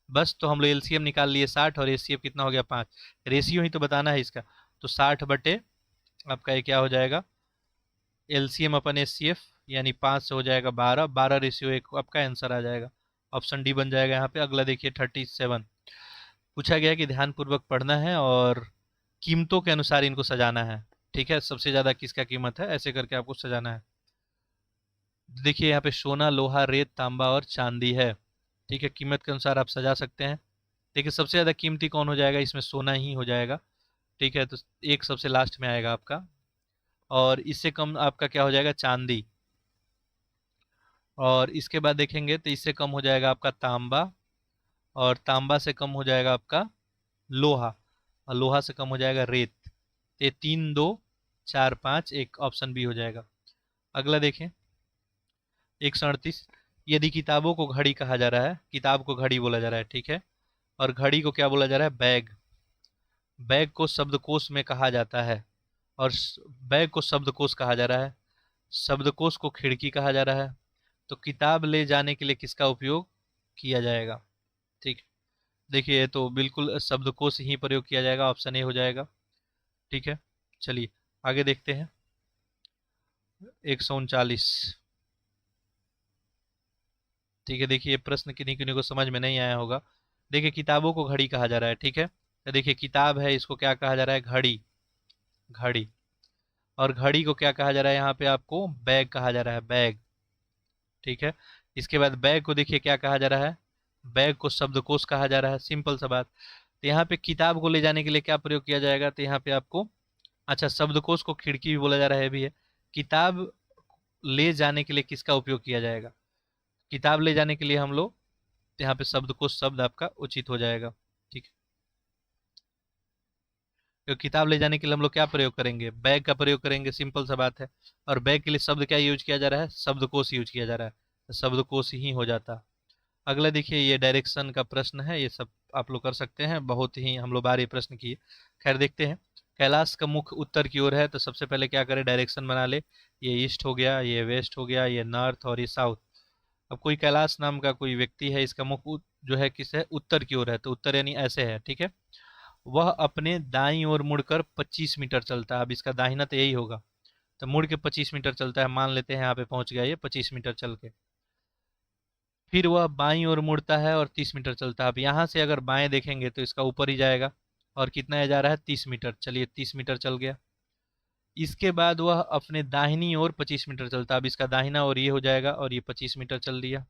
बस, तो हम लोग एलसीएम निकाल लिए 60, और एचसीएफ कितना हो गया, 5। रेशियो ही तो बताना है इसका, तो 60 बटे आपका ये क्या हो जाएगा, एलसीएम अपन एचसीएफ, यानी 5 से हो जाएगा 12, 12:1 आपका आंसर आ जाएगा। ऑप्शन डी बन जाएगा यहाँ पे। अगला देखिए 37, पूछा गया कि ध्यानपूर्वक पढ़ना है और कीमतों के अनुसार इनको सजाना है। ठीक है, सबसे ज़्यादा किसका कीमत है, ऐसे करके आपको सजाना है। देखिए यहाँ पे सोना, लोहा, रेत, तांबा और चांदी है। ठीक है, कीमत के अनुसार आप सजा सकते हैं। देखिए सबसे ज़्यादा कीमती कौन हो जाएगा, इसमें सोना ही हो जाएगा। ठीक है, तो एक सबसे लास्ट में आएगा आपका, और इससे कम आपका क्या हो जाएगा, चांदी। और इसके बाद देखेंगे तो इससे कम हो जाएगा आपका तांबा, और तांबा से कम हो जाएगा आपका लोहा, और लोहा से कम हो जाएगा रेत। ये 3, 2, 4, 5, 1, ऑप्शन बी हो जाएगा। अगला देखें 138, यदि किताबों को घड़ी कहा जा रहा है, किताब को घड़ी बोला जा रहा है, ठीक है, और घड़ी को क्या बोला जा रहा है, बैग। बैग को शब्दकोश में कहा जाता है, और बैग को शब्दकोश कहा जा रहा है, शब्दकोश को खिड़की कहा जा रहा है, तो किताब ले जाने के लिए किसका उपयोग किया जाएगा। ठीक, देखिए ये तो बिल्कुल शब्दकोश ही प्रयोग किया जाएगा, ऑप्शन ए हो जाएगा। ठीक है, चलिए आगे देखते हैं 139। ठीक है, देखिए ये प्रश्न किन्हीं किन्हीं को समझ में नहीं आया होगा। देखिए किताबों को घड़ी कहा जा रहा है, ठीक है, तो देखिए किताब है, इसको क्या कहा जा रहा है, घड़ी, घड़ी। और घड़ी को क्या कहा जा रहा है, यहाँ पे आपको बैग कहा जा रहा है, बैग। ठीक है, इसके बाद बैग को देखिए क्या कहा जा रहा है, बैग को शब्दकोश कहा जा रहा है, सिंपल सा बात। तो यहाँ पे किताब को ले जाने के लिए क्या प्रयोग किया जाएगा, तो यहाँ पे आपको, अच्छा शब्दकोश को खिड़की भी बोला जा रहा है, भी है। किताब ले जाने के लिए किसका उपयोग किया जाएगा, किताब ले जाने के लिए हम लोग, यहाँ पे शब्दकोश शब्द आपका उचित हो जाएगा। ठीक है, तो किताब ले जाने के लिए हम लोग क्या प्रयोग करेंगे, बैग का प्रयोग करेंगे, सिंपल सा बात है। और बैग के लिए शब्द क्या यूज किया जा रहा है, शब्दकोश यूज किया जा रहा है, तो शब्दकोश ही हो जाता। अगला देखिए ये डायरेक्शन का प्रश्न है, ये सब आप लोग कर सकते हैं, बहुत ही हम लोग बार ये प्रश्न किए। खैर देखते हैं, कैलाश का मुख उत्तर की ओर है, तो सबसे पहले क्या करें, डायरेक्शन बना ले। ये ईस्ट हो गया, ये वेस्ट हो गया, ये नॉर्थ और ये साउथ। अब कोई कैलाश नाम का कोई व्यक्ति है, इसका मुख जो है किस है, उत्तर की ओर है, तो उत्तर यानी ऐसे है। ठीक है, वह अपने दाईं ओर मुड़कर 25 मीटर चलता है। अब इसका दाहिना तो यही होगा, तो मुड़ के 25 मीटर चलता है, मान लेते हैं यहाँ पे पहुंच गया ये 25 मीटर चल के। फिर वह बाईं ओर मुड़ता है और 30 मीटर चलता है। अब यहाँ से अगर बाएं देखेंगे तो इसका ऊपर ही जाएगा, और कितना जा रहा है 30 मीटर। चलिए 30 मीटर चल गया। इसके बाद वह अपने दाहिनी ओर 25 मीटर चलता है। अब इसका दाहिना ओर ये हो जाएगा और ये 25 मीटर चल दिया,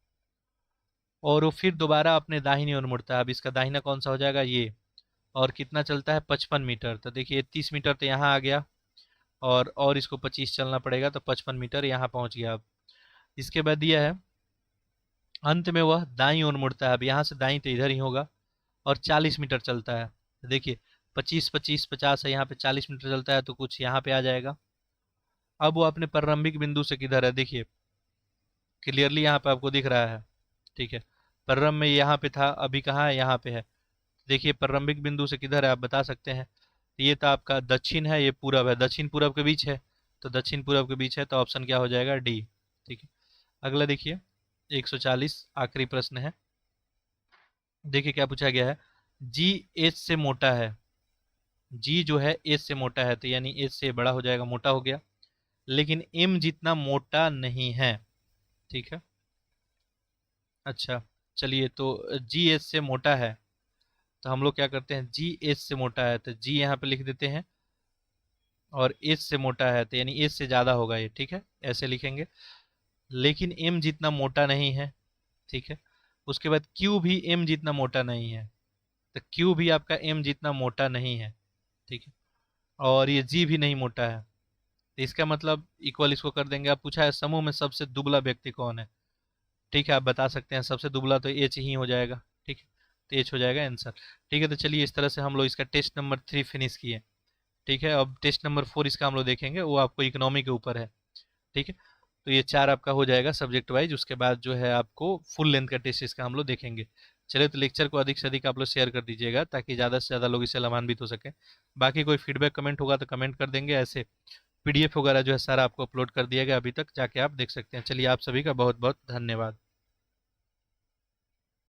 और वो फिर दोबारा अपने दाहिनी ओर मुड़ता है। अब इसका दाहिना कौन सा हो जाएगा, ये। और कितना चलता है 55 मीटर। तो देखिए 30 मीटर तो यहाँ आ गया, और इसको 25 चलना पड़ेगा, तो 55 मीटर यहाँ पहुँच गया। अब इसके बाद दिया है अंत में वह दाईं ओर मुड़ता है। अब यहाँ से दाईं तो इधर ही होगा, और 40 मीटर चलता है। तो देखिए 25 25 50 है, यहाँ पे 40 मीटर चलता है तो कुछ यहाँ पे आ जाएगा। अब वो अपने प्रारंभिक बिंदु से किधर है, देखिए क्लियरली यहाँ पे आपको दिख रहा है। ठीक है, प्रारंभ में यहाँ पे था, अभी कहाँ है, यहाँ पे है। देखिए प्रारंभिक बिंदु से किधर है आप बता सकते हैं। ये तो आपका दक्षिण है, ये पूरब है, दक्षिण पूरब के बीच है। तो दक्षिण पूरब के बीच है, तो ऑप्शन क्या हो जाएगा, डी। ठीक है, अगला देखिए 140 आखिरी प्रश्न है। देखिए क्या पूछा गया है, जी एच से मोटा है। जी जो है एच से मोटा है, तो यानी एच से बड़ा हो जाएगा, मोटा हो गया। लेकिन एम जितना मोटा नहीं है। ठीक है, अच्छा चलिए, तो जी एच से मोटा है, तो हम लोग क्या करते हैं, जी एच से मोटा है तो जी यहाँ पे लिख देते हैं, और एच से मोटा है तो यानी एच से ज़्यादा होगा ये। ठीक है, ऐसे लिखेंगे। लेकिन एम जितना मोटा नहीं है। ठीक है, उसके बाद क्यू भी एम जितना मोटा नहीं है, तो क्यू भी आपका एम जितना मोटा नहीं है। ठीक है, और ये जी भी नहीं मोटा है, तो इसका मतलब इक्वल इसको कर देंगे। अब पूछा है समूह में सबसे दुबला व्यक्ति कौन है। ठीक है, आप बता सकते हैं सबसे दुबला तो एच ही हो जाएगा। ठीक है, तो एच हो जाएगा आंसर। ठीक है, तो चलिए इस तरह से हम लोग इसका टेस्ट नंबर 3 फिनिश किए। ठीक है, अब टेस्ट नंबर 4 इसका हम लोग देखेंगे, वो आपको इकोनॉमी के ऊपर है। ठीक है, तो ये 4 आपका हो जाएगा सब्जेक्ट वाइज। उसके बाद जो है आपको फुल लेंथ का टेस्ट इसका हम लोग देखेंगे। चलिए, तो लेक्चर को अधिक से अधिक आप लोग शेयर कर दीजिएगा, ताकि ज़्यादा से ज़्यादा लोग इससे लाभान्वित हो सकें। बाकी कोई फीडबैक कमेंट होगा तो कमेंट कर देंगे। ऐसे पीडीएफ वगैरह जो है सारा आपको अपलोड कर दिया गया, अभी तक जाके आप देख सकते हैं। चलिए, आप सभी का बहुत बहुत धन्यवाद।